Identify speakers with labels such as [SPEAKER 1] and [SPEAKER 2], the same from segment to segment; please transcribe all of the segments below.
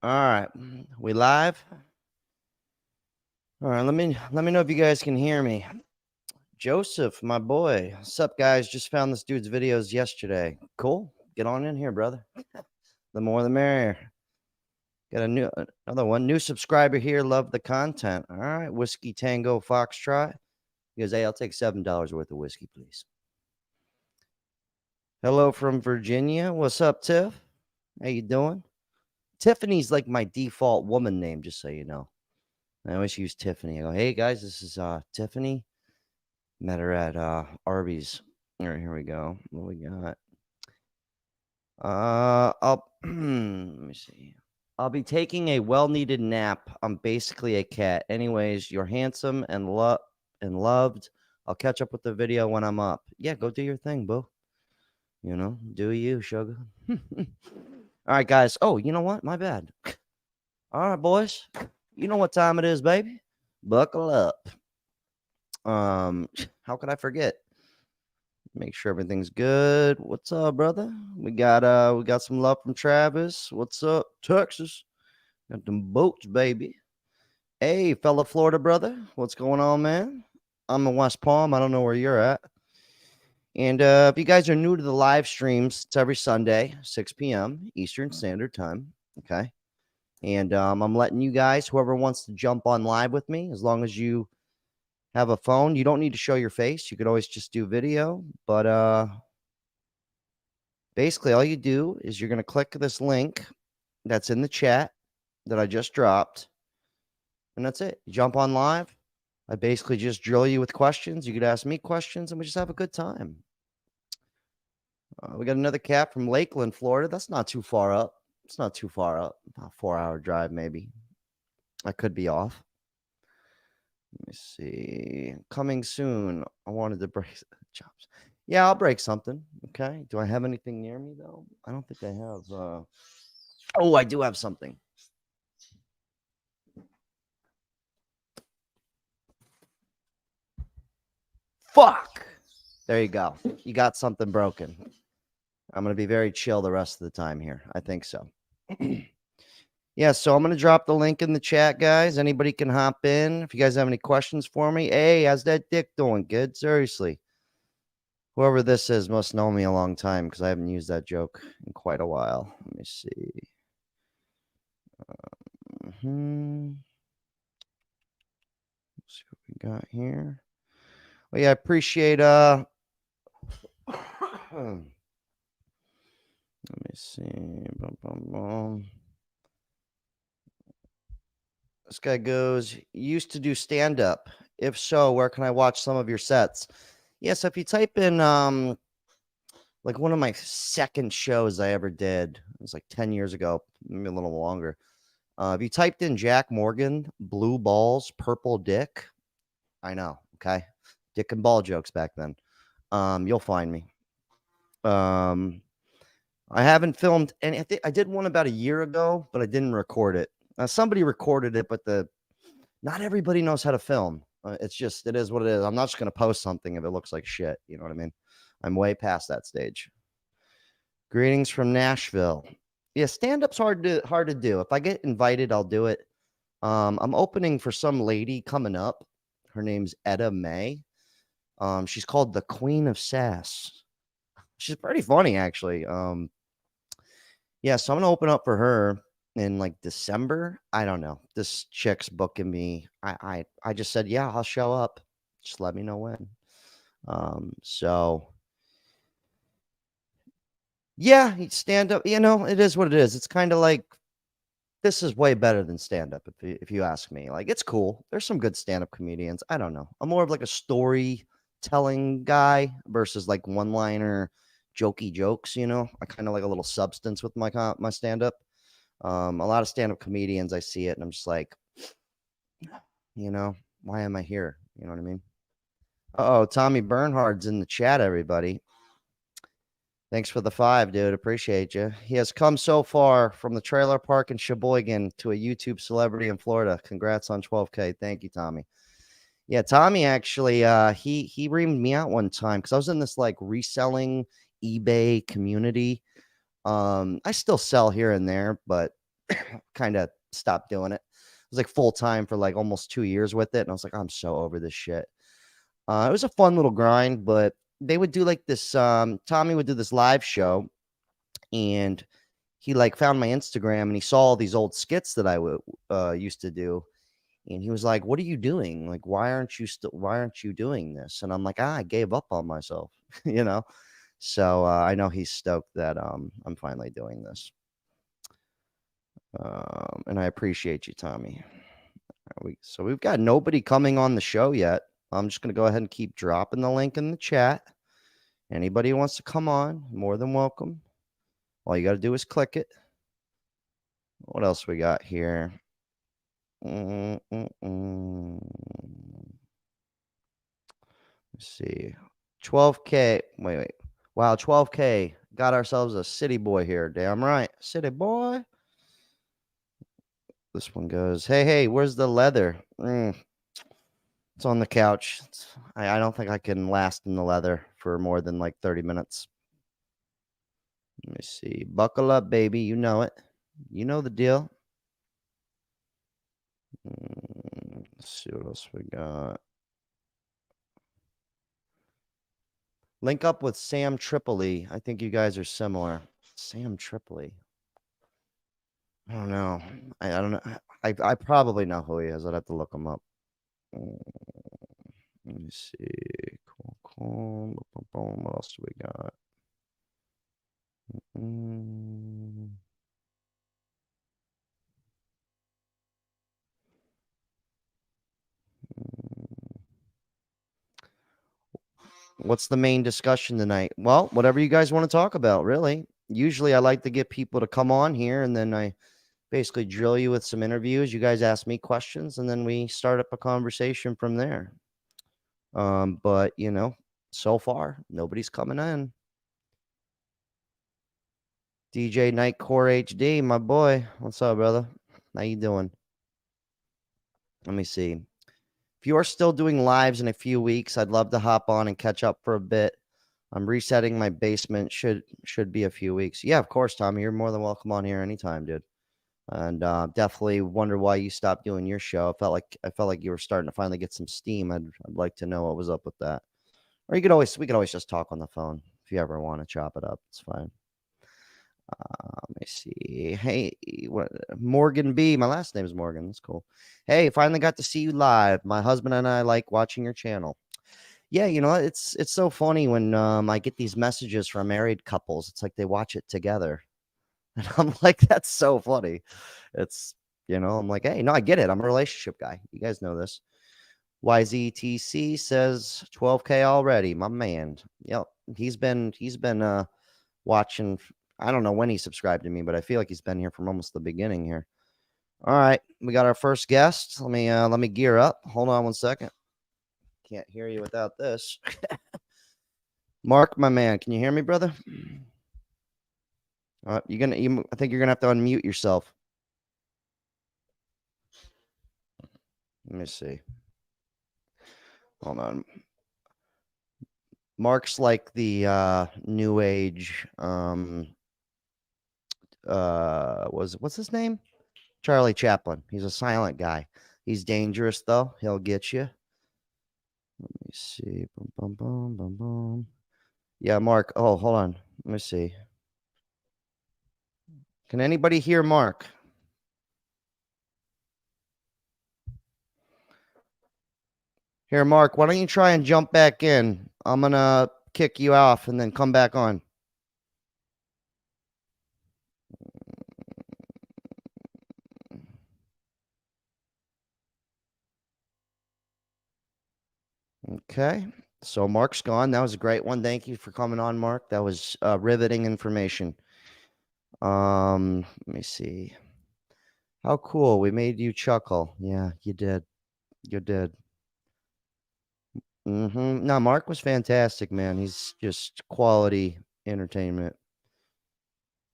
[SPEAKER 1] All right, we live. All right, let me know if you guys can hear me. Joseph, my boy, what's up, guys? Just found this dude's videos yesterday. Cool. Get on in here, brother. The more, the merrier. Got another one. New subscriber here. Love the content. All right, Whiskey Tango Foxtrot. He goes, hey, I'll take $7 worth of whiskey, please. Hello from Virginia. What's up, Tiff? How you doing? Tiffany's like my default woman name, just so you know. I always use Tiffany. I go, hey guys, this is Tiffany. Met her at Arby's. All right, here we go. What we got? I'll let me see. I'll be taking a well-needed nap. I'm basically a cat. Anyways, you're handsome and loved. I'll catch up with the video when I'm up. Yeah, go do your thing, boo. You know, do you, sugar. All right, guys. Oh, you know what? My bad. All right, boys. You know what time it is, baby. Buckle up. How could I forget? Make sure everything's good. What's up, brother? We got some love from Travis. What's up, Texas? Got them boats, baby. Hey, fellow Florida brother. What's going on, man? I'm in West Palm. I don't know where you're at. And if you guys are new to the live streams, it's every Sunday, 6 p.m. Eastern Standard Time. Okay. And I'm letting you guys, whoever wants to jump on live with me, as long as you have a phone, you don't need to show your face. You could always just do video. But basically, all you do is you're going to click this link that's in the chat that I just dropped. And that's it. You jump on live. I basically just drill you with questions. You could ask me questions and we just have a good time. We got another cat from Lakeland, Florida. That's not too far up. It's not too far up. About a 4-hour drive, maybe. I could be off. Let me see. Coming soon. I wanted to break chops. Yeah, I'll break something. Okay. Do I have anything near me, though? I don't think I have. Oh, I do have something. Fuck. There you go. You got something broken. I'm going to be very chill the rest of the time here. I think so. Yeah, so I'm going to drop the link in the chat, guys. Anybody can hop in. If you guys have any questions for me. Hey, how's that dick doing, kid? Seriously. Whoever this is must know me a long time because I haven't used that joke in quite a while. Let me see. Let's see what we got here. Well, yeah, I appreciate let me see. This guy goes, used to do stand up. If so, where can I watch some of your sets? Yeah, so if you type in like one of my second shows I ever did, it was like 10 years ago, maybe a little longer. If you typed in Jack Morgan, blue balls, purple dick, I know, okay? Dick and ball jokes back then. You'll find me. I haven't filmed, and I did one about a year ago, but I didn't record it. Somebody recorded it, but not everybody knows how to film. It's just, it is what it is. I'm not just going to post something if it looks like shit. You know what I mean? I'm way past that stage. Greetings from Nashville. Yeah, stand up's hard to do. If I get invited, I'll do it. I'm opening for some lady coming up. Her name's Etta May. She's called the Queen of Sass. She's pretty funny, actually. Yeah, so I'm gonna open up for her in like December. I don't know. This chick's booking me. I just said, yeah, I'll show up. Just let me know when. So yeah, stand up. You know, it is what it is. It's kind of like this is way better than stand up if you ask me. Like it's cool. There's some good stand up comedians. I don't know. I'm more of like a storytelling guy versus like one liner jokey jokes, you know. I kind of like a little substance with my stand up. A lot of stand up comedians, I see it and I'm just like, you know, why am I here? You know what I mean? Oh, Tommy Bernhard's in the chat, everybody. Thanks for the 5, dude. Appreciate you. He has come so far from the trailer park in Sheboygan to a YouTube celebrity in Florida. Congrats on 12K. Thank you, Tommy. Yeah, Tommy actually, he reamed me out one time because I was in this like reselling eBay community. I still sell here and there, but kind of stopped doing it. It was like full time for like almost 2 years with it, and I was like, I'm so over this shit. It was a fun little grind, but they would do like this. Tommy would do this live show, and he like found my Instagram and he saw all these old skits that I used to do, and he was like, "What are you doing? Like, why aren't you doing this?" And I'm like, I gave up on myself, you know. So I know he's stoked that I'm finally doing this, and I appreciate you, Tommy. So we've got nobody coming on the show yet. I'm just gonna go ahead and keep dropping the link in the chat. Anybody who wants to come on, more than welcome. All you got to do is click it. What else we got here? Let's see. 12K. Wait. Wow, 12K. Got ourselves a city boy here. Damn right. City boy. This one goes, hey, where's the leather? It's on the couch. I don't think I can last in the leather for more than like 30 minutes. Let me see. Buckle up, baby. You know it. You know the deal. Let's see what else we got. Link up with Sam Tripoli. I think you guys are similar. Sam Tripoli. I don't know. I don't know. I probably know who he is. I'd have to look him up. Let me see. Cool. What else do we got? What's the main discussion tonight? Well, whatever you guys want to talk about, really. Usually I like to get people to come on here and then I basically drill you with some interviews. You guys ask me questions and then we start up a conversation from there. But you know, so far nobody's coming in. DJ Nightcore HD, my boy. What's up, brother? How you doing? Let me see. If you are still doing lives in a few weeks, I'd love to hop on and catch up for a bit. I'm resetting my basement. Should be a few weeks. Yeah, of course, Tommy. You're more than welcome on here anytime, dude. And definitely wonder why you stopped doing your show. I felt like you were starting to finally get some steam. I'd like to know what was up with that. Or we could always just talk on the phone if you ever want to chop it up. It's fine. Let me see. Hey, Morgan B. My last name is Morgan. That's cool. Hey, finally got to see you live. My husband and I like watching your channel. Yeah, you know, it's so funny when I get these messages from married couples. It's like they watch it together. And I'm like, that's so funny. It's, you know, I'm like, hey, no, I get it. I'm a relationship guy. You guys know this. YZTC says 12K already. My man. Yep. He's been watching. I don't know when he subscribed to me, but I feel like he's been here from almost the beginning here. All right. We got our first guest. Let me gear up. Hold on one second. Can't hear you without this. Mark, my man, can you hear me, brother? I think you're gonna have to unmute yourself. Let me see. Hold on. Mark's like the new age what's his name? Charlie Chaplin. He's a silent guy. He's dangerous though. He'll get you. Let me see. Boom, boom, boom, boom, boom. Yeah, Mark. Oh, hold on. Let me see. Can anybody hear Mark? Here, Mark, why don't you try and jump back in? I'm going to kick you off and then come back on. Okay. So Mark's gone. That was a great one. Thank you for coming on, Mark. That was riveting information. Let me see. How cool. We made you chuckle. Yeah, you did. You did. No, Mark was fantastic, man. He's just quality entertainment.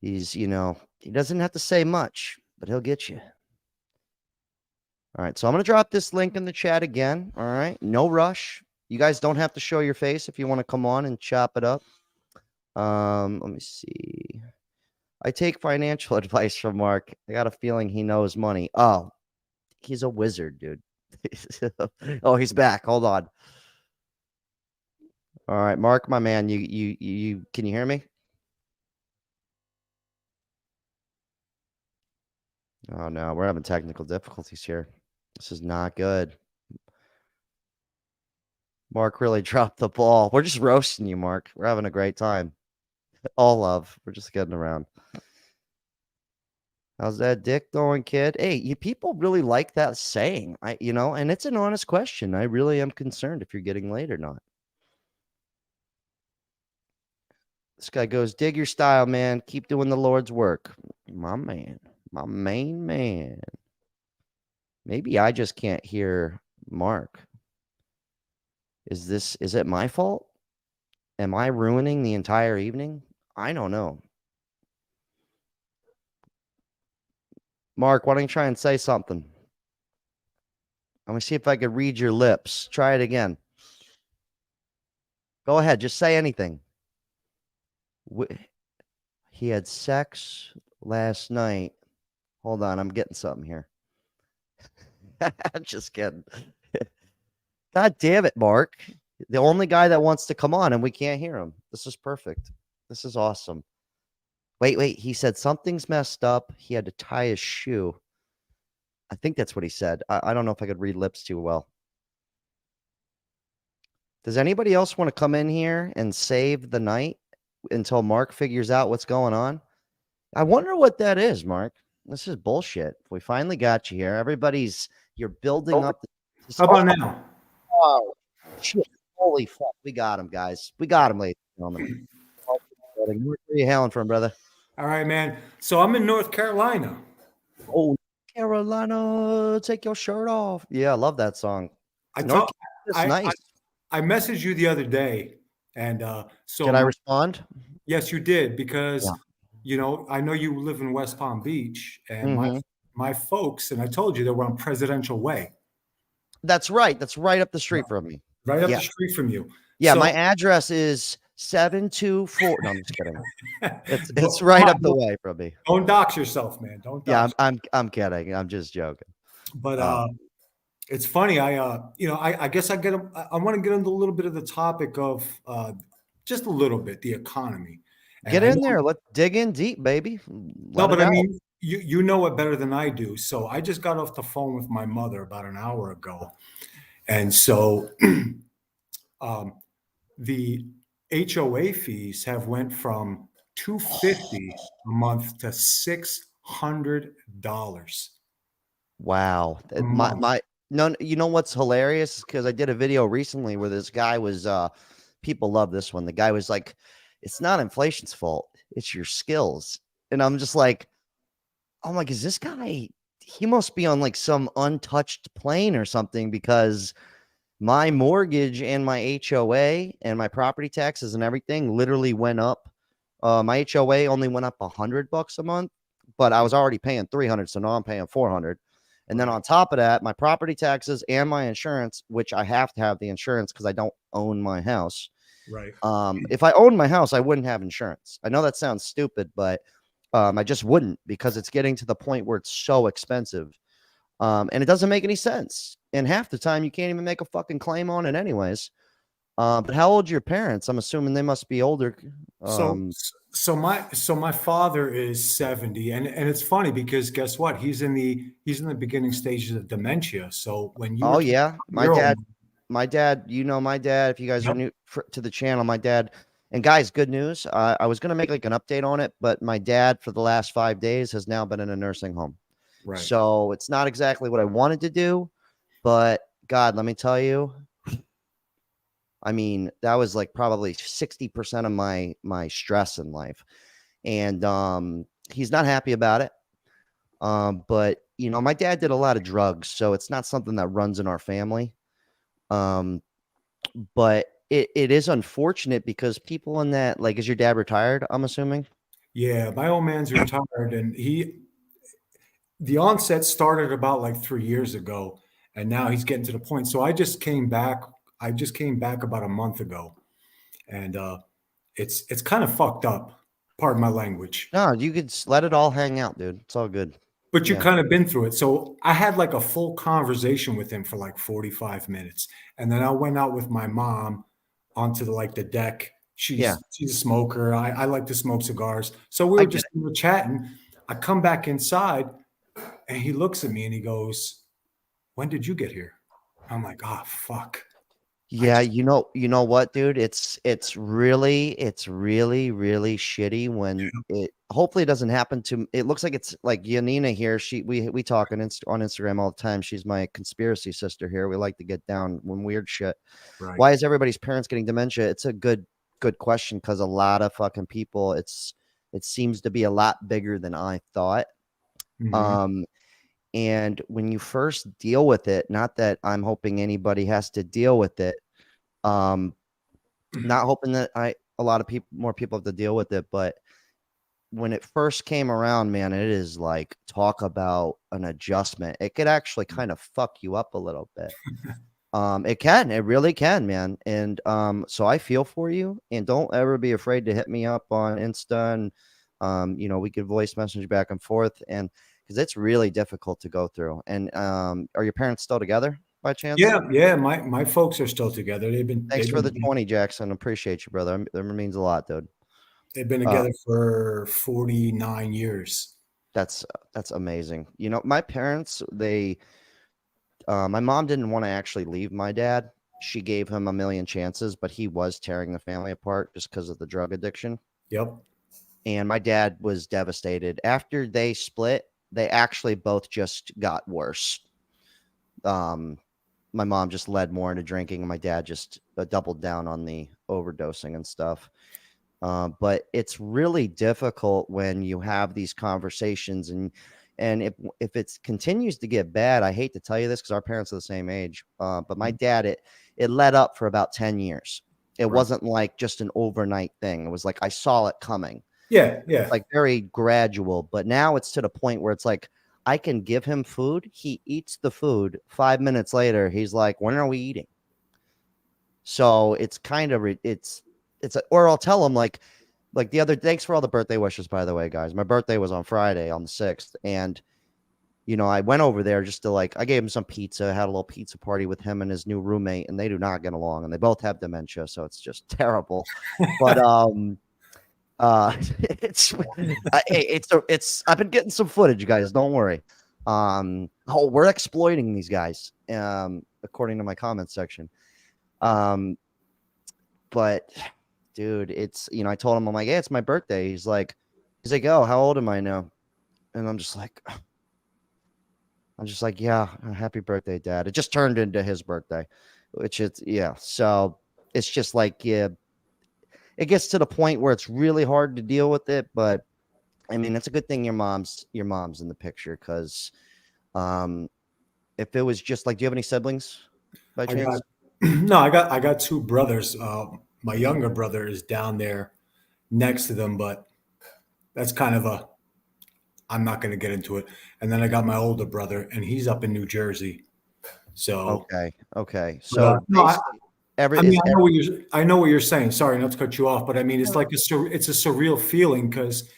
[SPEAKER 1] He's, you know, he doesn't have to say much, but he'll get you. All right. So I'm going to drop this link in the chat again. All right. No rush. You guys don't have to show your face if you want to come on and chop it up. Let me see. I take financial advice from Mark. I got a feeling he knows money. Oh, he's a wizard, dude. Oh, he's back. Hold on. All right, Mark, my man, you can you hear me? Oh no, we're having technical difficulties here. This is not good. Mark really dropped the ball. We're just roasting you, Mark. We're having a great time. All love. We're just getting around. How's that dick going, kid? Hey, you people really like that saying. And it's an honest question. I really am concerned if you're getting laid or not. This guy goes, dig your style, man. Keep doing the Lord's work. My man. My main man. Maybe I just can't hear Mark. Is it my fault? Am I ruining the entire evening? I don't know. Mark, why don't you try and say something? I'm going to see if I could read your lips. Try it again. Go ahead. Just say anything. He had sex last night. Hold on. I'm getting something here. Just kidding. God damn it, Mark. The only guy that wants to come on and we can't hear him. This is perfect. This is awesome. Wait. He said something's messed up. He had to tie his shoe. I think that's what he said. I don't know if I could read lips too well. Does anybody else want to come in here and save the night until Mark figures out what's going on? I wonder what that is, Mark. This is bullshit. We finally got you here. You're building up.
[SPEAKER 2] How about now?
[SPEAKER 1] Oh, shit. Holy fuck. We got him, guys. We got him, ladies and gentlemen. Where are you hailing from, brother?
[SPEAKER 2] All right, man. So I'm in North Carolina.
[SPEAKER 1] Oh, Carolina, take your shirt off. Yeah, I love that song. Nice.
[SPEAKER 2] I messaged you the other day, and so
[SPEAKER 1] did I respond?
[SPEAKER 2] Yes, you did, because I know you live in West Palm Beach, and my folks, and I told you they were on Presidential Way.
[SPEAKER 1] That's right. That's right up the street from me.
[SPEAKER 2] Right up the street from you.
[SPEAKER 1] Yeah, so, my address is 724. No, I'm just kidding. It's right up the way from me.
[SPEAKER 2] Don't dox yourself, man. Don't dox.
[SPEAKER 1] Yeah, I'm kidding. I'm just joking.
[SPEAKER 2] But it's funny. I guess I want to get into a little bit of the topic of just a little bit the economy.
[SPEAKER 1] And get in there. Let's dig in deep, baby.
[SPEAKER 2] I mean, you know it better than I do. So I just got off the phone with my mother about an hour ago, and so the HOA fees have went from $250 a month to $600.
[SPEAKER 1] Wow. No, you know what's hilarious? Because I did a video recently where this guy was people love this one. The guy was like, it's not inflation's fault, it's your skills. And I'm just like, oh my, is this guy, he must be on like some untouched plane or something, because my mortgage and my HOA and my property taxes and everything literally went up. My HOA only went up $100 a month, but I was already paying $300, so now I'm paying $400. And then on top of that, my property taxes and my insurance, which I have to have the insurance because I don't own my house.
[SPEAKER 2] Right.
[SPEAKER 1] If I owned my house, I wouldn't have insurance. I know that sounds stupid, but I just wouldn't, because it's getting to the point where it's so expensive. And it doesn't make any sense. And half the time you can't even make a fucking claim on it anyways. But how old are your parents? I'm assuming they must be older.
[SPEAKER 2] So my father is 70, and it's funny because guess what? He's in the beginning stages of dementia. So when you
[SPEAKER 1] my dad, my dad, if you guys are new to the channel, my dad, and guys, good news. I was gonna make like an update on it, but my dad for the last 5 days has now been in a nursing home.
[SPEAKER 2] Right.
[SPEAKER 1] So it's not exactly what I wanted to do, but God, let me tell you, I mean, that was like probably 60% of my stress in life. And he's not happy about it. But my dad did a lot of drugs, so it's not something that runs in our family. But it is unfortunate because people in that, like, is your dad retired, I'm assuming?
[SPEAKER 2] Yeah, my old man's retired, and the onset started about like 3 years ago, and now he's getting to the point. So I just came back about a month ago, and it's kind of fucked up. Pardon my language.
[SPEAKER 1] No, you could let it all hang out, dude. It's all good.
[SPEAKER 2] But you
[SPEAKER 1] Yeah.
[SPEAKER 2] kind of been through it. So I had like a full conversation with him for like 45 minutes. And then I went out with my mom onto the deck.
[SPEAKER 1] Yeah.
[SPEAKER 2] She's a smoker. I like to smoke cigars. So we
[SPEAKER 1] I
[SPEAKER 2] were
[SPEAKER 1] get
[SPEAKER 2] just
[SPEAKER 1] it.
[SPEAKER 2] chatting. I come back inside and he looks at me and he goes, "When did you get here?" I'm like, "Oh fuck." I
[SPEAKER 1] Yeah,
[SPEAKER 2] just
[SPEAKER 1] you know what, dude? It's really shitty when it hopefully it doesn't happen to it looks like it's like Yanina here. We talk on Instagram all the time. She's my conspiracy sister here. We like to get down when weird shit.
[SPEAKER 2] right.
[SPEAKER 1] Why is everybody's parents getting dementia? It's a good question because a lot of fucking people it seems to be a lot bigger than I thought.
[SPEAKER 2] Mhm.
[SPEAKER 1] Um and when you first deal with it, not that I'm hoping anybody has to deal with it, um, not hoping that a lot of people, more people have to deal with it, but when it first came around, man, it is like talk about an adjustment. It could actually kind of fuck you up a little bit. It really can, man. And so I feel for you, and don't ever be afraid to hit me up on Insta, and we could voice message back and forth, and because it's really difficult to go through. And are your parents still together by chance?
[SPEAKER 2] Yeah, yeah. My folks are still together.
[SPEAKER 1] Thanks for the 20, Jackson. Appreciate you, brother. That means a lot, dude.
[SPEAKER 2] they've been
[SPEAKER 1] Uh,
[SPEAKER 2] together for 49 years.
[SPEAKER 1] that's amazing. My parents, my mom didn't want to actually leave my dad. She gave him a million chances, but he was tearing the family apart just because of the drug addiction.
[SPEAKER 2] Yep.
[SPEAKER 1] And my dad was devastated. After they split, they actually both just got worse. Um, my mom just led more into drinking, and my dad just doubled down on the overdosing and stuff. But it's really difficult when you have these conversations, and if it continues to get bad, I hate to tell you this because our parents are the same age. But my dad, it led up for about 10 years. It
[SPEAKER 2] Right.
[SPEAKER 1] wasn't like just an overnight thing. It was like I saw it coming.
[SPEAKER 2] Yeah, yeah.
[SPEAKER 1] Like very gradual, but now it's to the point where it's like I can give him food. He eats the food. 5 minutes later, he's like, "When are we eating?" So it's kind of or I'll tell him like the other. Thanks for all the birthday wishes, by the way, guys. My birthday was on Friday on the 6th, and I went over there just to I gave him some pizza, had a little pizza party with him and his new roommate, and they do not get along, and they both have dementia, so it's just terrible. But it's I've been getting some footage, guys. Don't worry. We're exploiting these guys, according to my comment section. But dude, I told him, I'm like, hey, it's my birthday. He's like, oh, how old am I now? And I'm just like, yeah, happy birthday, Dad. It just turned into his birthday, which is yeah. So it's just like yeah, it gets to the point where it's really hard to deal with it, but I mean, it's a good thing your mom's in the picture because um, if it was just like, do you have any siblings by
[SPEAKER 2] I got
[SPEAKER 1] chance?
[SPEAKER 2] no, I got two brothers. My younger brother is down there next to them, but that's kind of a I'm not going to get into it. And then I got my older brother, and he's up in New Jersey. So,
[SPEAKER 1] Okay.
[SPEAKER 2] but,
[SPEAKER 1] So
[SPEAKER 2] no,
[SPEAKER 1] basically,
[SPEAKER 2] I mean, I know what you're saying. Sorry, not to cut you off, but I mean, it's like it's a surreal feeling because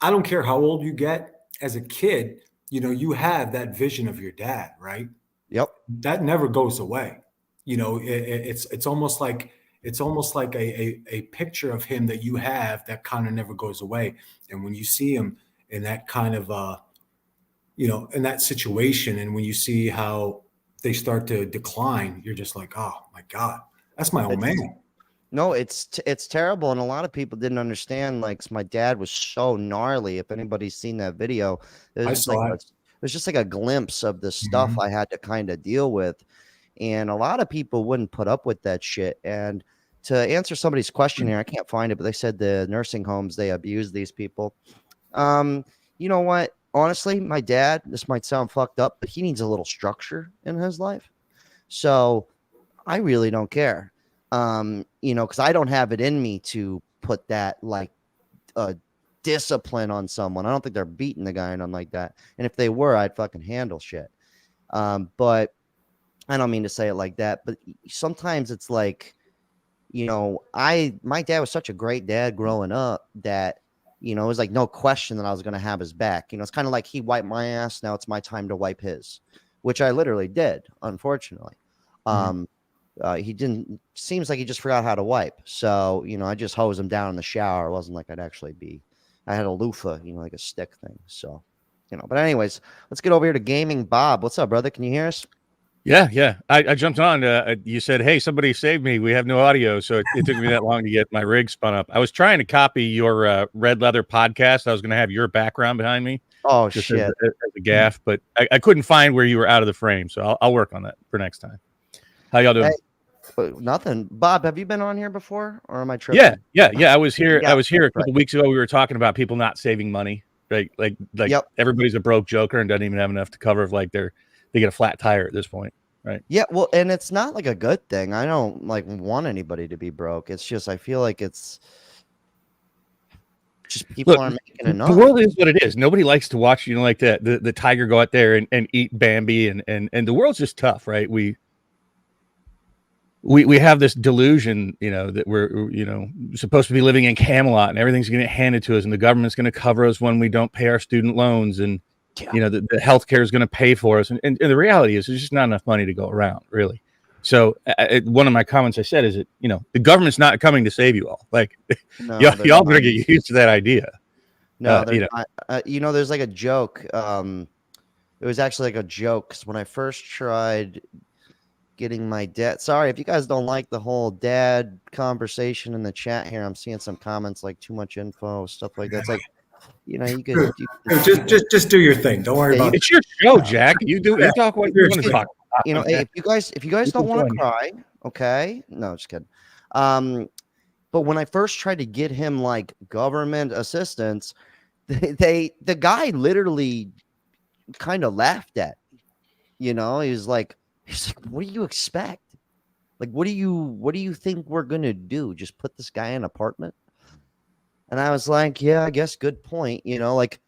[SPEAKER 2] I don't care how old you get. As a kid, you have that vision of your dad, right?
[SPEAKER 1] yep.
[SPEAKER 2] That never goes away. It's almost like a picture of him that you have that kind of never goes away. And when you see him in that kind of in that situation, and when you see how they start to decline, you're just like, oh my God, that's my old
[SPEAKER 1] It's
[SPEAKER 2] man.
[SPEAKER 1] no, it's terrible, and a lot of people didn't understand. Like, my dad was so gnarly. If anybody's seen that video,
[SPEAKER 2] I saw it.
[SPEAKER 1] it was just like a glimpse of the stuff
[SPEAKER 2] Mhm.
[SPEAKER 1] I had to kind of deal with, and a lot of people wouldn't put up with that shit. And to answer somebody's question here, I can't find it, but they said the nursing homes they abuse these people. Um, you know what? Honestly, my dad, this might sound fucked up, but he needs a little structure in his life. So I really don't care. Because I don't have it in me to put that uh discipline on someone. I don't think they're beating the guy or nothing like that. And if they were, I'd fucking handle shit. But I don't mean to say it like that, but sometimes it's like you know, my dad was such a great dad growing up that, you know, it was like no question that I was going to have his back. You know, it's kind of like he wiped my ass. Now it's my time to wipe his, which I literally did, unfortunately.
[SPEAKER 2] Mhm.
[SPEAKER 1] Um, he didn't, seems like he just forgot how to wipe. So, you know, I just hose him down in the shower. It wasn't like I had a loofah, you know, like a stick thing. So, you know, but anyways, let's get over here to Gaming Bob. What's up, brother? Can you hear us?
[SPEAKER 3] Yeah. I jumped on. You said, "Hey, somebody save me. We have no audio." So it took me that long to get my rig spun up. I was trying to copy your Red Leather podcast. I was going to have your background behind me,
[SPEAKER 1] Oh,
[SPEAKER 3] just
[SPEAKER 1] shit.
[SPEAKER 3] as a gaff, but I couldn't find where you were out of the frame. So I'll work on that for next time. How y'all doing?
[SPEAKER 1] Nothing. Bob, have you been on here before or am I
[SPEAKER 3] Yeah,
[SPEAKER 1] tripping?
[SPEAKER 3] yeah. I was here.
[SPEAKER 1] Yeah,
[SPEAKER 3] I was here a
[SPEAKER 1] right.
[SPEAKER 3] couple weeks ago. We were talking about people not saving money. Right, like
[SPEAKER 1] Yep.
[SPEAKER 3] everybody's a broke joker and doesn't even have enough to cover if like they get a flat tire at this point. Right.
[SPEAKER 1] Yeah, well, and it's not like a good thing. I don't like want anybody to be broke. It's just I feel like it's just people
[SPEAKER 3] Look,
[SPEAKER 1] aren't making
[SPEAKER 3] the
[SPEAKER 1] enough.
[SPEAKER 3] world is what it is. Nobody likes to watch, you know, like the tiger go out there and eat Bambi, and the world's just tough, right? We have this delusion, you know, that we're, you know, supposed to be living in Camelot and everything's going to get handed to us, and the government's going to cover us when we don't pay our student loans, and
[SPEAKER 1] Yeah.
[SPEAKER 3] you know, the healthcare is going to pay for us, and the reality is there's just not enough money to go around, really. So one of my comments I said is that, you know, the government's not coming to save you all. Like
[SPEAKER 1] No,
[SPEAKER 3] y'all,
[SPEAKER 1] they're
[SPEAKER 3] y'all
[SPEAKER 1] not.
[SPEAKER 3] better get used to that idea.
[SPEAKER 1] No, they're
[SPEAKER 3] You know,
[SPEAKER 1] not. You know, there's like a joke. It was actually like a joke 'cause when I first tried getting my dad. Sorry if you guys don't like the whole dad conversation in the chat here. I'm seeing some comments like too much info, stuff like that. It's like, you know, you could
[SPEAKER 2] Just do your thing. Don't worry
[SPEAKER 1] Yeah,
[SPEAKER 2] about it.
[SPEAKER 3] it's your show, Jack. You talk what you want to talk about.
[SPEAKER 1] you know, hey, if you guys don't want to cry, okay? No, just kidding. But when I first tried to get him like government assistance, the guy literally kind of laughed at. You know, he's like, "What do you expect? Like, what do you think we're gonna do? Just put this guy in an apartment?" And I was like, "Yeah, I guess good point." You know, like,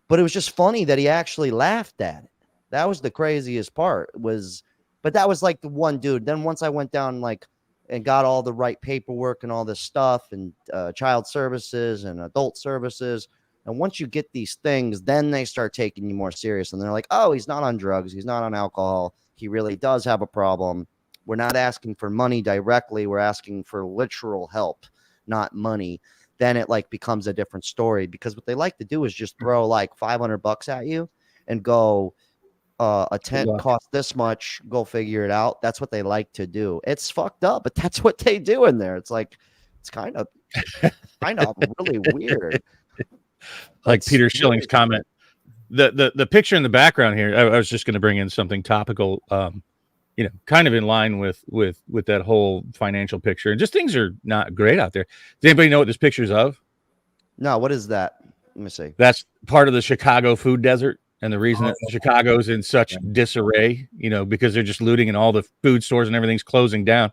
[SPEAKER 1] but it was just funny that he actually laughed at it. That was the craziest part. But that was like the one dude. Then once I went down like and got all the right paperwork and all this stuff and child services and adult services. And once you get these things, then they start taking you more serious. And they're like, oh, he's not on drugs. He's not on alcohol. He really does have a problem. We're not asking for money directly. We're asking for literal help, not money. Then it like becomes a different story because what they like to do is just throw like $500 at you and go, a tent costs this much. Go figure it out. That's what they like to do. It's fucked up, but that's what they do in there. It's like, it's kind of really weird.
[SPEAKER 3] Like
[SPEAKER 1] It's
[SPEAKER 3] Peter Schilling's
[SPEAKER 1] really
[SPEAKER 3] comment. The picture in the background here, I was just going to bring in something topical, you know, kind of in line with that whole financial picture. And just things are not great out there. Does anybody know what this picture is of?
[SPEAKER 1] No, what is that? Let me see.
[SPEAKER 3] That's part of the Chicago food desert. And the reason that Chicago's in such disarray, you know, because they're just looting and all the food stores and everything's closing down.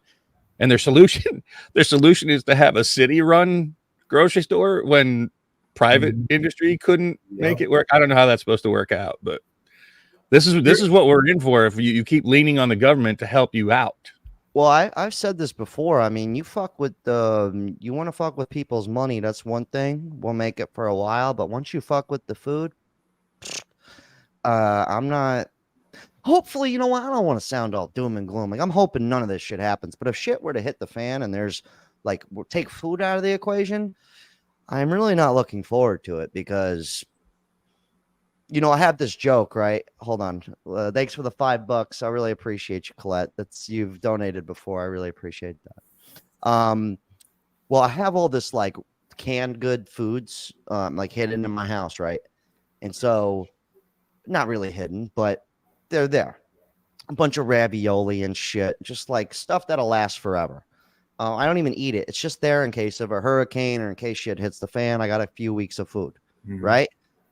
[SPEAKER 3] And their solution is to have a city-run grocery store when private industry couldn't make it work. I don't know how that's supposed to work out, but this is what we're in for if you keep leaning on the government to help you out.
[SPEAKER 1] Well, I've said this before. I mean, you want to fuck with people's money. That's one thing. We'll make it for a while, but once you fuck with the food, I'm not. Hopefully, you know what? I don't want to sound all doom and gloom. Like I'm hoping none of this shit happens. But if shit were to hit the fan and there's like we'll take food out of the equation, I'm really not looking forward to it because, you know, I have this joke, right? Hold on. Thanks for the $5. I really appreciate you, Colette. You've donated before. I really appreciate that. Well, I have all this like canned good foods, like hidden in my house, right? And so, not really hidden, but they're there. A bunch of ravioli and shit, just like stuff that'll last forever. I don't even eat it. It's just there in case of a hurricane or in case shit hits the fan. I got a few weeks of food, right?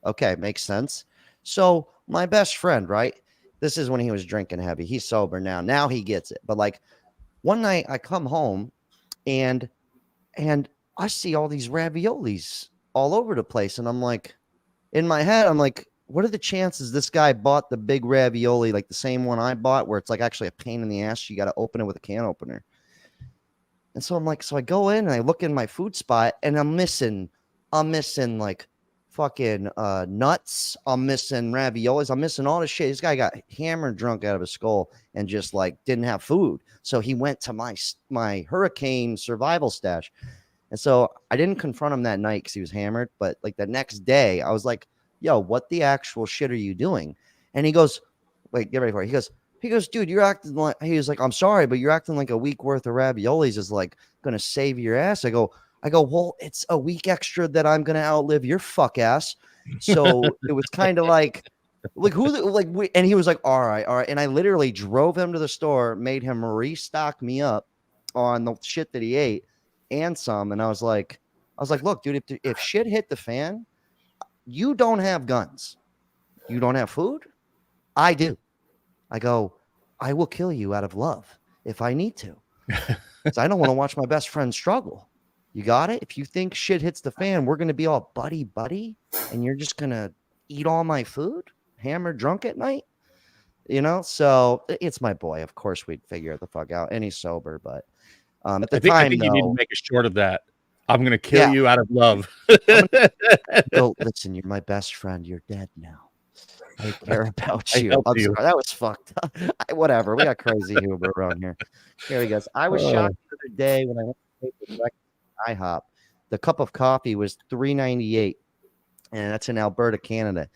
[SPEAKER 1] Okay, makes sense. So my best friend, right? This is when he was drinking heavy. He's sober now. Now he gets it. But like one night I come home and I see all these raviolis all over the place. And I'm like, in my head, I'm like, what are the chances this guy bought the big ravioli, like the same one I bought, where it's like actually a pain in the ass? You got to open it with a can opener. And so I'm like, so I go in and I look in my food spot and I'm missing like fucking nuts. I'm missing raviolis. I'm missing all this shit. This guy got hammered drunk out of his skull and just like didn't have food. So he went to my hurricane survival stash. And so I didn't confront him that night because he was hammered. But like the next day, I was like, yo, what the actual shit are you doing? And he goes, wait, get ready for it. He goes, dude, you're acting like, he was like, I'm sorry, but you're acting like a week worth of raviolis is like going to save your ass. I go, well, it's a week extra that I'm going to outlive your fuck ass. So it was kind of like and he was like, all right. And I literally drove him to the store, made him restock me up on the shit that he ate and some. And I was like, look, dude, if shit hit the fan, you don't have guns. You don't have food. I do. I go, I will kill you out of love if I need to. Because I don't want to watch my best friend struggle. You got it? If you think shit hits the fan, we're going to be all buddy, and you're just going to eat all my food, hammered drunk at night? You know? So it's my boy. Of course we'd figure the fuck out. And he's sober, but at the time,
[SPEAKER 3] I think you need to make a short of that. I'm going to kill you out of love.
[SPEAKER 1] Go, listen, you're my best friend. You're dead now. I care about you. I'm sorry, that was fucked up. Whatever. We got crazy humor around here. Here he goes. I was shocked the other day when I went to take the IHOP. The cup of coffee was $3.98, and that's in Alberta, Canada.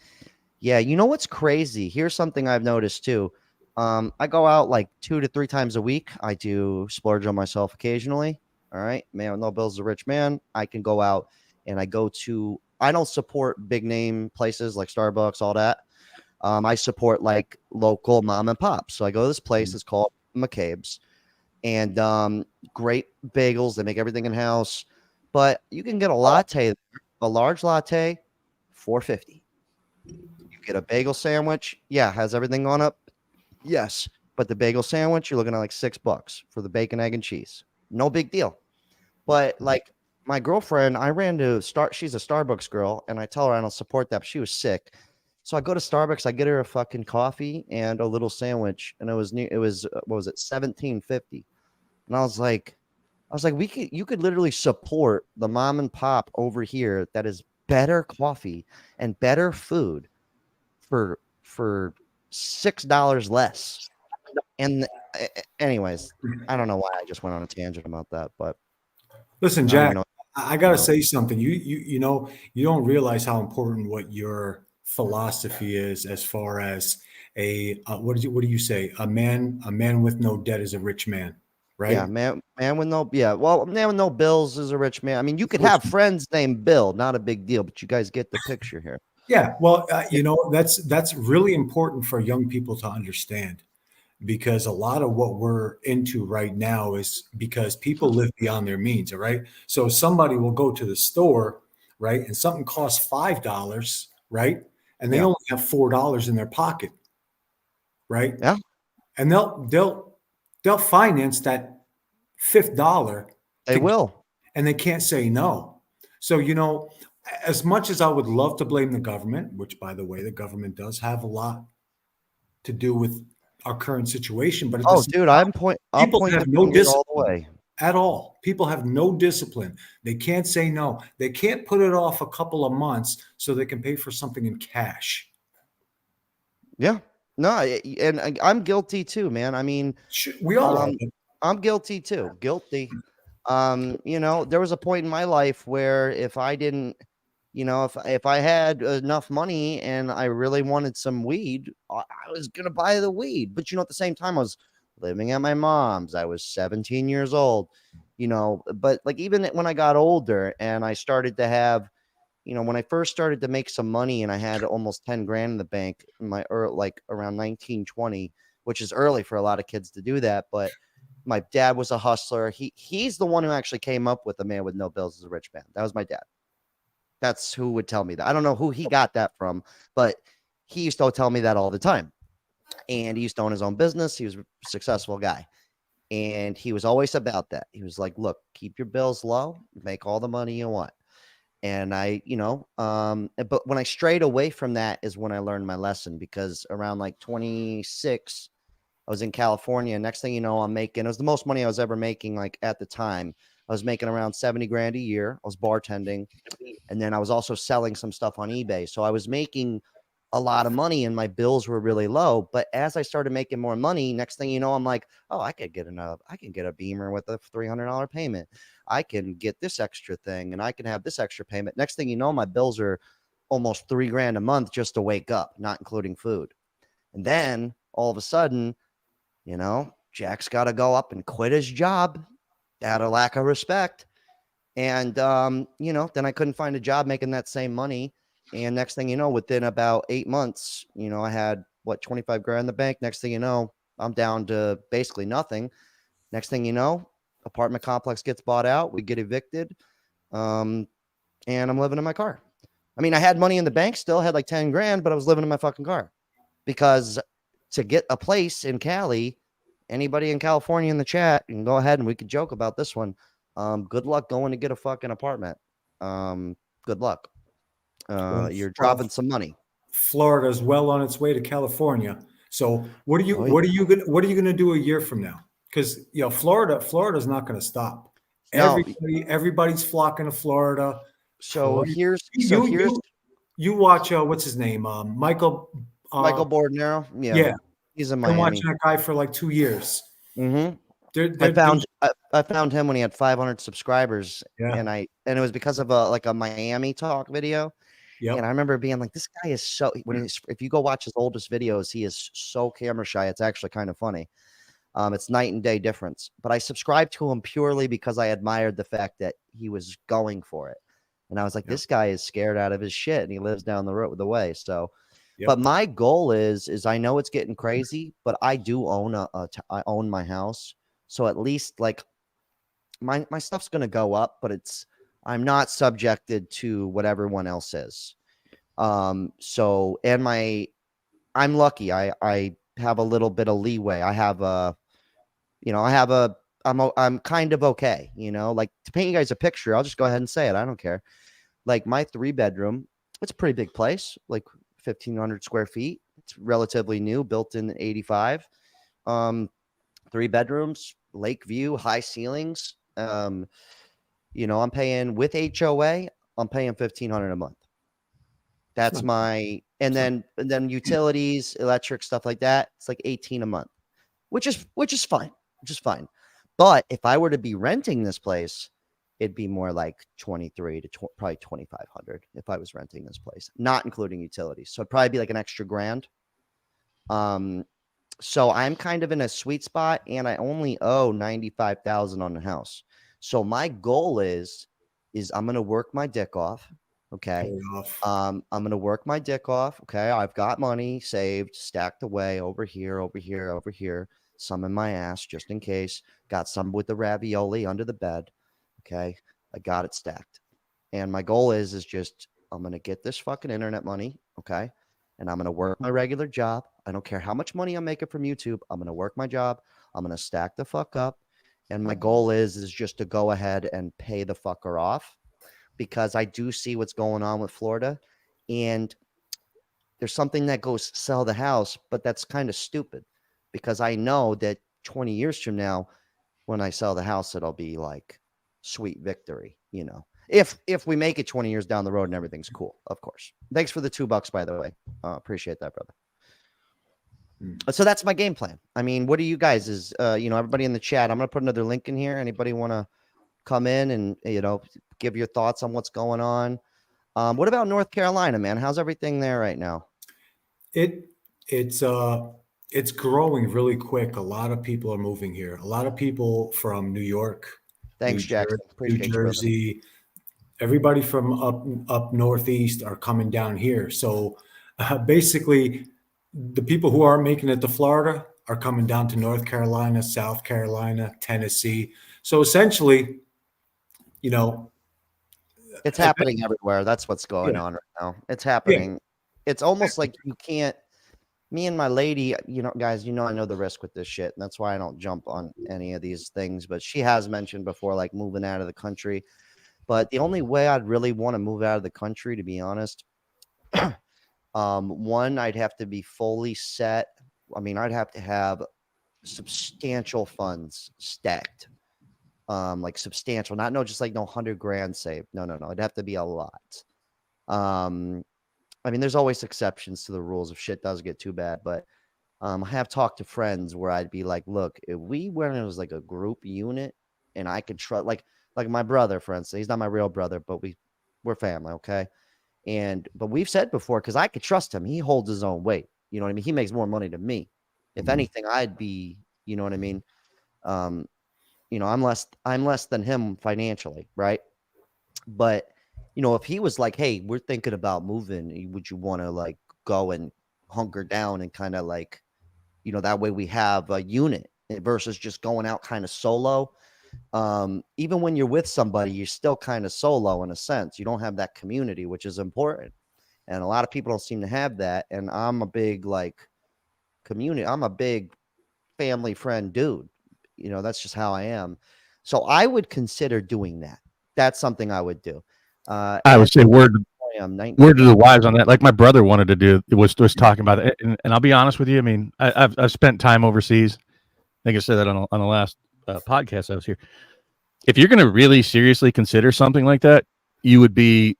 [SPEAKER 1] Yeah, you know what's crazy? Here's something I've noticed too. I go out like 2 to 3 times a week. I do splurge on myself occasionally. All right, man with no bills is a rich man. I can go out and I don't support big name places like Starbucks, all that. I support like local mom and pop. So I go to this place. It's called McCabe's, and great bagels. They make everything in house, but you can get a latte, a large latte, $4.50. You get a bagel sandwich. Yeah, has everything gone up? Yes, but the bagel sandwich you're looking at like $6 for the bacon, egg, and cheese. No big deal. But like my girlfriend, I ran to she's a Starbucks girl, and I tell her I don't support that, but she was sick. So I go to Starbucks, I get her a fucking coffee and a little sandwich, and it was what was it, $17.50. And I was like, you could literally support the mom and pop over here that is better coffee and better food for $6 less. And anyways, I don't know why I just went on a tangent about that, but
[SPEAKER 2] listen, Jack, I gotta say something. You know, you don't realize how important what your philosophy is as far as what do you say? A man with no debt is a rich man, right?
[SPEAKER 1] Yeah, man with no man with no bills is a rich man. I mean, you could have friends named Bill, not a big deal, but you guys get the picture here.
[SPEAKER 2] Yeah, well, you know, that's really important for young people to understand, because a lot of what we're into right now is because people live beyond their means. All right. So somebody will go to the store, right, and something costs $5, right, and they only have $4 in their pocket, right?
[SPEAKER 1] Yeah.
[SPEAKER 2] And they'll finance that $5.
[SPEAKER 1] They will.
[SPEAKER 2] And they can't say no. So, you know, as much as I would love to blame the government, which, by the way, the government does have a lot to do with our current situation, but
[SPEAKER 1] dude, I'll point
[SPEAKER 2] have no discipline
[SPEAKER 1] all the way
[SPEAKER 2] at all. People have no discipline. They can't say no. They can't put it off a couple of months so they can pay for something in cash.
[SPEAKER 1] Yeah, no, and I'm guilty too, man. I mean,
[SPEAKER 2] we all are.
[SPEAKER 1] I'm guilty too. Guilty. You know, there was a point in my life where if I didn't, you know, if I had enough money and I really wanted some weed, I was going to buy the weed. But, you know, at the same time, I was living at my mom's. I was 17 years old, you know, but like even when I got older and I started to have, you know, when I first started to make some money and I had almost 10 grand in the bank in my like around 19, 20, which is early for a lot of kids to do that. But my dad was a hustler. He's the one who actually came up with a man with no bills is a rich man. That was my dad. That's who would tell me that. I don't know who he got that from, but he used to tell me that all the time. And he used to own his own business. He was a successful guy. And he was always about that. He was like, look, keep your bills low, make all the money you want. And I, you know, but when I strayed away from that is when I learned my lesson, because around like 26, I was in California. Next thing you know, I'm making, it was the most money I was ever making. Like at the time, I was making around 70 grand a year. I was bartending. And then I was also selling some stuff on eBay. So I was making a lot of money and my bills were really low. But as I started making more money, next thing you know, I'm like, oh, I can get a Beamer with a $300 payment. I can get this extra thing and I can have this extra payment. Next thing you know, my bills are almost $3 grand a month just to wake up, not including food. And then all of a sudden, you know, Jack's got to go up and quit his job out of lack of respect. And, you know, then I couldn't find a job making that same money. And next thing you know, within about 8 months, you know, I had 25 grand in the bank. Next thing you know, I'm down to basically nothing. Next thing you know, apartment complex gets bought out. We get evicted. And I'm living in my car. I mean, I had money in the bank still, had like 10 grand, but I was living in my fucking car because to get a place in Cali, anybody in California in the chat, you can go ahead and we could joke about this one. Good luck going to get a fucking apartment. Good luck. You're dropping some money.
[SPEAKER 2] Florida is well on its way to California. So what are you gonna do a year from now? Because you know, Florida's not gonna stop.
[SPEAKER 1] No.
[SPEAKER 2] Everybody's flocking to Florida.
[SPEAKER 1] So here's
[SPEAKER 2] you watch what's his name? Michael
[SPEAKER 1] Bordenero.
[SPEAKER 2] Yeah.
[SPEAKER 1] He's in
[SPEAKER 2] I've been
[SPEAKER 1] Miami.
[SPEAKER 2] watching that guy for like 2 years.
[SPEAKER 1] Mm-hmm. I found him when he had 500 subscribers, and it was because of a Miami talk video. Yep. And I remember being like, this guy is so, if you go watch his oldest videos, he is so camera shy. It's actually kind of funny. It's night and day difference. But I subscribed to him purely because I admired the fact that he was going for it. And I was like, this guy is scared out of his shit, and he lives down the way. So, but my goal is I know it's getting crazy, but I do own I own my house. So at least like my stuff's going to go up, but I'm not subjected to what everyone else is. So, and I'm lucky. I have a little bit of leeway. I'm kind of okay, you know, like to paint you guys a picture. I'll just go ahead and say it. I don't care. Like my 3-bedroom, it's a pretty big place, like 1,500 square feet. It's relatively new, built in 85. 3 bedrooms, lake view, high ceilings. You know, I'm paying with HOA, I'm paying $1,500 a month. That's and then utilities, electric, stuff like that. It's like $18 a month, which is fine, But if I were to be renting this place, it'd be more like 23 to probably 2,500 if I was renting this place, not including utilities. So it'd probably be like an extra grand. So I'm kind of in a sweet spot, and I only owe $95,000 on the house. So my goal is I'm gonna work my dick off. Okay. I'm gonna work my dick off. Okay. I've got money saved, stacked away over here, some in my ass just in case. Got some with the ravioli under the bed. Okay. I got it stacked. And my goal is just I'm gonna get this fucking internet money. Okay. And I'm gonna work my regular job. I don't care how much money I'm making from YouTube. I'm gonna work my job. I'm gonna stack the fuck up. And my goal is just to go ahead and pay the fucker off, because I do see what's going on with Florida. And there's something that goes sell the house, but that's kind of stupid because I know that 20 years from now, when I sell the house, it'll be like sweet victory, you know, if we make it 20 years down the road and everything's cool, of course. Thanks for the $2, by the way. Appreciate that, brother. So that's my game plan. I mean, what do you guys everybody in the chat, I'm going to put another link in here. Anybody want to come in and, give your thoughts on what's going on? What about North Carolina, man? How's everything there right now?
[SPEAKER 2] It's growing really quick. A lot of people are moving here. A lot of people from New York.
[SPEAKER 1] Thanks, Jackson.
[SPEAKER 2] New Jersey. Everybody from up northeast are coming down here. So basically, the people who are making it to Florida are coming down to North Carolina, South Carolina, Tennessee. So essentially,
[SPEAKER 1] it's happening everywhere. That's what's going on right now. It's happening. Yeah. It's almost like you can't. Me and my lady, guys, I know the risk with this shit, and that's why I don't jump on any of these things. But she has mentioned before, like moving out of the country. But the only way I'd really want to move out of the country, to be honest, one, I'd have to be fully set. I mean, I'd have to have substantial funds stacked. Like substantial, not no, just like no 100 grand saved. No. It'd have to be a lot. I mean, there's always exceptions to the rules if shit does get too bad, but I have talked to friends where I'd be like, look, if we went as like a group unit and I could trust like my brother, for instance, he's not my real brother, but we're family, okay? But we've said before, because I could trust him, he holds his own weight. You know what I mean? He makes more money than me. If anything, I'd be, you know what I mean? I'm less than him financially, right? But if he was like, hey, we're thinking about moving, would you want to like go and hunker down and kind of like, that way we have a unit versus just going out kind of solo. Even when you're with somebody, you're still kind of solo in a sense. You don't have that community, which is important. And a lot of people don't seem to have that. And I'm a big like community. I'm a big family friend dude. That's just how I am. So I would consider doing that. That's something I would do.
[SPEAKER 3] I would say word to the wise on that. Like my brother wanted to do, was talking about it. And I'll be honest with you. I mean, I've spent time overseas. I think I said that on the last podcast I was here. If you're going to really seriously consider something like that, you would be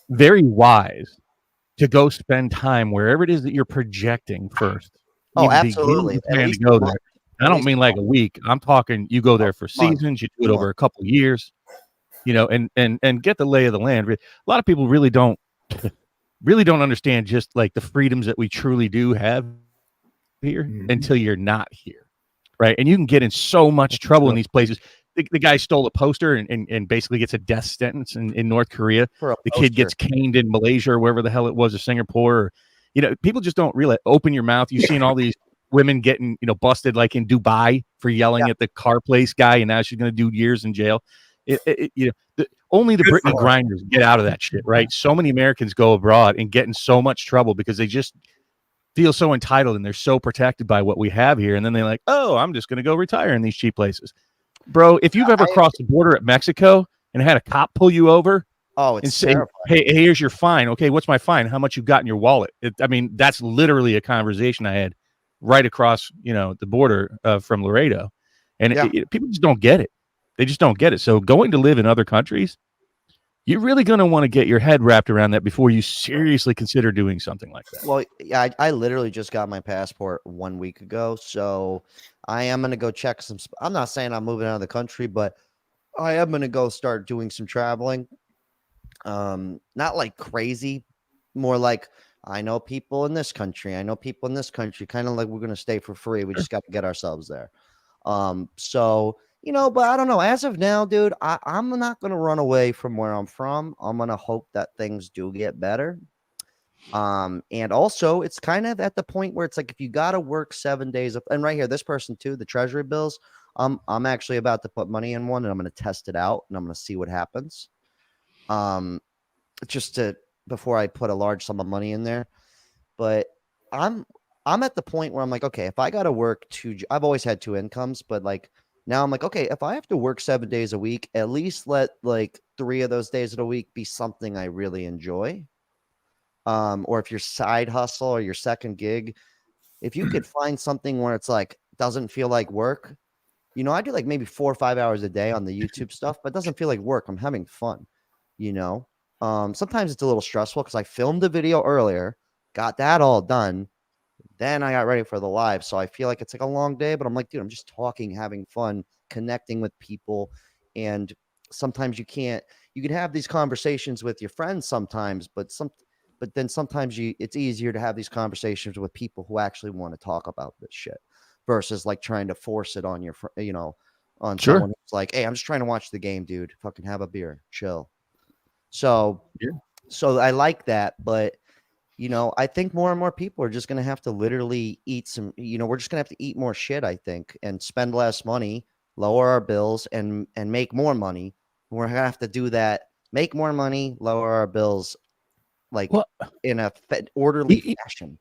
[SPEAKER 3] very wise to go spend time wherever it is that you're projecting first.
[SPEAKER 1] Oh, absolutely.
[SPEAKER 3] To go there. I don't mean like a week. I'm talking you go there for seasons. You do it over a couple of years, and get the lay of the land. A lot of people really don't understand just like the freedoms that we truly do have here until you're not here, right? And you can get in so much trouble in these places. The guy stole a poster and basically gets a death sentence in North Korea. The kid gets caned in Malaysia or wherever the hell it was, or Singapore. Or, people just don't really open your mouth. You've seen all these women getting, busted like in Dubai for yelling at the car place guy, and now she's going to do years in jail. Only the Brittany Grinders get out of that shit, right? So many Americans go abroad and get in so much trouble because they just feel so entitled and they're so protected by what we have here. And then they're like, oh, I'm just going to go retire in these cheap places. Bro, if you've ever crossed the border at Mexico and had a cop pull you over and say, hey, here's your fine. Okay, what's my fine? How much you got in your wallet? That's literally a conversation I had right across, the border from Laredo. And people just don't get it. They just don't get it. So going to live in other countries, you're really going to want to get your head wrapped around that before you seriously consider doing something like that.
[SPEAKER 1] Well, yeah, I literally just got my passport 1 week ago. So I am going to go check some. I'm not saying I'm moving out of the country, but I am going to go start doing some traveling. Not like crazy, more like I know people in this country. I know people in this country, kind of like we're going to stay for free. We just got to get ourselves there. So, but I don't know. As of now, dude, I'm not going to run away from where I'm from. I'm going to hope that things do get better. And also it's kind of at the point where it's like, if you got to work 7 days and right here, this person too, the treasury bills, I'm actually about to put money in one and I'm going to test it out and I'm going to see what happens. Before I put a large sum of money in there, but I'm at the point where I'm like, okay, if I got to work I've always had two incomes, but like now I'm like, okay, if I have to work 7 days a week, at least let like 3 of those days of the week be something I really enjoy. Or if your side hustle or your second gig, if you could find something where it's like, doesn't feel like work, I do like maybe 4 or 5 hours a day on the YouTube stuff, but it doesn't feel like work. I'm having fun, sometimes it's a little stressful because I filmed a video earlier, got that all done. Then I got ready for the live. So I feel like it's like a long day, but I'm like, dude, I'm just talking, having fun, connecting with people. And sometimes you can have these conversations with your friends sometimes, but then sometimes it's easier to have these conversations with people who actually want to talk about this shit versus like trying to force it on your, on someone who's like, hey, I'm just trying to watch the game, dude. Fucking have a beer, chill. So I like that, but I think more and more people are just going to have to literally eat some, we're just going to have to eat more shit, I think, and spend less money, lower our bills and make more money. We're going to have to do that, make more money, lower our bills, in a orderly fashion.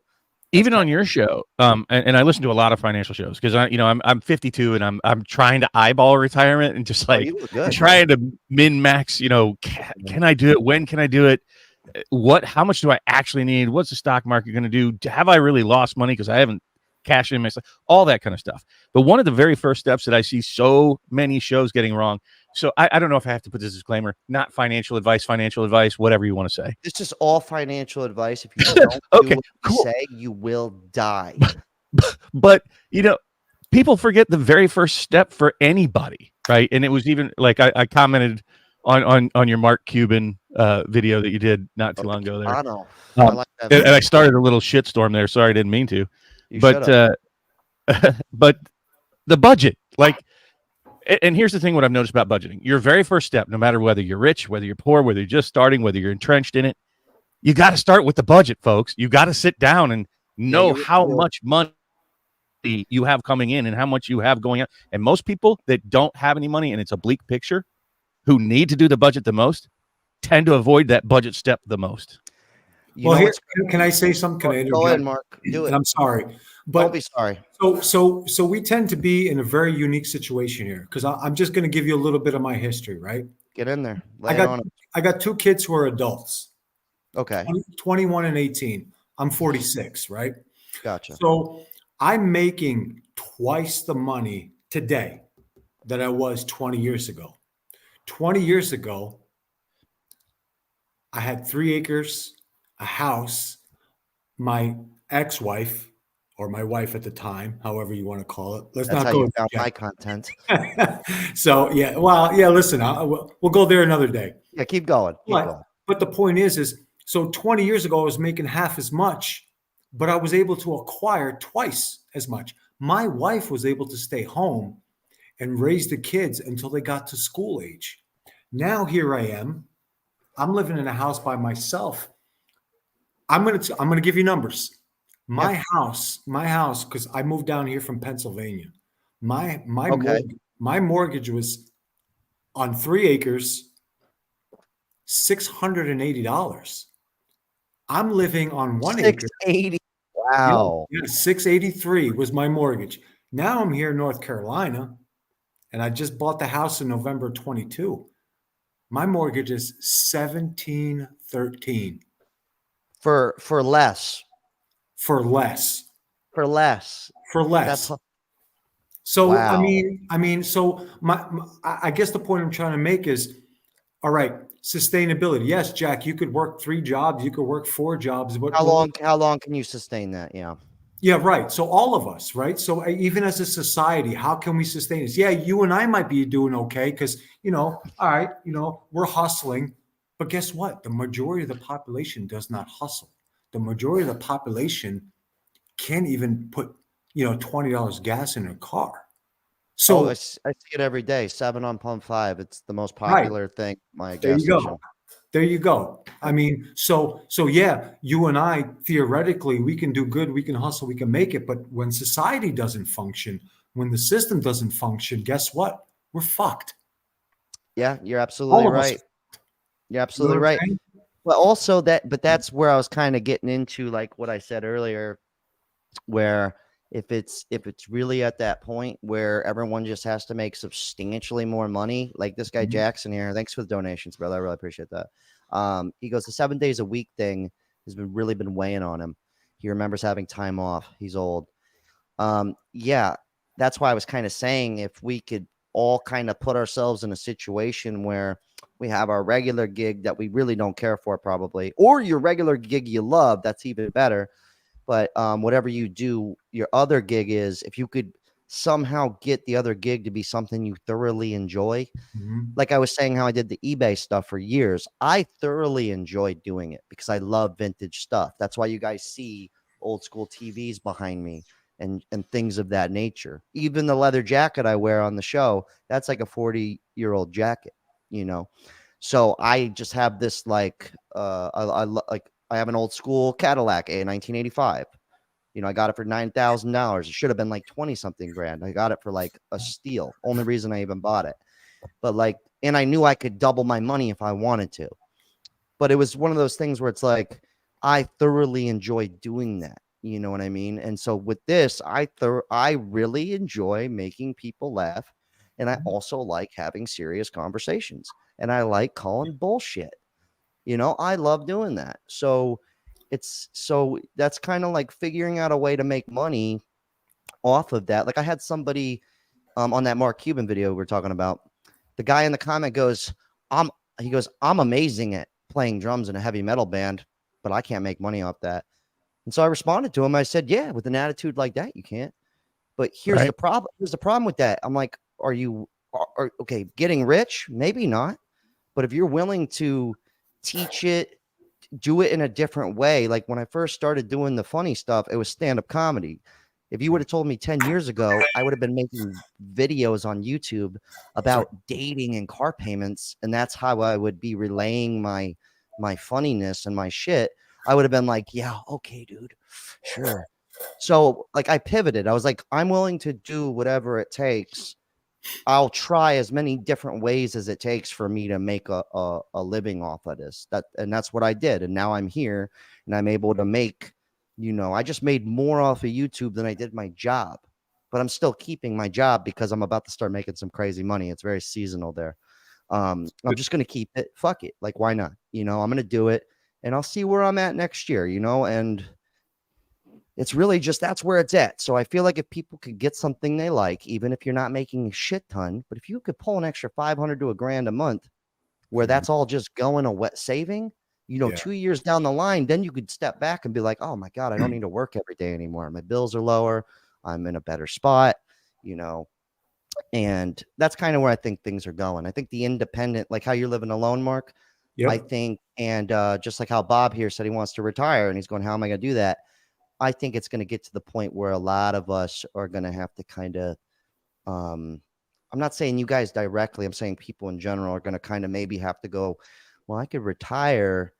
[SPEAKER 3] Even on your show, and I listen to a lot of financial shows because I'm 52 and I'm trying to eyeball retirement and just like trying to min max. Can I do it? When can I do it? How much do I actually need? What's the stock market going to do? Have I really lost money? Because I haven't cash in, all that kind of stuff. But one of the very first steps that I see so many shows getting wrong. So I don't know if I have to put this disclaimer, not financial advice, whatever you want to say.
[SPEAKER 1] This is all financial advice. If you don't
[SPEAKER 3] Okay,
[SPEAKER 1] do what
[SPEAKER 3] cool.
[SPEAKER 1] you say, you will die.
[SPEAKER 3] But, you know, people forget the very first step for anybody, right? And it was even like I commented on your Mark Cuban video that you did not too long ago there.
[SPEAKER 1] I know. I like that.
[SPEAKER 3] And I started a little shitstorm there. Sorry, I didn't mean to.
[SPEAKER 1] You
[SPEAKER 3] But but the budget, like, and here's the thing: what I've noticed about budgeting, your very first step, no matter whether you're rich, whether you're poor, whether you're just starting, whether you're entrenched in it, you got to start with the budget, folks. You got to sit down and know how much money you have coming in and how much you have going out. And most people that don't have any money and it's a bleak picture, who need to do the budget the most, tend to avoid that budget step the most.
[SPEAKER 2] Well, here, can I say something? Can I interject?
[SPEAKER 1] Go ahead, Mark. Do it.
[SPEAKER 2] And I'm sorry, but
[SPEAKER 1] don't be sorry.
[SPEAKER 2] So we tend to be in a very unique situation here, because I'm just going to give you a little bit of my history, right?
[SPEAKER 1] Get in there.
[SPEAKER 2] I got two kids who are adults.
[SPEAKER 1] Okay.
[SPEAKER 2] 21 and 18. I'm 46, right?
[SPEAKER 1] Gotcha.
[SPEAKER 2] So I'm making twice the money today that I was 20 years ago. 20 years ago, I had 3 acres, a house, my ex-wife, or my wife at the time, however you want to call it.
[SPEAKER 1] That's not how you found my content.
[SPEAKER 2] So yeah, well, yeah. Listen, we'll go there another day.
[SPEAKER 1] Yeah, keep going.
[SPEAKER 2] But the point is, so 20 years ago, I was making half as much, but I was able to acquire twice as much. My wife was able to stay home and raise the kids until they got to school age. Now here I am. I'm living in a house by myself. I'm gonna give you numbers. My house, because I moved down here from Pennsylvania. My mortgage was on 3 acres, $680. I'm living on 1 acre.
[SPEAKER 1] 680. Wow.
[SPEAKER 2] Yeah, 683 was my mortgage. Now I'm here in North Carolina, and I just bought the house in November 22. My mortgage is $1,713.
[SPEAKER 1] For less.
[SPEAKER 2] For less.
[SPEAKER 1] For less.
[SPEAKER 2] For less. So wow. I mean, so I guess the point I'm trying to make is, all right, sustainability. Yes, Jack, you could work 3 jobs, you could work 4 jobs, but
[SPEAKER 1] how long can you sustain that? Yeah.
[SPEAKER 2] Yeah, right. So all of us, right? So even as a society, how can we sustain this? Yeah, you and I might be doing okay because, all right, we're hustling. But guess what? The majority of the population does not hustle. The majority of the population can't even put, $20 gas in their car. So
[SPEAKER 1] I see it every day. 7 on pump 5. It's the most popular thing. My
[SPEAKER 2] there
[SPEAKER 1] gas
[SPEAKER 2] you
[SPEAKER 1] station.
[SPEAKER 2] go. There you go. I mean, so yeah, you and I, theoretically, we can do good, we can hustle, we can make it. But when society doesn't function, when the system doesn't function, guess what? We're fucked.
[SPEAKER 1] Yeah, you're absolutely right. You're absolutely right. Well, also that's where I was kind of getting into, like what I said earlier, where if it's really at that point where everyone just has to make substantially more money, like this guy Jackson here. Thanks for the donations, brother. I really appreciate that. He goes, the 7 days a week thing has really been weighing on him. He remembers having time off. He's old. Yeah, that's why I was kind of saying if we could all kind of put ourselves in a situation where we have our regular gig that we really don't care for, probably, or your regular gig you love, that's even better. But whatever you do, your other gig is, if you could somehow get the other gig to be something you thoroughly enjoy. Like I was saying, how I did the eBay stuff for years. I thoroughly enjoyed doing it because I love vintage stuff. That's why you guys see old school TVs behind me and things of that nature. Even the leather jacket I wear on the show, that's like a 40-year-old jacket, So I just have this I have an old school Cadillac, a 1985. I got it for $9,000. It should have been like 20 something grand. I got it for like a steal. Only reason I even bought it. But and I knew I could double my money if I wanted to. But it was one of those things where it's like, I thoroughly enjoy doing that. You know what I mean? And so with this, I really enjoy making people laugh. And I also like having serious conversations. And I like calling bullshit. I love doing that. So that's kind of like figuring out a way to make money off of that. Like I had somebody on that Mark Cuban video we were talking about. The guy in the comment goes, I'm amazing at playing drums in a heavy metal band, but I can't make money off that. And so I responded to him. I said, yeah, with an attitude like that, you can't. But here's the problem. Here's the problem with that. I'm like, okay, getting rich? Maybe not. But if you're willing to teach it, do it in a different way. Like when I first started doing the funny stuff, it was stand-up comedy. If you would have told me 10 years ago, I would have been making videos on YouTube about dating and car payments, and that's how I would be relaying my funniness and my shit. I would have been like, yeah, okay, dude, sure. So like I pivoted. I was like, I'm willing to do whatever it takes. I'll try as many different ways as it takes for me to make a living off of this. That's what I did. And now I'm here and I'm able to make, I just made more off of YouTube than I did my job, but I'm still keeping my job because I'm about to start making some crazy money. It's very seasonal there. I'm just going to keep it. Fuck it. Like, why not? I'm going to do it and I'll see where I'm at next year, and it's really just, that's where it's at. So I feel like if people could get something they like, even if you're not making a shit ton, but if you could pull an extra 500 to $1,000 a month, where that's all just going a wet saving, 2 years down the line, then you could step back and be like, oh my God, I don't need to work every day anymore. My bills are lower. I'm in a better spot, and that's kind of where I think things are going. I think the independent, like how you're living alone, Mark, I think, and just like how Bob here said he wants to retire and he's going, how am I going to do that? I think it's going to get to the point where a lot of us are going to have to kind of, I'm not saying you guys directly, I'm saying people in general are going to kind of maybe have to go, well, I could retire.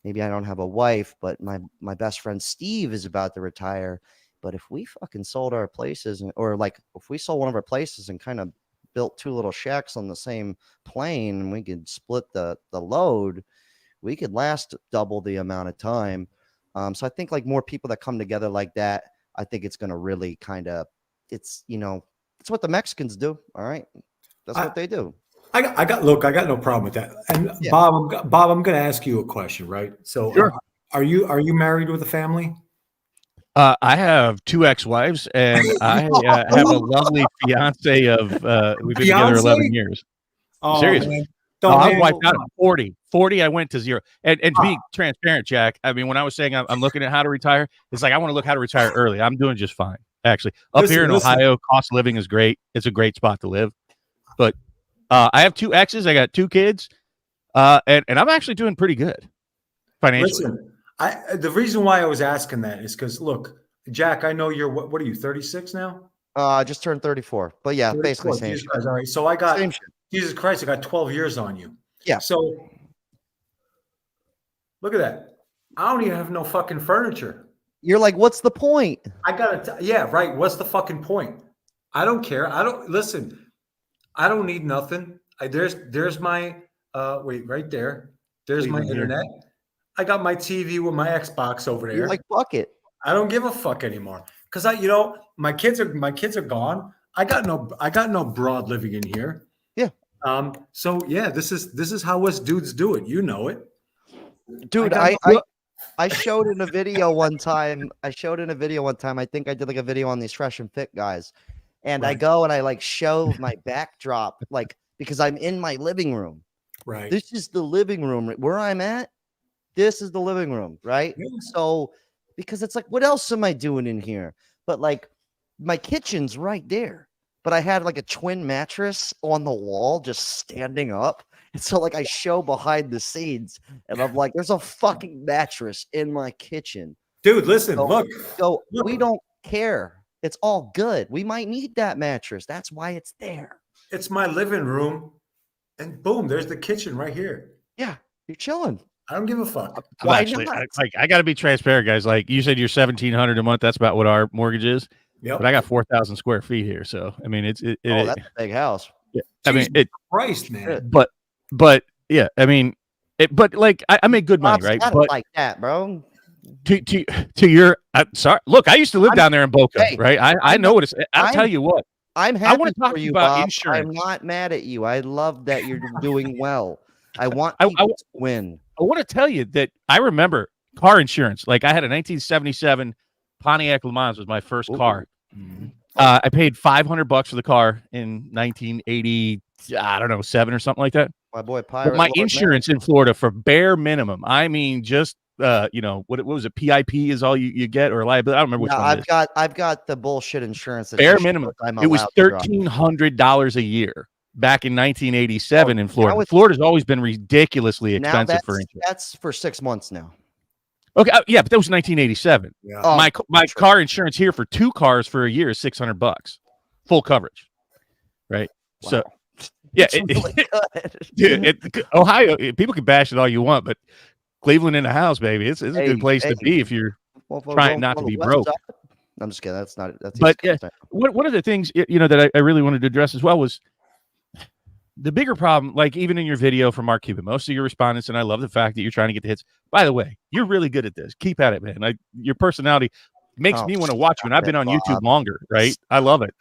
[SPEAKER 1] Maybe I don't have a wife, but my best friend Steve is about to retire. But if we fucking sold our places, or like if we sold one of our places and kind of built two little shacks on the same plane and we could split the load, we could last double the amount of time. So I think like more people that come together like that, I think it's going to really kind of, it's what the Mexicans do. All right. That's what they do.
[SPEAKER 2] I got no problem with that. And yeah. Bob, I'm going to ask you a question, right? So
[SPEAKER 3] sure.
[SPEAKER 2] Are you married with a family?
[SPEAKER 3] I have 2 ex-wives and I have a lovely fiance of, we've been together 11 years.
[SPEAKER 2] Oh,
[SPEAKER 3] seriously.
[SPEAKER 2] Man.
[SPEAKER 3] I was wiped out at 40. I went to 0. And to be transparent, Jack, I mean, when I was saying I'm looking at how to retire, it's like I want to look how to retire early. I'm doing just fine, actually. Up here in Ohio, cost of living is great. It's a great spot to live. But I have 2 exes. I got 2 kids. And I'm actually doing pretty good financially.
[SPEAKER 2] Listen, the reason why I was asking that is because, look, Jack, I know you're, what are you, 36 now?
[SPEAKER 1] I just turned 34. But yeah, 34, basically same shit.
[SPEAKER 2] All right. So I got, Jesus Christ, I got 12 years on you.
[SPEAKER 1] Yeah.
[SPEAKER 2] So look at that. I don't even have no fucking furniture.
[SPEAKER 1] You're like, what's the point?
[SPEAKER 2] I gotta, yeah, right. What's the fucking point? I don't care. Listen, I don't need nothing. There's my, wait, right there. There's my internet. I got my TV with my Xbox over there.
[SPEAKER 1] You're like, fuck it.
[SPEAKER 2] I don't give a fuck anymore. Cause my kids are gone. I got no broad living in here.
[SPEAKER 1] Yeah.
[SPEAKER 2] So yeah, this is how us dudes do it. You know it.
[SPEAKER 1] Dude, I showed in a video one time. I think I did like a video on these Fresh and Fit guys. And right. I go and I like show my backdrop, like, because I'm in my living room.
[SPEAKER 2] Right.
[SPEAKER 1] This is the living room where I'm at. This is the living room, right? Yeah. So, because it's like, what else am I doing in here? But like, my kitchen's right there. But I had like a twin mattress on the wall, just standing up. And so like I show behind the scenes and I'm like, there's a fucking mattress in my kitchen.
[SPEAKER 2] Dude, listen, look.
[SPEAKER 1] So we don't care. It's all good. We might need that mattress. That's why it's there.
[SPEAKER 2] It's my living room. And boom, there's the kitchen right here.
[SPEAKER 1] Yeah, you're chilling.
[SPEAKER 2] I don't give a fuck.
[SPEAKER 3] I got to be transparent, guys. Like you said, you're $1,700 a month. That's about what our mortgage is.
[SPEAKER 2] Yep.
[SPEAKER 3] But I got 4,000 square feet here. So, I mean, that's
[SPEAKER 1] a big house.
[SPEAKER 3] Yeah. I mean,
[SPEAKER 2] Christ, man.
[SPEAKER 3] But yeah, I mean, but like I make good money, right? But
[SPEAKER 1] like that, bro.
[SPEAKER 3] To your, sorry. Look, I used to live down there in Boca, right? I know what it's. I'll tell you what.
[SPEAKER 1] I'm happy
[SPEAKER 3] I want to talk
[SPEAKER 1] for you
[SPEAKER 3] about
[SPEAKER 1] Bob.
[SPEAKER 3] insurance.
[SPEAKER 1] I'm not mad at you. I love that you're doing well. I want people to win.
[SPEAKER 3] I want to tell you that I remember car insurance. Like I had a 1977 Pontiac Le Mans was my first car.
[SPEAKER 2] Mhm.
[SPEAKER 3] I paid $500 for the car in 1980, I don't know, 7 or something like that.
[SPEAKER 1] My boy
[SPEAKER 3] But
[SPEAKER 1] Pirate
[SPEAKER 3] my
[SPEAKER 1] Lord Mayor.
[SPEAKER 3] insurance in Florida for bare minimum, I mean, just what was it? PIP is all you get, or liability? I don't remember which
[SPEAKER 1] Yeah,
[SPEAKER 3] one it is.
[SPEAKER 1] I've got the bullshit insurance that
[SPEAKER 3] Bare
[SPEAKER 1] just
[SPEAKER 3] minimum.
[SPEAKER 1] shows I'm
[SPEAKER 3] It was
[SPEAKER 1] allowed to drive.
[SPEAKER 3] $1,300 a year back in 1987 in Florida.
[SPEAKER 1] it's-
[SPEAKER 3] Florida's always been ridiculously
[SPEAKER 1] Now
[SPEAKER 3] expensive for insurance.
[SPEAKER 1] that's for 6 months now.
[SPEAKER 3] Okay, yeah, but that was 1987.
[SPEAKER 2] Yeah.
[SPEAKER 1] Oh,
[SPEAKER 3] My
[SPEAKER 1] true.
[SPEAKER 3] car insurance here for 2 cars for a year is $600, full coverage, right?
[SPEAKER 1] Wow.
[SPEAKER 3] So, yeah,
[SPEAKER 1] It's really good.
[SPEAKER 3] dude, Ohio, people can bash it all you want, but Cleveland in the house, baby, it's a
[SPEAKER 1] Hey,
[SPEAKER 3] good place to
[SPEAKER 1] hey.
[SPEAKER 3] be if you're
[SPEAKER 1] Well, if we're
[SPEAKER 3] trying
[SPEAKER 1] going
[SPEAKER 3] not
[SPEAKER 1] on
[SPEAKER 3] to
[SPEAKER 1] the
[SPEAKER 3] be
[SPEAKER 1] west
[SPEAKER 3] broke.
[SPEAKER 1] side- I'm just kidding. That's
[SPEAKER 3] But
[SPEAKER 1] East Coast.
[SPEAKER 3] one of the things that I really wanted to address as well was the bigger problem. Like even in your video from Mark Cuban, most of your respondents, and I love the fact that you're trying to get the hits. By the way, you're really good at this. Keep at it, man. Your personality makes
[SPEAKER 1] Oh,
[SPEAKER 3] me want to watch you, and I've been on
[SPEAKER 1] Bob.
[SPEAKER 3] YouTube longer, right? I love it.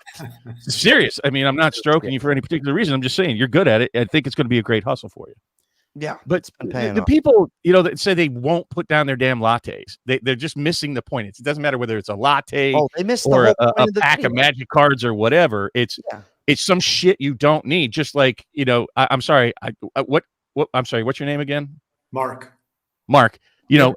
[SPEAKER 3] Serious. I mean, I'm not stroking you for any particular reason. I'm just saying you're good at it. I think it's going to be a great hustle for you.
[SPEAKER 1] Yeah,
[SPEAKER 3] But
[SPEAKER 1] it's been paying
[SPEAKER 3] the
[SPEAKER 1] off.
[SPEAKER 3] people, that say they won't put down their damn lattes, they're just missing the point. It doesn't matter whether it's a latte
[SPEAKER 1] Oh, they missed the
[SPEAKER 3] or
[SPEAKER 1] whole
[SPEAKER 3] a
[SPEAKER 1] point of the
[SPEAKER 3] pack of
[SPEAKER 1] video.
[SPEAKER 3] magic cards or whatever. It's some shit you don't need. Just like, I'm sorry. I'm sorry. What's your name again?
[SPEAKER 2] Mark.
[SPEAKER 3] Mark.
[SPEAKER 1] Yeah,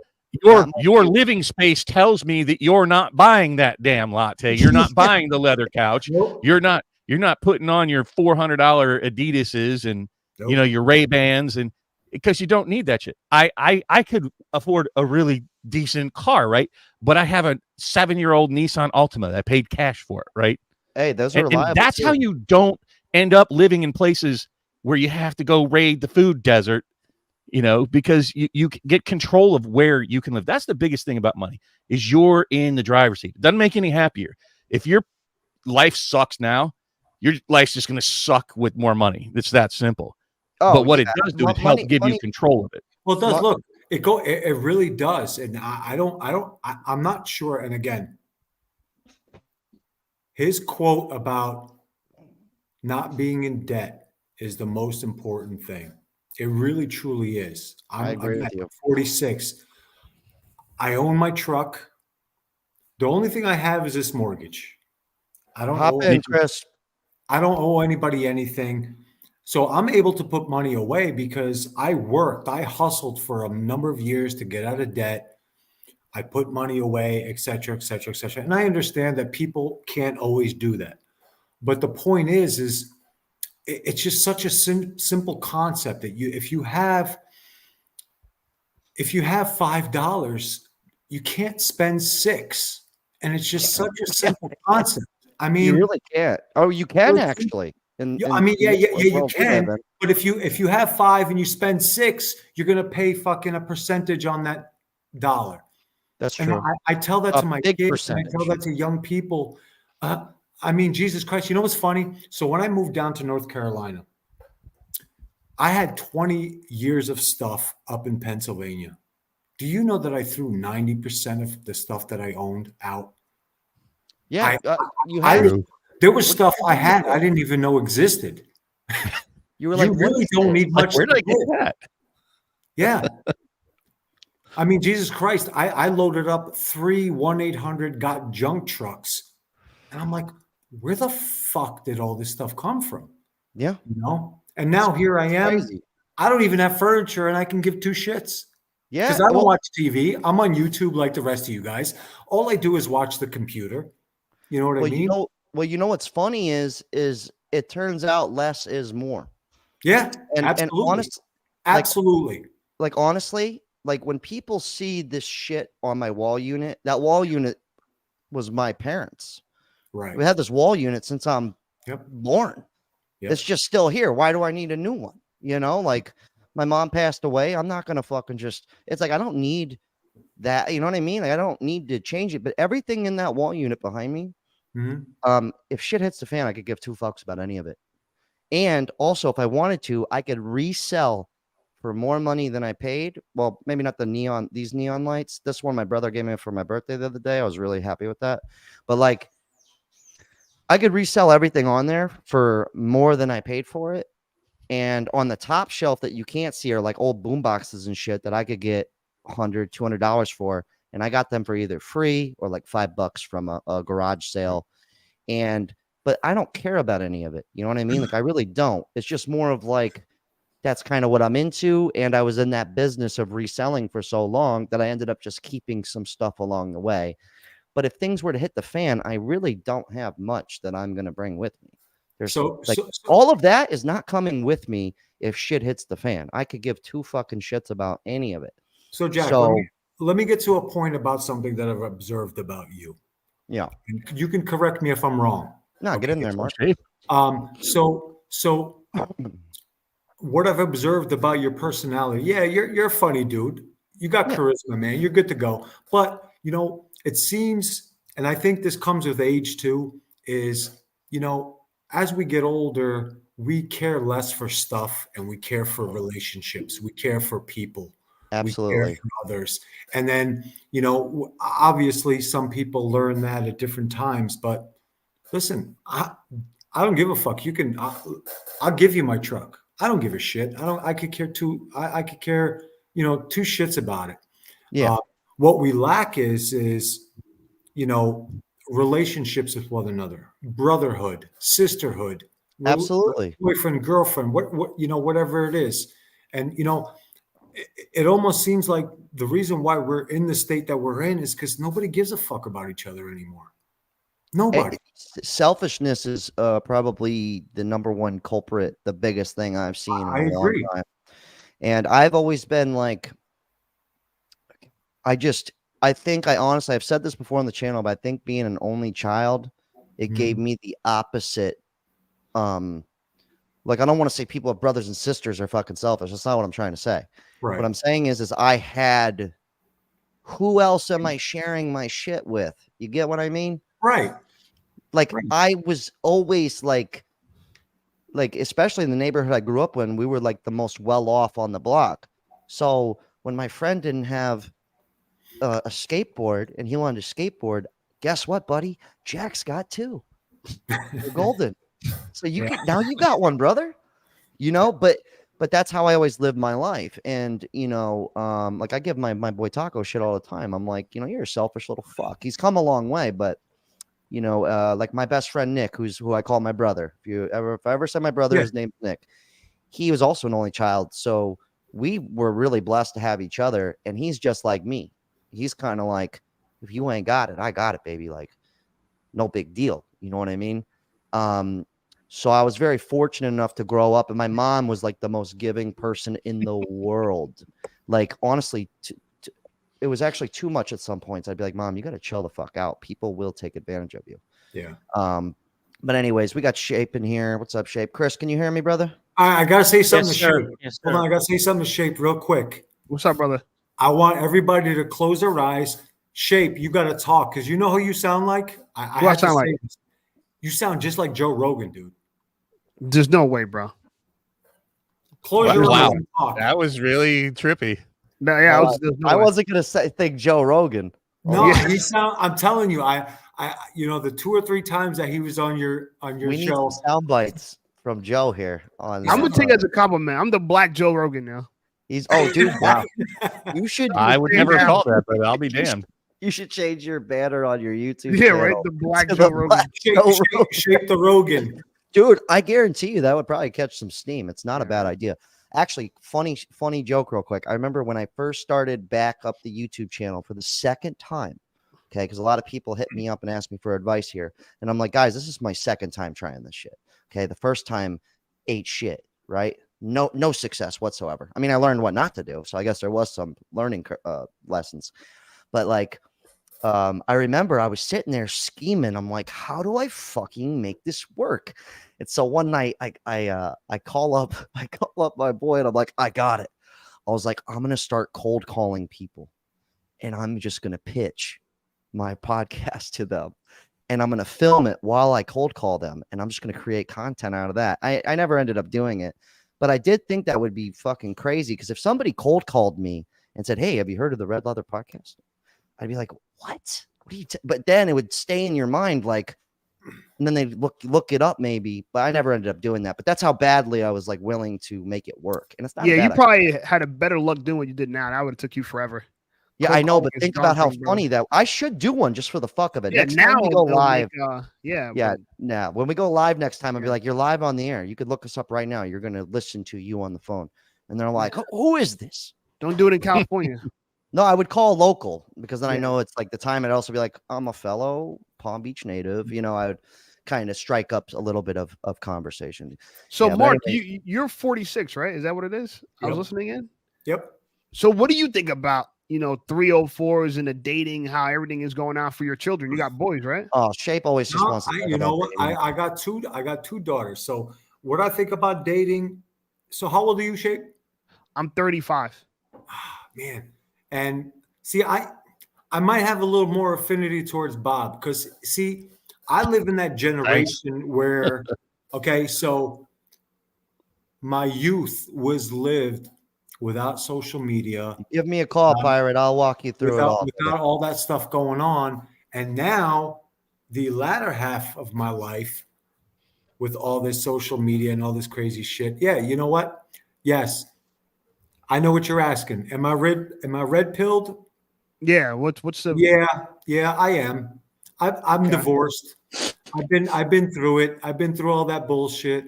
[SPEAKER 3] Your living space tells me that you're not buying that damn latte. You're not buying the leather couch.
[SPEAKER 2] Nope.
[SPEAKER 3] You're not putting on your $400 Adidas's and
[SPEAKER 2] Nope.
[SPEAKER 3] your Ray-Bans, and because you don't need that shit. I could afford a really decent car, right? But I have a 7-year-old Nissan Altima that I paid cash for it, right?
[SPEAKER 1] Hey, those are
[SPEAKER 3] And
[SPEAKER 1] reliable.
[SPEAKER 3] that's
[SPEAKER 1] too.
[SPEAKER 3] how you don't end up living in places where you have to go raid the food desert, because you get control of where you can live. That's the biggest thing about money, is you're in the driver's seat. It doesn't make you any happier. If your life sucks now, your life's just going to suck with more money. It's that simple.
[SPEAKER 1] Oh,
[SPEAKER 3] But what
[SPEAKER 1] yeah.
[SPEAKER 3] it does do is
[SPEAKER 1] Money-
[SPEAKER 3] help give you
[SPEAKER 1] money-
[SPEAKER 3] control of it.
[SPEAKER 2] Well, it does.
[SPEAKER 1] Mark-
[SPEAKER 2] Look, it really does. And I'm not sure. And again, his quote about not being in debt is the most important thing. It really, truly is.
[SPEAKER 1] I agree with
[SPEAKER 2] at
[SPEAKER 1] you.
[SPEAKER 2] 46. I own my truck. The only thing I have is this mortgage. I don't
[SPEAKER 1] Hop
[SPEAKER 2] owe
[SPEAKER 1] in, Chris.
[SPEAKER 2] I don't owe anybody anything. So I'm able to put money away because I hustled for a number of years to get out of debt. I put money away, et cetera, et cetera, et cetera. And I understand that people can't always do that. But the point is it's just such a simple concept that if you have $5, you can't spend $6. And it's just such a simple concept. I mean,
[SPEAKER 1] You really can't. Oh, you can
[SPEAKER 2] Well,
[SPEAKER 1] actually.
[SPEAKER 2] yeah, I mean, yeah, you
[SPEAKER 1] world we live
[SPEAKER 2] can.
[SPEAKER 1] in.
[SPEAKER 2] But if you have $5 and you spend $6, you're gonna pay fucking a percentage on that dollar.
[SPEAKER 1] That's
[SPEAKER 2] And
[SPEAKER 1] true.
[SPEAKER 2] I tell that
[SPEAKER 1] A
[SPEAKER 2] to my
[SPEAKER 1] big
[SPEAKER 2] kids, and I tell
[SPEAKER 1] percentage.
[SPEAKER 2] that to young people. I mean, Jesus Christ, you know what's funny? So when I moved down to North Carolina, I had 20 years of stuff up in Pennsylvania. Do you know that I threw 90% of the stuff that I owned out?
[SPEAKER 1] Yeah, you
[SPEAKER 2] I
[SPEAKER 1] have.
[SPEAKER 2] There was stuff I had I didn't even know existed.
[SPEAKER 1] You were like,
[SPEAKER 2] You
[SPEAKER 1] what
[SPEAKER 2] really
[SPEAKER 1] is
[SPEAKER 2] don't
[SPEAKER 1] this?
[SPEAKER 2] need much.
[SPEAKER 3] Where did I
[SPEAKER 2] to
[SPEAKER 3] get
[SPEAKER 2] do.
[SPEAKER 3] that?
[SPEAKER 2] Yeah. I mean, Jesus Christ, I loaded up 3 1-800 got junk trucks. And I'm like, where the fuck did all this stuff come from?
[SPEAKER 1] Yeah.
[SPEAKER 2] And now here I am.
[SPEAKER 1] Crazy.
[SPEAKER 2] I don't even have furniture and I can give 2 shits.
[SPEAKER 1] Yeah.
[SPEAKER 2] Because I don't
[SPEAKER 1] well,
[SPEAKER 2] watch TV. I'm on YouTube like the rest of you guys. All I do is watch the computer. You know what I mean?
[SPEAKER 1] you know what's funny is it turns out less is more.
[SPEAKER 2] Yeah,
[SPEAKER 1] And
[SPEAKER 2] absolutely.
[SPEAKER 1] absolutely.
[SPEAKER 2] Absolutely.
[SPEAKER 1] Honestly, like when people see this shit on my wall unit, that wall unit was my parents.
[SPEAKER 2] Right.
[SPEAKER 1] We had this wall unit since I'm
[SPEAKER 2] Yep.
[SPEAKER 1] born.
[SPEAKER 2] Yep.
[SPEAKER 1] It's just still here. Why do I need a new one? Like my mom passed away. I'm not gonna fucking it's like I don't need that. You know what I mean? Like I don't need to change it. But everything in that wall unit behind me,
[SPEAKER 2] Mhm.
[SPEAKER 1] if shit hits the fan, I could give 2 fucks about any of it. And also, if I wanted to, I could resell for more money than I paid. Well, maybe not these neon lights. This one my brother gave me for my birthday the other day. I was really happy with that. But like, I could resell everything on there for more than I paid for it. And on the top shelf that you can't see are like old boom boxes and shit that I could get $100, $200 for. And I got them for either free or like $5 from a garage sale. But I don't care about any of it. You know what I mean? Like I really don't. It's just more of like that's kind of what I'm into. And I was in that business of reselling for so long that I ended up just keeping some stuff along the way. But if things were to hit the fan, I really don't have much that I'm going to bring with me. There's all of that is not coming with me if shit hits the fan. I could give two fucking shits about any of it.
[SPEAKER 2] So Jack, let me get to a point about something that I've observed about you.
[SPEAKER 1] Yeah.
[SPEAKER 2] And you can correct me if I'm wrong.
[SPEAKER 1] No, get in there, Mark.
[SPEAKER 2] So what I've observed about your personality, yeah, you're a funny dude. You got charisma, man. You're good to go. But, you know, it seems, and I think this comes with age too, is, you know, as we get older, we care less for stuff and we care for relationships. We care for people.
[SPEAKER 1] Absolutely.
[SPEAKER 2] We care for others. And then, you know, obviously some people learn that at different times, but listen, I don't give a fuck. You can, I'll give you my truck. I don't give a shit. I could care I could care, you know, two shits about it.
[SPEAKER 1] Yeah.
[SPEAKER 2] What we lack is, you know, relationships with one another, brotherhood, sisterhood,
[SPEAKER 1] absolutely,
[SPEAKER 2] boyfriend, girlfriend, what, you know, whatever it is. And, you know, it almost seems like the reason why we're in the state that we're in is because nobody gives a fuck about each other anymore. Nobody.
[SPEAKER 1] Selfishness is probably the number one culprit, the biggest thing I've seen in a long time. And I've always been like, honestly, I've said this before on the channel, but I think being an only child, it gave me the opposite. Like, I don't want to say people with brothers and sisters are fucking selfish. That's not what I'm trying to say.
[SPEAKER 2] Right.
[SPEAKER 1] What I'm saying is I had, who else am I sharing my shit with? You get what I mean?
[SPEAKER 2] Right.
[SPEAKER 1] Like, I was always like, especially in the neighborhood I grew up in, we were like the most well off on the block. So when my friend didn't have a skateboard and he wanted to skateboard, guess what, buddy? Jack's got two. They're golden. So you now you got one, brother. You know, but that's how I always lived my life. And you know, like I give my boy Taco shit all the time. I'm like, you know, you're a selfish little fuck. He's come a long way, but you know, like my best friend Nick, who I call my brother. If I ever say my brother, his name's Nick. He was also an only child, so we were really blessed to have each other. And he's just like me. He's kind of like, if you ain't got it, I got it, baby. Like, no big deal. You know what I mean? So I was very fortunate enough to grow up, and my mom was like the most giving person in the world. Like, honestly, it was actually too much at some points. I'd be like, Mom, you got to chill the fuck out. People will take advantage of you.
[SPEAKER 2] Yeah.
[SPEAKER 1] But anyways, we got Shape in here. What's up, Shape? Chris, can you hear me, brother?
[SPEAKER 2] I got to say something to
[SPEAKER 4] sir.
[SPEAKER 2] Shape.
[SPEAKER 4] Yes,
[SPEAKER 2] Hold on, I got to say something to Shape real quick.
[SPEAKER 4] What's up, brother?
[SPEAKER 2] I want everybody to close their eyes. Shape, you got to talk because you know who you sound like?
[SPEAKER 4] Who I sound like?
[SPEAKER 2] This. You sound just like Joe Rogan, dude.
[SPEAKER 4] There's no way, bro.
[SPEAKER 2] Close your eyes and talk.
[SPEAKER 3] That was really trippy.
[SPEAKER 4] No, yeah,
[SPEAKER 1] I wasn't gonna think Joe Rogan.
[SPEAKER 2] No, he sound. I'm telling you, I, you know, the 2 or 3 times that he was on your
[SPEAKER 1] We
[SPEAKER 2] show.
[SPEAKER 1] need some sound bites from Joe here.
[SPEAKER 4] I'm gonna take it as a compliment. I'm the Black Joe Rogan now.
[SPEAKER 1] He's dude, wow. You should.
[SPEAKER 3] I would never call that, but I'll be damned.
[SPEAKER 1] You should change your banner on your YouTube.
[SPEAKER 4] Yeah,
[SPEAKER 1] channel
[SPEAKER 4] right. The Black
[SPEAKER 1] to
[SPEAKER 4] Joe
[SPEAKER 1] the
[SPEAKER 4] Rogan.
[SPEAKER 1] Black Joe Rogan.
[SPEAKER 2] Shape the Rogan.
[SPEAKER 1] Dude, I guarantee you that would probably catch some steam. It's not a bad idea. Actually, funny joke real quick. I remember when I first started back up the YouTube channel for the second time, okay, because a lot of people hit me up and asked me for advice here. And I'm like, guys, this is my second time trying this shit. Okay, the first time ate shit, right? No success whatsoever. I mean, I learned what not to do. So I guess there was some learning lessons. But like, I remember I was sitting there scheming. I'm like, how do I fucking make this work? And so one night I call up my boy and I'm like, I got it. I was like, I'm going to start cold calling people and I'm just going to pitch my podcast to them and I'm going to film it while I cold call them. And I'm just going to create content out of that. I never ended up doing it, but I did think that would be fucking crazy. Cause if somebody cold called me and said, hey, have you heard of the Red Leather podcast? I'd be like, what are you but then it would stay in your mind, like, and then they'd look it up maybe, but I never ended up doing that. But that's how badly I was like willing to make it work. And it's not
[SPEAKER 4] you probably had a better luck doing what you did now. That would have took you forever.
[SPEAKER 1] Yeah, I know,
[SPEAKER 4] Coke
[SPEAKER 1] but
[SPEAKER 4] is
[SPEAKER 1] think about how
[SPEAKER 4] daunting, bro.
[SPEAKER 1] funny that I should do one just for the fuck of it.
[SPEAKER 4] Yeah,
[SPEAKER 1] Next time
[SPEAKER 4] now
[SPEAKER 1] we go
[SPEAKER 4] they'll
[SPEAKER 1] live,
[SPEAKER 4] yeah,
[SPEAKER 1] yeah,
[SPEAKER 4] but
[SPEAKER 1] now when we go live next time, I'll be
[SPEAKER 4] Yeah.
[SPEAKER 1] like, "You're live on the air. You could look us up right now. You're gonna listen to you on the phone," and they're like, Who is this?"
[SPEAKER 4] don't do it in California.
[SPEAKER 1] No, I would call local because then I
[SPEAKER 4] Yeah.
[SPEAKER 1] know it's like the time. I'd also be like, "I'm a fellow Palm Beach native." I would kind of strike up a little bit of conversation.
[SPEAKER 4] So,
[SPEAKER 1] Yeah, but
[SPEAKER 4] Mark,
[SPEAKER 1] anyways.
[SPEAKER 4] you're 46, right? Is that what it is? I was
[SPEAKER 2] Yep.
[SPEAKER 4] listening in.
[SPEAKER 2] Yep.
[SPEAKER 4] So, what do you think about 304s and the dating, how everything is going out for your children? You got boys, right?
[SPEAKER 1] Oh, Shape always just
[SPEAKER 2] No,
[SPEAKER 1] wants to talk
[SPEAKER 2] you know
[SPEAKER 1] about
[SPEAKER 2] what?
[SPEAKER 1] dating.
[SPEAKER 2] I got two daughters. So what I think about dating. So how old are you, Shape?
[SPEAKER 4] I'm 35.
[SPEAKER 2] Man. And see, I might have a little more affinity towards Bob because see, I live in that generation where, okay, so my youth was lived without social media,
[SPEAKER 1] Give me a call, Pirate. I'll walk you through it all.
[SPEAKER 2] without all that stuff going on. And now the latter half of my life with all this social media and all this crazy shit. Yeah, you know what? Yes. I know what you're asking. Am I red pilled?
[SPEAKER 4] Yeah. What's the?
[SPEAKER 2] Yeah, I am. I'm
[SPEAKER 4] Okay.
[SPEAKER 2] divorced. I've been through it. I've been through all that bullshit.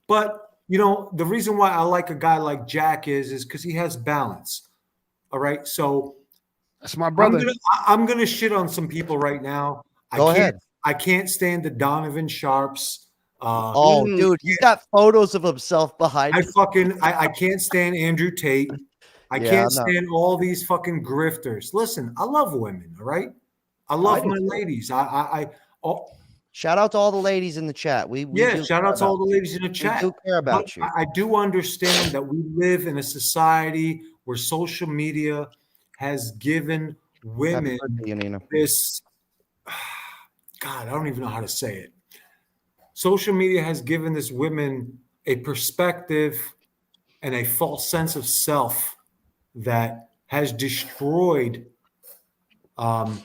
[SPEAKER 2] But the reason why I like a guy like Jack is because he has balance. All right. So
[SPEAKER 4] That's my brother.
[SPEAKER 2] I'm gonna shit on some people right now.
[SPEAKER 1] Go ahead.
[SPEAKER 2] I can't stand the Donovan Sharps.
[SPEAKER 1] Oh, dude, he's got photos of himself behind.
[SPEAKER 2] I can't stand Andrew Tate. I
[SPEAKER 1] Yeah,
[SPEAKER 2] can't
[SPEAKER 1] no.
[SPEAKER 2] stand all these fucking grifters. Listen, I love women, all right? I love
[SPEAKER 1] do
[SPEAKER 2] my
[SPEAKER 1] too.
[SPEAKER 2] ladies.
[SPEAKER 1] Shout out to all the ladies in the chat. We do
[SPEAKER 2] Shout
[SPEAKER 1] care
[SPEAKER 2] out to all
[SPEAKER 1] about
[SPEAKER 2] the ladies in the
[SPEAKER 1] you.
[SPEAKER 2] chat.
[SPEAKER 1] We do care about
[SPEAKER 2] But
[SPEAKER 1] you.
[SPEAKER 2] I do understand that we live in a society where social media has given women
[SPEAKER 1] Happy birthday, Yanina.
[SPEAKER 2] this. God, I don't even know how to say it. Social media has given this women a perspective and a false sense of self that has destroyed the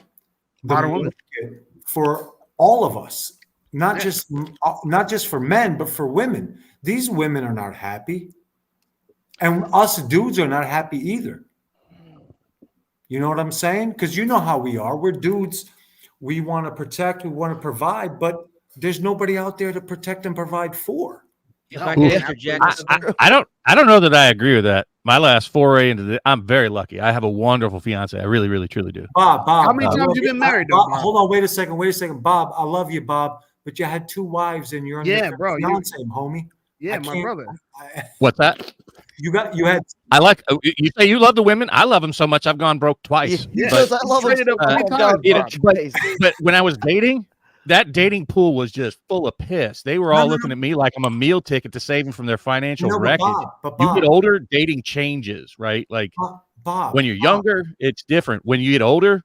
[SPEAKER 4] Modern women.
[SPEAKER 2] market for all of us, not just for men, but for women. These women are not happy, and us dudes are not happy either. You know what I'm saying? Because you know how we are. We're dudes. We want to protect. We want to provide, but there's nobody out there to protect and provide for.
[SPEAKER 5] If I could interject,
[SPEAKER 3] I don't know that I agree with that. My last foray into I'm very lucky. I have a wonderful fiance. I really, really, truly do.
[SPEAKER 2] Bob,
[SPEAKER 4] How many
[SPEAKER 2] I
[SPEAKER 4] times
[SPEAKER 2] love
[SPEAKER 4] you been married, though, Bob?
[SPEAKER 2] Hold on, wait a second, Bob. I love you, Bob, but you had two wives and you're on
[SPEAKER 4] Yeah,
[SPEAKER 2] your
[SPEAKER 4] bro,
[SPEAKER 2] fiance, homie.
[SPEAKER 4] Yeah,
[SPEAKER 2] I
[SPEAKER 4] my
[SPEAKER 2] can't-
[SPEAKER 4] brother.
[SPEAKER 3] What's that?
[SPEAKER 2] You had
[SPEAKER 3] I like. You say you love the women. I love them so much I've gone broke twice.
[SPEAKER 1] He
[SPEAKER 4] Yeah.
[SPEAKER 1] goes, I love him.
[SPEAKER 4] Traded up
[SPEAKER 1] so
[SPEAKER 4] three
[SPEAKER 1] much."
[SPEAKER 4] times,
[SPEAKER 1] God,
[SPEAKER 3] you know,
[SPEAKER 1] Bob,
[SPEAKER 3] but-
[SPEAKER 1] please.
[SPEAKER 3] But when I was dating, that dating pool was just full of piss. They were all looking at me like I'm a meal ticket to save them from their financial
[SPEAKER 2] no, but
[SPEAKER 3] wreckage.
[SPEAKER 2] Bob,
[SPEAKER 3] You get older, dating changes, right? Like
[SPEAKER 2] Bob.
[SPEAKER 3] when you're younger, it's different. When you get older,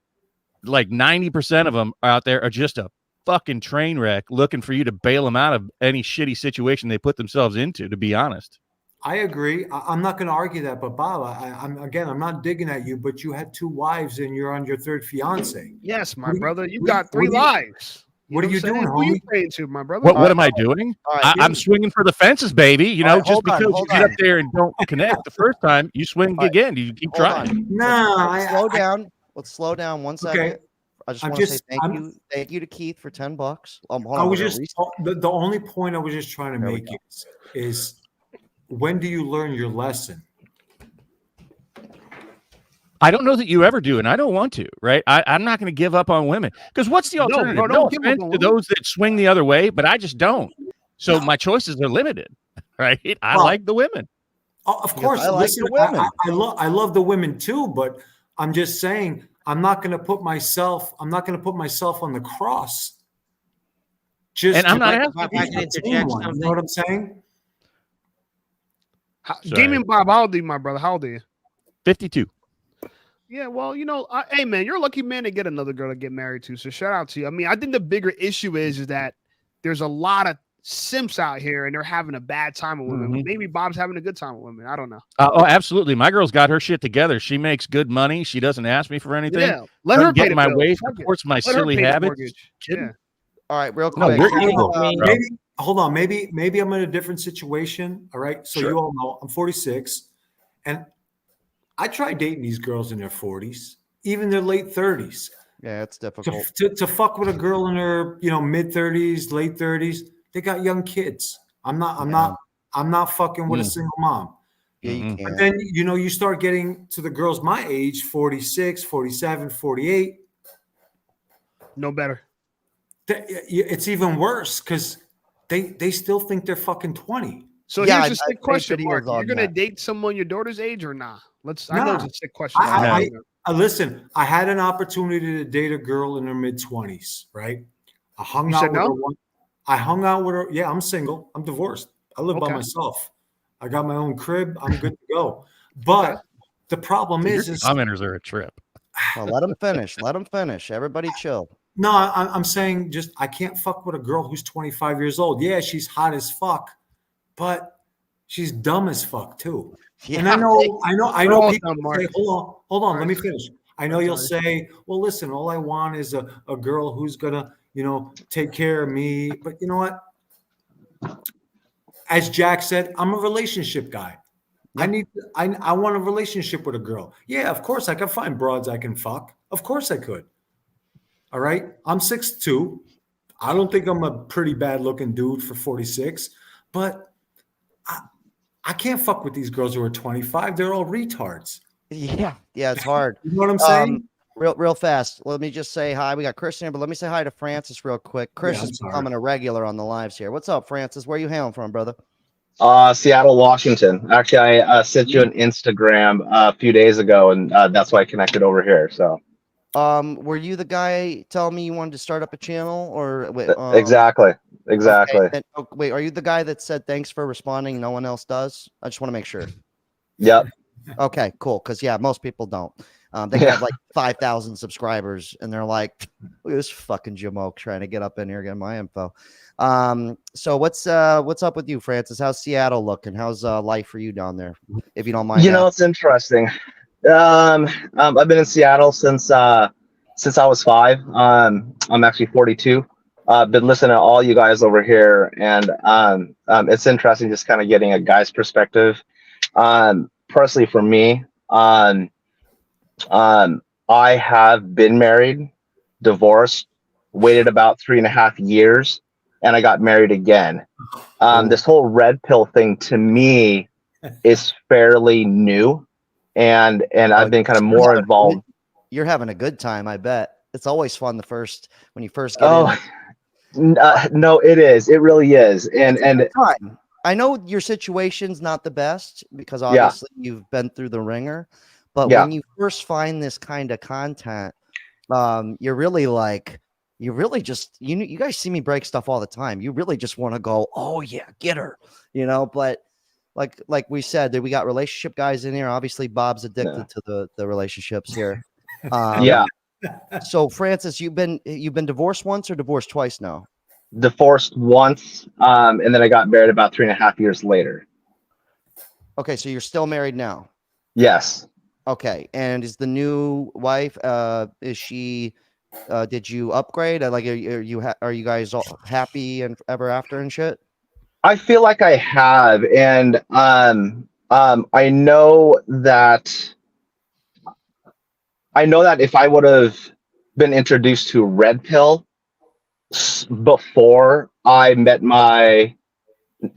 [SPEAKER 3] like 90% of them out there are just a fucking train wreck looking for you to bail them out of any shitty situation they put themselves into, to be honest.
[SPEAKER 2] I agree. I'm not going to argue that, but Bob, I'm not digging at you, but you had two wives and you're on your third fiance.
[SPEAKER 4] Yes, my
[SPEAKER 2] What do you-
[SPEAKER 4] brother. You
[SPEAKER 2] what-
[SPEAKER 4] got three
[SPEAKER 2] what do you-
[SPEAKER 4] lives.
[SPEAKER 2] what are
[SPEAKER 4] know
[SPEAKER 2] you
[SPEAKER 4] I'm saying?
[SPEAKER 2] doing,
[SPEAKER 4] Who you
[SPEAKER 2] homie?
[SPEAKER 4] praying to, my brother?
[SPEAKER 3] What am I doing?
[SPEAKER 1] All right,
[SPEAKER 3] I'm swinging for the fences, baby. You know,
[SPEAKER 1] All right,
[SPEAKER 3] just
[SPEAKER 1] hold on,
[SPEAKER 3] because you
[SPEAKER 1] hold
[SPEAKER 3] get up
[SPEAKER 1] on.
[SPEAKER 3] there and don't connect the first time, you swing
[SPEAKER 1] All right.
[SPEAKER 3] again. You keep
[SPEAKER 1] Hold
[SPEAKER 3] trying.
[SPEAKER 1] on.
[SPEAKER 2] Nah,
[SPEAKER 1] Let's slow down. Let's slow down 1 second.
[SPEAKER 2] Okay.
[SPEAKER 1] I just
[SPEAKER 2] I'm
[SPEAKER 1] want to say
[SPEAKER 2] just-
[SPEAKER 1] thank you to Keith for $10. Hold
[SPEAKER 2] I
[SPEAKER 1] on,
[SPEAKER 2] was
[SPEAKER 1] we're
[SPEAKER 2] just the only point I was just trying to
[SPEAKER 1] There we
[SPEAKER 2] make
[SPEAKER 1] go.
[SPEAKER 2] is when do you learn your lesson?
[SPEAKER 3] I don't know that you ever do, and I don't want to, right? I'm not going to give up on women because what's the
[SPEAKER 4] No,
[SPEAKER 3] alternative?
[SPEAKER 4] bro,
[SPEAKER 3] No,
[SPEAKER 4] don't give up
[SPEAKER 3] offense
[SPEAKER 4] on
[SPEAKER 3] to
[SPEAKER 4] women.
[SPEAKER 3] those that swing the other way, but I just don't. So my choices are limited, right? I
[SPEAKER 2] Well,
[SPEAKER 3] like the women.
[SPEAKER 2] Oh, of course,
[SPEAKER 1] I like
[SPEAKER 2] listen,
[SPEAKER 1] the women.
[SPEAKER 2] I love the women too, but I'm just saying I'm not going to put myself on the cross. Just
[SPEAKER 3] And I'm
[SPEAKER 2] to
[SPEAKER 3] not
[SPEAKER 2] make
[SPEAKER 3] asking
[SPEAKER 5] if I can
[SPEAKER 2] a
[SPEAKER 5] interject
[SPEAKER 2] team one, you
[SPEAKER 5] something.
[SPEAKER 2] know what I'm saying?
[SPEAKER 3] Sorry.
[SPEAKER 4] Gaming Bob, how old are you, my brother? How old are you?
[SPEAKER 3] 52.
[SPEAKER 4] Yeah, well, hey man, you're a lucky man to get another girl to get married to. So shout out to you. I mean, I think the bigger issue is that there's a lot of simps out here and they're having a bad time with women.
[SPEAKER 3] Mhm.
[SPEAKER 4] Maybe Bob's having a good time with women. I don't know.
[SPEAKER 3] Oh, absolutely. My girl's got her shit together. She makes good money. She doesn't ask me for anything.
[SPEAKER 4] Yeah, let her
[SPEAKER 3] Doesn't
[SPEAKER 4] pay
[SPEAKER 3] get
[SPEAKER 4] the
[SPEAKER 3] in my
[SPEAKER 4] bills.
[SPEAKER 3] way.
[SPEAKER 4] Fuck it.
[SPEAKER 3] Supports my
[SPEAKER 4] Let her
[SPEAKER 3] silly
[SPEAKER 4] pay the
[SPEAKER 3] habits.
[SPEAKER 4] mortgage.
[SPEAKER 3] Kidding.
[SPEAKER 4] Yeah.
[SPEAKER 1] All right, real
[SPEAKER 3] No,
[SPEAKER 1] quick.
[SPEAKER 3] we're
[SPEAKER 1] How
[SPEAKER 3] equal,
[SPEAKER 1] about,
[SPEAKER 3] bro.
[SPEAKER 2] Maybe hold on, maybe I'm in a different situation. All right, so
[SPEAKER 3] Sure.
[SPEAKER 2] you all know I'm 46, and I tried dating these girls in their 40s. even their late 30s.
[SPEAKER 1] Yeah, it's
[SPEAKER 2] To,
[SPEAKER 1] difficult.
[SPEAKER 2] to fuck with a girl in her, mid 30s, late 30s, they got young kids. I'm not fucking with a single mom.
[SPEAKER 1] Yeah, you
[SPEAKER 3] Mhm.
[SPEAKER 1] can't.
[SPEAKER 2] But then, you start getting to the girls my age, 46, 47, 48.
[SPEAKER 4] No better.
[SPEAKER 2] It's even worse because they still think they're fucking 20.
[SPEAKER 4] So
[SPEAKER 1] Yeah,
[SPEAKER 4] here's
[SPEAKER 1] I've
[SPEAKER 4] a sick
[SPEAKER 1] made
[SPEAKER 4] question,
[SPEAKER 1] videos
[SPEAKER 4] Mark. You're
[SPEAKER 1] on
[SPEAKER 4] gonna
[SPEAKER 1] that.
[SPEAKER 4] date someone your daughter's age or not? I know it's
[SPEAKER 2] Nah.
[SPEAKER 4] a sick question.
[SPEAKER 2] Listen, I had an opportunity to date a girl in her mid 20s, right? I hung
[SPEAKER 4] You
[SPEAKER 2] out
[SPEAKER 4] said
[SPEAKER 2] with
[SPEAKER 4] no?
[SPEAKER 2] her one. I hung out with her. Yeah, I'm single. I'm divorced. I live by
[SPEAKER 4] Okay.
[SPEAKER 2] myself. I got my own crib. I'm good to go.
[SPEAKER 4] Okay.
[SPEAKER 2] But the problem
[SPEAKER 3] Your
[SPEAKER 2] is
[SPEAKER 3] commenters are a trip.
[SPEAKER 1] Well, let them finish. Let them finish. Everybody chill.
[SPEAKER 2] no, I'm saying just I can't fuck with a girl who's 25 years old. Yeah, she's hot as fuck, but she's dumb as fuck too. And I
[SPEAKER 1] Yeah,
[SPEAKER 2] know
[SPEAKER 4] all
[SPEAKER 2] people
[SPEAKER 4] dumb,
[SPEAKER 2] say,
[SPEAKER 4] Mark.
[SPEAKER 2] hold on, let me finish. I know
[SPEAKER 4] I'm
[SPEAKER 2] you'll
[SPEAKER 4] sorry.
[SPEAKER 2] say, well, listen, all I want is a girl who's gonna, take care of me. But you know what? As Jack said, I'm a relationship guy.
[SPEAKER 1] Yeah.
[SPEAKER 2] I want a relationship with a girl. Yeah, of course I can find broads I can fuck. Of course I could. All right. I'm 6'2". I don't think I'm a pretty bad looking dude for 46, but I can't fuck with these girls who are 25. They're all retards.
[SPEAKER 1] yeah, it's hard.
[SPEAKER 2] You know what I'm saying?
[SPEAKER 1] Real fast. Let me just say hi. We got Chris here, but let me say hi to Francis real quick. Chris
[SPEAKER 2] Yeah, I'm
[SPEAKER 1] is
[SPEAKER 2] sorry.
[SPEAKER 1] becoming a regular on the lives here. What's up, Francis? Where you hailing from, brother?
[SPEAKER 5] Seattle, Washington. Actually, I sent you an Instagram a few days ago, and that's why I connected over here. So
[SPEAKER 1] Were you the guy telling me you wanted to start up a channel, or wait?
[SPEAKER 5] exactly.
[SPEAKER 1] Wait, are you the guy that said thanks for responding? No one else does. I just want to make sure.
[SPEAKER 5] Yep.
[SPEAKER 1] Okay, cool. Because yeah, most people don't. They have like 5,000 subscribers, and they're like, "Look at this fucking Jamoke trying to get up in here, get my info." So what's up with you, Francis? How's Seattle looking? How's life for you down there? If you don't mind.
[SPEAKER 5] It's interesting. I've been in Seattle since I was 5. I'm actually 42. Been listening to all you guys over here, and it's interesting just kind of getting a guy's perspective. Personally, for me, I have been married, divorced, waited about 3.5 years, and I got married again. This whole red pill thing to me is fairly new, and I've been kind of more involved.
[SPEAKER 1] You're having a good time, I bet. It's always fun when you first get in.
[SPEAKER 5] No, it is. It really is. And
[SPEAKER 1] time. I know your situation's not the best because obviously you've been through the ringer, but when you first find this kind of content, you're really just you guys see me break stuff all the time. You really just want to go, oh yeah, get her, but like we said, that we got relationship guys in here. Obviously Bob's addicted to the relationships here. So Francis, you've been divorced once or divorced twice now?
[SPEAKER 5] Divorced once, and then I got married about 3.5 years later.
[SPEAKER 1] Okay, so you're still married now?
[SPEAKER 5] Yes.
[SPEAKER 1] Okay, and is the new wife? Is she? Did you upgrade? Like, are you guys all happy and ever after and shit?
[SPEAKER 5] I feel like I have, and I know that if I would have been introduced to red pill before I met my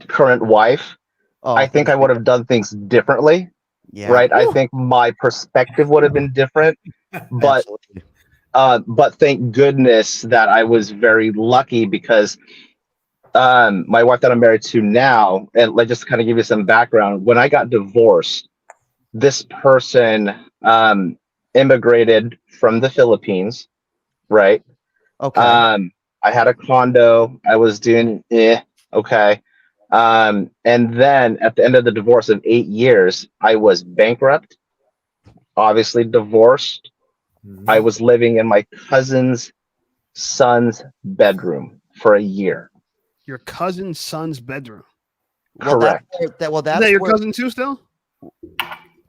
[SPEAKER 5] current wife, I think I would have done things differently.
[SPEAKER 1] Yeah.
[SPEAKER 5] Right. I think my perspective would have been different, but thank goodness that I was very lucky because my wife that I'm married to now, and let's just kind of give you some background. When I got divorced, this person immigrated from the Philippines, right?
[SPEAKER 1] Okay.
[SPEAKER 5] I had a condo. I was doing okay. And then at the end of the divorce of 8 years, I was bankrupt, obviously divorced.
[SPEAKER 2] Mhm.
[SPEAKER 5] I was living in my cousin's son's bedroom for a year.
[SPEAKER 4] Your cousin's son's bedroom.
[SPEAKER 5] Correct.
[SPEAKER 4] Is that your cousin too still?
[SPEAKER 1] No,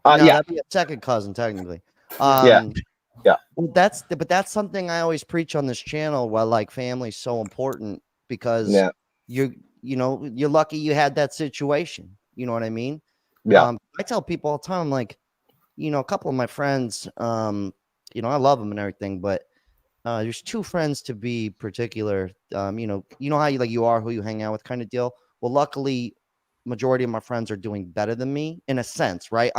[SPEAKER 5] Yeah.
[SPEAKER 1] that'd be a second cousin technically.
[SPEAKER 5] Yeah.
[SPEAKER 1] Well, that's something I always preach on this channel. Why like family's so important because you're lucky you had that situation. You know what I mean?
[SPEAKER 5] Yeah.
[SPEAKER 1] I tell people all the time, like, a couple of my friends, you know, I love them and everything, but there's two friends to be particular. You know how you are who you hang out with kind of deal. Well, luckily, majority of my friends are doing better than me in a sense, right?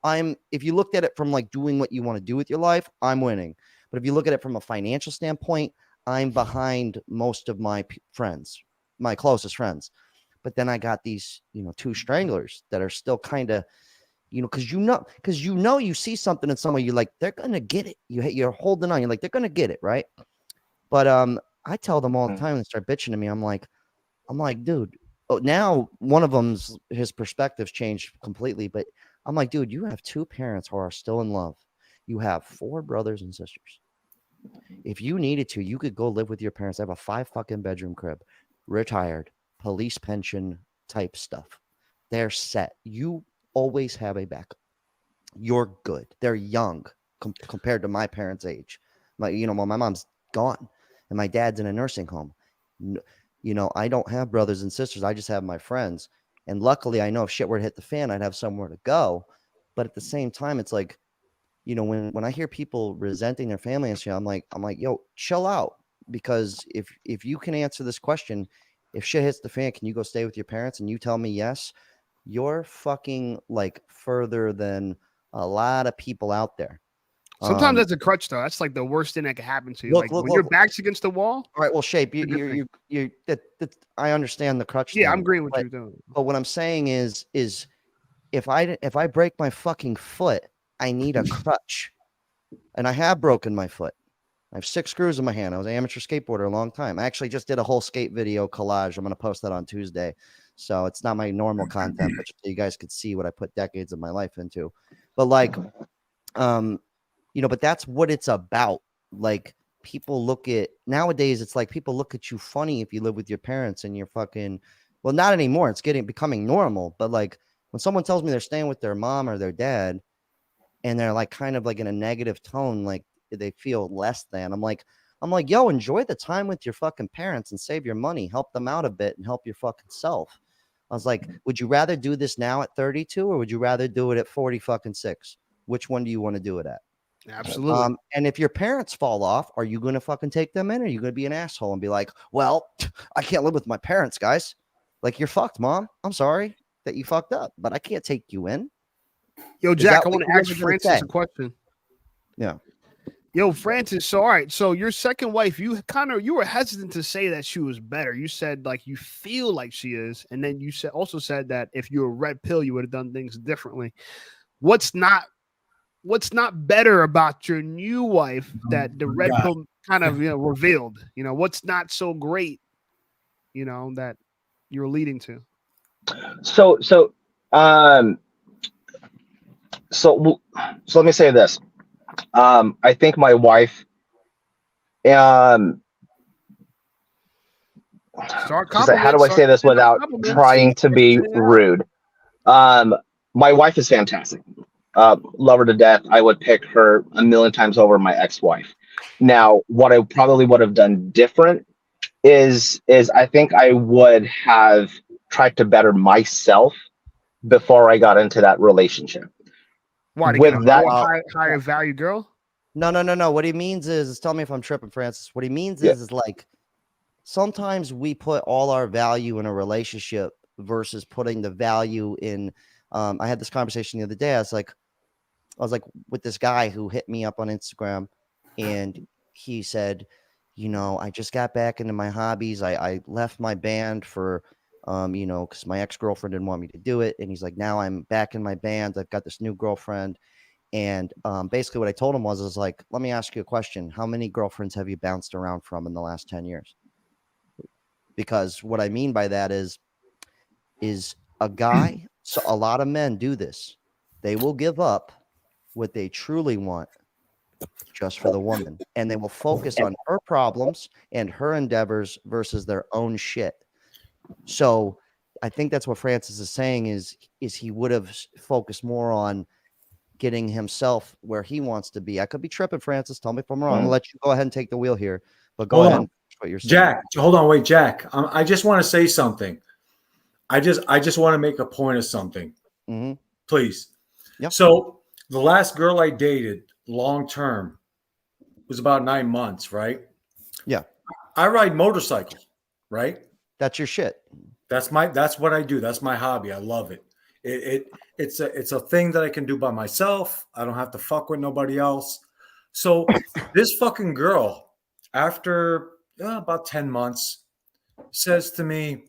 [SPEAKER 1] I'm if you looked at it from like doing what you want to do with your life, I'm winning. But if you look at it from a financial standpoint, I'm behind most of my friends, my closest friends. But then I got these, you know, two stranglers that are still kind of, you know, because you see something in someone, you're like, they're gonna get it. You're holding on, you're like, they're gonna get it, right? But I tell them all the time when they start bitching to me, I'm like, dude. Oh, now one of them's his perspective's changed completely, but I'm like, dude, you have two parents who are still in love. You have 4 brothers and sisters. If you needed to, you could go live with your parents. They have a 5 fucking bedroom crib, retired, police pension type stuff. They're set. You always have a backup. You're good. They're young compared to my parents' age. My mom's gone and my dad's in a nursing home. You know, I don't have brothers and sisters. I just have my friends. And luckily, I know if shit were to hit the fan, I'd have somewhere to go. But at the same time, it's like, you know, when I hear people resenting their family and shit, I'm like, yo, chill out. Because if you can answer this question, if shit hits the fan, can you go stay with your parents? And you tell me yes, you're fucking like further than a lot of people out there.
[SPEAKER 4] Sometimes that's a crutch, though. That's like the worst thing that can happen to you.
[SPEAKER 1] Look,
[SPEAKER 4] when your back's against the wall.
[SPEAKER 1] All right, well, Shape, I understand the crutch.
[SPEAKER 4] Yeah,
[SPEAKER 1] thing,
[SPEAKER 4] I'm agreeing with you, though.
[SPEAKER 1] But what I'm saying is if I break my fucking foot, I need a crutch, and I have broken my foot. I have 6 screws in my hand. I was an amateur skateboarder a long time. I actually just did a whole skate video collage. I'm going to post that on Tuesday. So it's not my normal content, but you guys could see what I put decades of my life into. But like, you know, but that's what it's about. Like people look at nowadays, it's like people look at you funny if you live with your parents and you're fucking, well, not anymore. It's becoming normal. But like when someone tells me they're staying with their mom or their dad and they're like kind of like in a negative tone, like they feel less than, I'm like, yo, enjoy the time with your fucking parents and save your money, help them out a bit and help your fucking self. I was like, would you rather do this now at 32 or would you rather do it at 46? Which one do you want to do it at?
[SPEAKER 4] Absolutely.
[SPEAKER 1] And if your parents fall off, are you going to fucking take them in? Or are you going to be an asshole and be like, well, I can't live with my parents, guys. Like, you're fucked, mom. I'm sorry that you fucked up, but I can't take you in.
[SPEAKER 4] Yo, Jack, I want to ask Francis a question.
[SPEAKER 1] Yeah.
[SPEAKER 4] Yo, Francis. So, all right. So your second wife, you were hesitant to say that she was better. You said like you feel like she is. And then you also said that if you were red pill, you would have done things differently. What's not better about your new wife that the red pill kind of, you know, revealed? You know, what's not so great, you know, that you're leading to?
[SPEAKER 5] So let me say this. I think my wife, how do I say this without trying to be rude? My wife is fantastic. Love her to death. I would pick her a million times over my ex-wife. Now, what I probably would have done different is I think I would have tried to better myself before I got into that relationship.
[SPEAKER 4] Why, to get a higher value girl?
[SPEAKER 1] No. What he means is tell me if I'm tripping, Francis. What he means is like sometimes we put all our value in a relationship versus putting the value in. I had this conversation the other day. I was like with this guy who hit me up on Instagram, and he said, you know, I just got back into my hobbies. I left my band for, you know, because my ex-girlfriend didn't want me to do it. And he's like, now I'm back in my band. I've got this new girlfriend. And basically what I told him was like, let me ask you a question. How many girlfriends have you bounced around from in the last 10 years? Because what I mean by that is a guy, so a lot of men do this. They will give up what they truly want just for the woman. And they will focus on her problems and her endeavors versus their own shit. So I think that's what Francis is saying is he would have focused more on getting himself where he wants to be. I could be tripping, Francis. Tell me if I'm wrong. I'm going to let you go ahead and take the wheel here. But go ahead and finish what you're saying.
[SPEAKER 2] Jack, hold on. Wait, Jack. I just want to say something. I just want to make a point of something.
[SPEAKER 1] Mm-hmm.
[SPEAKER 2] Please.
[SPEAKER 1] Yep.
[SPEAKER 2] So the last girl I dated long term, was about 9 months, right?
[SPEAKER 1] Yeah.
[SPEAKER 2] I ride motorcycles, right?
[SPEAKER 1] That's your shit.
[SPEAKER 2] That's what I do. That's my hobby. I love it. It's a thing that I can do by myself. I don't have to fuck with nobody else. So this fucking girl, after about 10 months, says to me,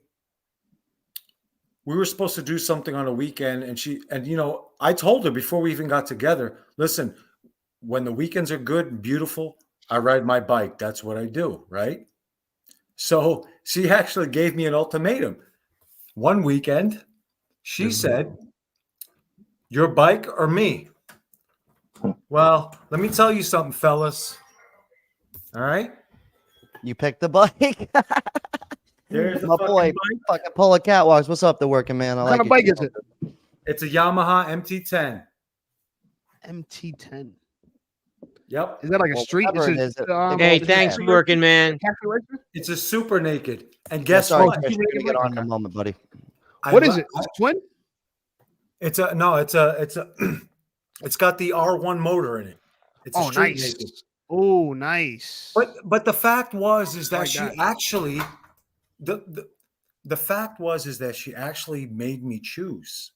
[SPEAKER 2] we were supposed to do something on a weekend, and you know, I told her before we even got together, listen, when the weekends are good and beautiful, I ride my bike. That's what I do, right? So she actually gave me an ultimatum. One weekend, she said, your bike or me? Well, let me tell you something, fellas. All right?
[SPEAKER 1] You picked the bike.
[SPEAKER 2] There's the
[SPEAKER 1] My
[SPEAKER 2] fucking
[SPEAKER 1] boy,
[SPEAKER 2] bike.
[SPEAKER 1] fucking pulling catwalks. What's up, the working man? I
[SPEAKER 4] What
[SPEAKER 1] like
[SPEAKER 4] kind of bike is it?
[SPEAKER 2] It's a Yamaha MT10.
[SPEAKER 4] MT10.
[SPEAKER 2] Yep.
[SPEAKER 4] Is that like a
[SPEAKER 1] Well,
[SPEAKER 4] street?
[SPEAKER 1] whatever
[SPEAKER 4] This
[SPEAKER 1] it
[SPEAKER 4] is,
[SPEAKER 1] is, it-
[SPEAKER 6] Hey,
[SPEAKER 1] Yeah.
[SPEAKER 6] thanks, working man.
[SPEAKER 4] taxi license?
[SPEAKER 2] It's a super naked. And
[SPEAKER 1] Yeah,
[SPEAKER 2] guess
[SPEAKER 1] sorry,
[SPEAKER 2] what?
[SPEAKER 1] Chris, we're gonna get on in a moment, buddy.
[SPEAKER 4] What is it? It's a twin?
[SPEAKER 2] It's it's got the R1 motor in it. It's a
[SPEAKER 4] Oh,
[SPEAKER 2] street
[SPEAKER 4] nice.
[SPEAKER 2] naked.
[SPEAKER 4] Oh, nice.
[SPEAKER 2] But the fact was is that
[SPEAKER 4] Like
[SPEAKER 2] she
[SPEAKER 4] that.
[SPEAKER 2] actually the fact was is that she actually made me choose,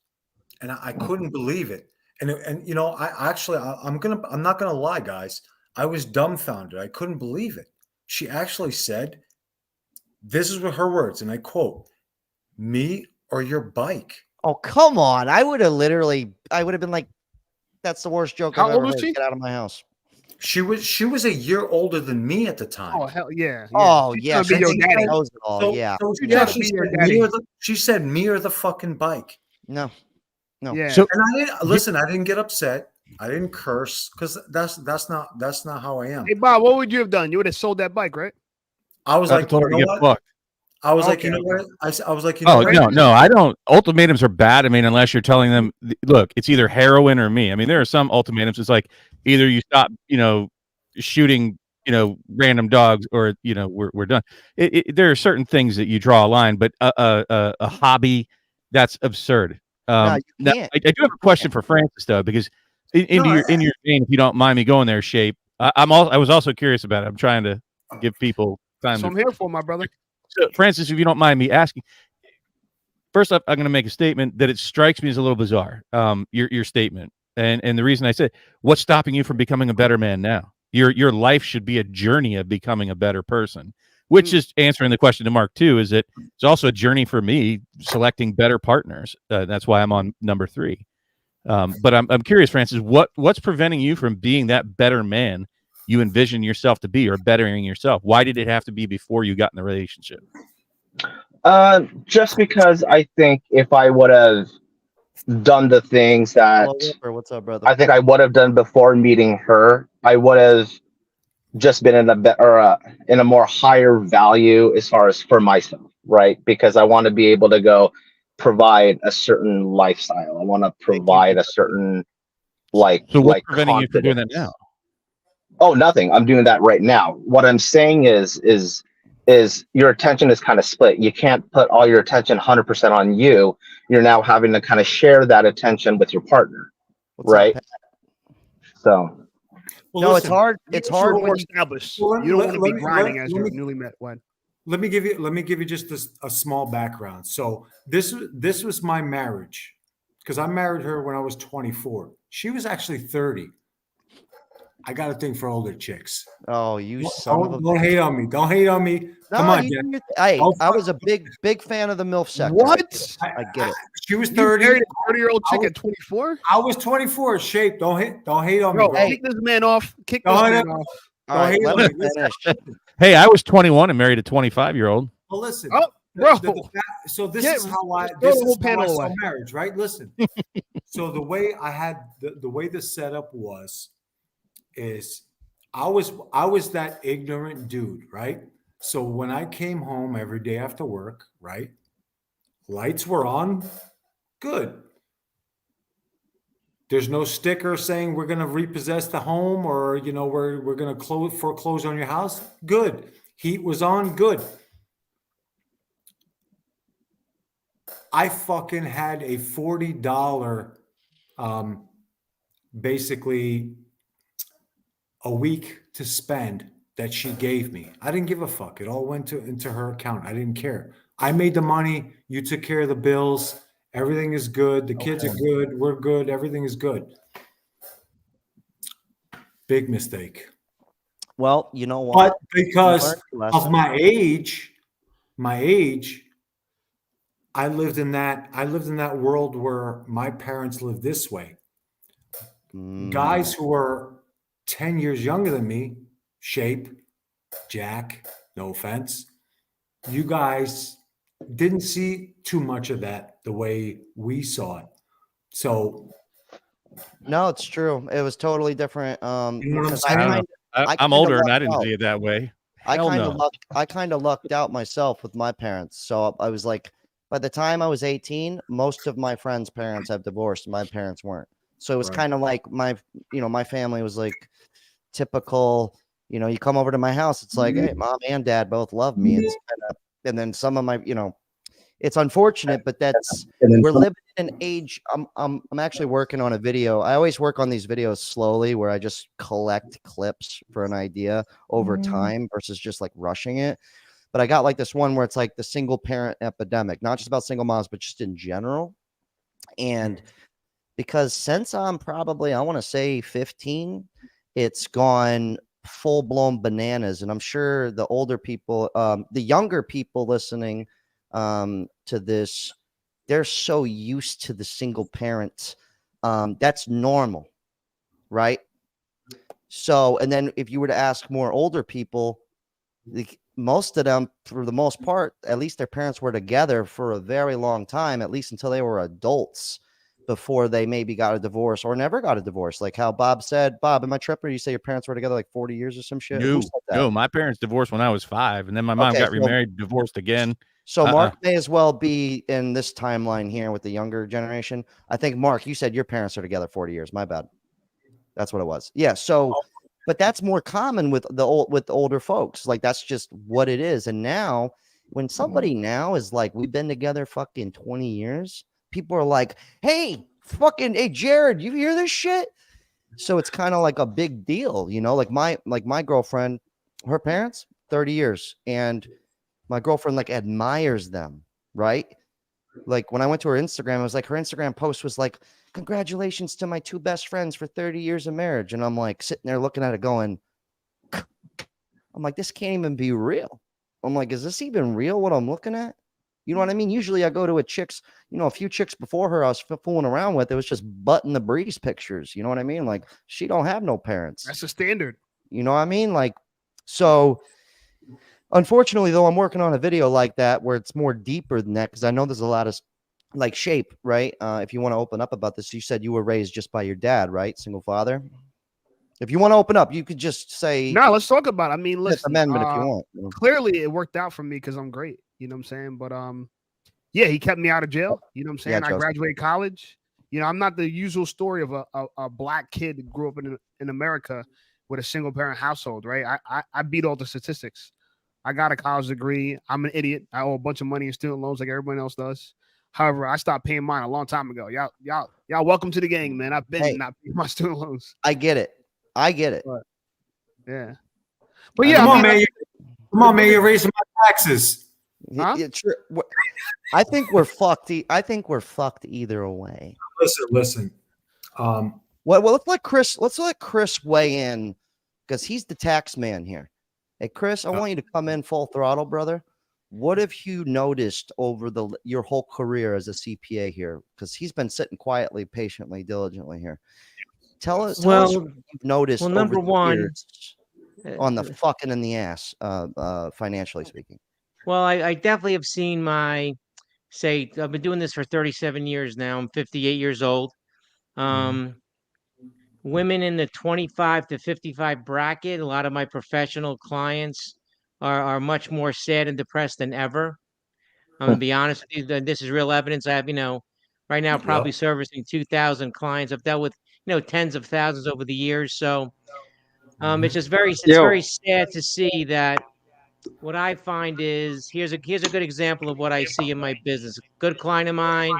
[SPEAKER 2] and I couldn't believe it. And you know, I'm not gonna lie, guys. I was dumbfounded. I couldn't believe it. She actually said, "This is what her words," and I quote, "Me or your bike."
[SPEAKER 1] Oh, come on. I would have been like, that's the worst joke
[SPEAKER 4] How
[SPEAKER 1] I've ever
[SPEAKER 4] old was
[SPEAKER 1] heard.
[SPEAKER 4] she?
[SPEAKER 1] Get out of my house.
[SPEAKER 2] She was a year older than me at the time.
[SPEAKER 4] Oh, hell yeah.
[SPEAKER 1] Oh,
[SPEAKER 4] She's
[SPEAKER 1] yeah.
[SPEAKER 4] gonna be
[SPEAKER 1] she
[SPEAKER 4] your
[SPEAKER 1] thinks
[SPEAKER 4] daddy.
[SPEAKER 1] she knows it all. Yeah.
[SPEAKER 2] So
[SPEAKER 4] She's
[SPEAKER 2] yeah,
[SPEAKER 4] gonna
[SPEAKER 2] she
[SPEAKER 4] be your
[SPEAKER 2] said,
[SPEAKER 4] daddy.
[SPEAKER 2] she said, "Me or the fucking bike."
[SPEAKER 1] No. No.
[SPEAKER 4] Yeah.
[SPEAKER 3] So
[SPEAKER 2] And I didn't listen. I didn't get upset. I didn't curse because that's not how I am.
[SPEAKER 4] Hey, Bob, what would you have done? You would have sold that bike, right?
[SPEAKER 2] I was
[SPEAKER 3] I
[SPEAKER 2] like,
[SPEAKER 3] told
[SPEAKER 2] you
[SPEAKER 3] her to
[SPEAKER 2] know
[SPEAKER 3] get
[SPEAKER 2] what?
[SPEAKER 3] fucked.
[SPEAKER 2] I was like,
[SPEAKER 4] Okay.
[SPEAKER 2] you know what? I was like, you know
[SPEAKER 3] Oh
[SPEAKER 2] what?
[SPEAKER 3] no, I don't. Ultimatums are bad. I mean, unless you're telling them, look, it's either heroin or me. I mean, there are some ultimatums. It's like either you stop, shooting, random dogs, or we're done. There are certain things that you draw a line, but a hobby, that's absurd.
[SPEAKER 1] No, you
[SPEAKER 3] Now,
[SPEAKER 1] can't.
[SPEAKER 3] I do have a question for Francis though, because in
[SPEAKER 2] No,
[SPEAKER 3] your vein, if you don't mind me going there, Shape. I was also curious about it. I'm trying to give people time.
[SPEAKER 4] So I'm here for my brother.
[SPEAKER 3] So, Francis, if you don't mind me asking, first up, I'm going to make a statement that it strikes me as a little bizarre. Your statement, and the reason I said, what's stopping you from becoming a better man now? Your life should be a journey of becoming a better person, which is answering the question to Mark too. Is that it's also a journey for me selecting better partners. That's why I'm on number 3. But I'm curious, Francis, what's preventing you from being that better man you envision yourself to be, or bettering yourself? Why did it have to be before you got in the relationship?
[SPEAKER 5] Just because I think if I would have done the things that
[SPEAKER 1] Hello, Whipper. What's up, brother?
[SPEAKER 5] I think I would have done before meeting her, I would have just been in a better, in a more higher value as far as for myself, right? Because I want to be able to go provide a certain lifestyle. I want to provide a certain
[SPEAKER 3] So what's
[SPEAKER 5] like
[SPEAKER 3] preventing you from doing that
[SPEAKER 5] confidence.
[SPEAKER 3] now?
[SPEAKER 5] Oh, nothing. I'm doing that right now. What I'm saying is your attention is kind of split. You can't put all your attention 100% on you. You're now having to kind of share that attention with your partner,
[SPEAKER 1] What's up,
[SPEAKER 5] right?
[SPEAKER 1] Pat?
[SPEAKER 5] So
[SPEAKER 2] Well,
[SPEAKER 1] No,
[SPEAKER 2] listen,
[SPEAKER 1] it's hard. It's
[SPEAKER 4] You're
[SPEAKER 1] hard
[SPEAKER 4] more
[SPEAKER 1] when you
[SPEAKER 4] established.
[SPEAKER 2] Well,
[SPEAKER 4] You don't
[SPEAKER 2] let-
[SPEAKER 4] want to
[SPEAKER 2] let
[SPEAKER 4] be
[SPEAKER 2] me-
[SPEAKER 4] grinding
[SPEAKER 2] let-
[SPEAKER 4] as
[SPEAKER 2] let
[SPEAKER 4] you're
[SPEAKER 2] me-
[SPEAKER 4] newly met. When
[SPEAKER 2] let me give you just a small background. So this was my marriage, because I married her when I was 24. She was actually 30. I got a thing for older chicks.
[SPEAKER 1] Oh, you son of a
[SPEAKER 2] Don't hate on me. Don't hate on me. Come
[SPEAKER 1] No,
[SPEAKER 2] on,
[SPEAKER 1] you
[SPEAKER 2] Jen.
[SPEAKER 1] do your hey,
[SPEAKER 2] Don't
[SPEAKER 1] I
[SPEAKER 2] fuck-
[SPEAKER 1] was a big fan of the MILF sector.
[SPEAKER 4] what?
[SPEAKER 1] I get it.
[SPEAKER 2] She was
[SPEAKER 4] You
[SPEAKER 2] 30.
[SPEAKER 4] married a 30-year-old chick
[SPEAKER 2] I
[SPEAKER 4] at 24?
[SPEAKER 2] I was 24. Shape. Don't hate on me,
[SPEAKER 4] Bro,
[SPEAKER 2] bro.
[SPEAKER 4] kick this man off. Kick this
[SPEAKER 2] No,
[SPEAKER 4] man
[SPEAKER 2] no.
[SPEAKER 4] off.
[SPEAKER 1] All right,
[SPEAKER 2] hate
[SPEAKER 1] let
[SPEAKER 2] on
[SPEAKER 1] me
[SPEAKER 2] me. Listen.
[SPEAKER 1] finish.
[SPEAKER 3] Hey, I was 21 and married a 25-year-old.
[SPEAKER 2] Well, listen.
[SPEAKER 4] Oh, bro.
[SPEAKER 2] So this
[SPEAKER 4] Get-
[SPEAKER 2] is how I
[SPEAKER 4] just throw
[SPEAKER 2] this
[SPEAKER 4] the whole
[SPEAKER 2] is how I
[SPEAKER 4] panel
[SPEAKER 2] saw
[SPEAKER 4] away.
[SPEAKER 2] marriage, right? Listen. So the way I had the way the setup is I was that ignorant dude, right? So when I came home every day after work, right? Lights were on, good. There's no sticker saying we're going to repossess the home, or we're going to foreclose on your house. Good. Heat was on, good. I fucking had a $40 basically a week to spend that she gave me. I didn't give a fuck. It all went into her account. I didn't care. I made the money. You took care of the bills. Everything is good. The kids are good. We're good. Everything is good. Big mistake.
[SPEAKER 1] Well, you know what?
[SPEAKER 2] But because
[SPEAKER 1] Learned a
[SPEAKER 2] of
[SPEAKER 1] lesson.
[SPEAKER 2] my age, I lived in that world where my parents lived this way. Guys who were 10 years younger than me, Shape, Jack, no offense, you guys didn't see too much of that the way we saw it. So,
[SPEAKER 1] No, it's true. It was totally different.
[SPEAKER 2] you know what I'm
[SPEAKER 1] Because
[SPEAKER 3] I don't
[SPEAKER 2] saying?
[SPEAKER 3] know.
[SPEAKER 1] I
[SPEAKER 3] I'm
[SPEAKER 1] kinda
[SPEAKER 3] older and I
[SPEAKER 1] lucked
[SPEAKER 3] didn't
[SPEAKER 1] out.
[SPEAKER 3] see it that way.
[SPEAKER 1] I
[SPEAKER 3] Hell
[SPEAKER 1] kind of
[SPEAKER 3] no.
[SPEAKER 1] lucked out myself with my parents. So I was like, by the time I was 18, most of my friends' parents have divorced. My parents weren't. So it was
[SPEAKER 2] Right.
[SPEAKER 1] kind of like my family was like typical, you come over to my house, it's like, hey, mom and dad both love me. It's kind of, and then some of my, it's unfortunate, but we're living in an age. I'm actually working on a video. I always work on these videos slowly where I just collect clips for an idea over time versus just like rushing it. But I got like this one where it's like the single parent epidemic, not just about single moms, but just in general. And because since I'm probably, I want to say 15, it's gone full blown bananas. And I'm sure the older people, the younger people listening to this, they're so used to the single parents. That's normal, right? So, and then if you were to ask more older people, most of them, for the most part, at least their parents were together for a very long time, at least until they were adults, before they maybe got a divorce or never got a divorce. Like how Bob said, Bob, am I tripping? You say your parents were together like 40 years or some shit? Who
[SPEAKER 3] No,
[SPEAKER 1] said that?
[SPEAKER 3] no. My parents divorced when I was 5, and then my mom
[SPEAKER 1] Okay,
[SPEAKER 3] got
[SPEAKER 1] so
[SPEAKER 3] remarried, divorced again.
[SPEAKER 1] So Mark may as well be in this timeline here with the younger generation. I think Mark, you said your parents are together 40 years. My bad. That's what it was. Yeah. So, but that's more common with the older folks. Like that's just what it is. And now, when somebody now is like, we've been together fucking 20 years, people are like, hey, Jared, you hear this shit? So it's kind of like a big deal, like my girlfriend, her parents, 30 years, and my girlfriend like admires them, right? Like when I went to her Instagram, it was like her Instagram post was like, congratulations to my 2 best friends for 30 years of marriage. And I'm like sitting there looking at it going, I'm like, this can't even be real. I'm like, is this even real what I'm looking at? You know what I mean? Usually I go to a few chicks before her I was fooling around with. It was just butt in the breeze pictures. You know what I mean? Like she don't have no parents.
[SPEAKER 4] That's the standard.
[SPEAKER 1] You know what I mean? Like, so unfortunately, though, I'm working on a video like that where it's more deeper than that because I know there's a lot of like Shape, right? If you want to open up about this, you said you were raised just by your dad, right? Single father. If you want to open up, you could just say
[SPEAKER 4] No, let's talk about it. I mean,
[SPEAKER 1] Fifth
[SPEAKER 4] listen,
[SPEAKER 1] Amendment if you want.
[SPEAKER 4] clearly it worked out for me because I'm great. You know what I'm saying? But yeah, he kept me out of jail. You know what I'm saying?
[SPEAKER 1] Yeah,
[SPEAKER 4] I
[SPEAKER 1] Joseph.
[SPEAKER 4] graduated college. I'm not the usual story of a black kid that grew up in America with a single parent household, right? I beat all the statistics. I got a college degree. I'm an idiot. I owe a bunch of money in student loans like everyone else does. However, I stopped paying mine a long time ago. Y'all welcome to the gang, man. I've been not paying my student loans.
[SPEAKER 1] I get it.
[SPEAKER 4] But, yeah. But yeah,
[SPEAKER 2] come on, man. You're raising my taxes.
[SPEAKER 4] Huh?
[SPEAKER 1] Yeah, true. I think we're fucked. I think we're fucked either way.
[SPEAKER 2] Listen.
[SPEAKER 1] Well, let's let Chris weigh in because he's the tax man here. Hey, Chris, I want you to come in full throttle, brother. What have you noticed over your whole career as a CPA here? Because he's been sitting quietly, patiently, diligently here. Tell us what you've noticed.
[SPEAKER 6] Well, number one,
[SPEAKER 1] years on the fucking in the ass, financially speaking.
[SPEAKER 6] Well, I definitely have seen I've been doing this for 37 years now. I'm 58 years old. Women in the 25 to 55 bracket, a lot of my professional clients are much more sad and depressed than ever. I'm going to be honest with you. This is real evidence. I have, right now probably servicing 2,000 clients. I've dealt with, tens of thousands over the years. So it's just very sad to see that. What I find is here's a good example of what I see in my business. A good client of mine,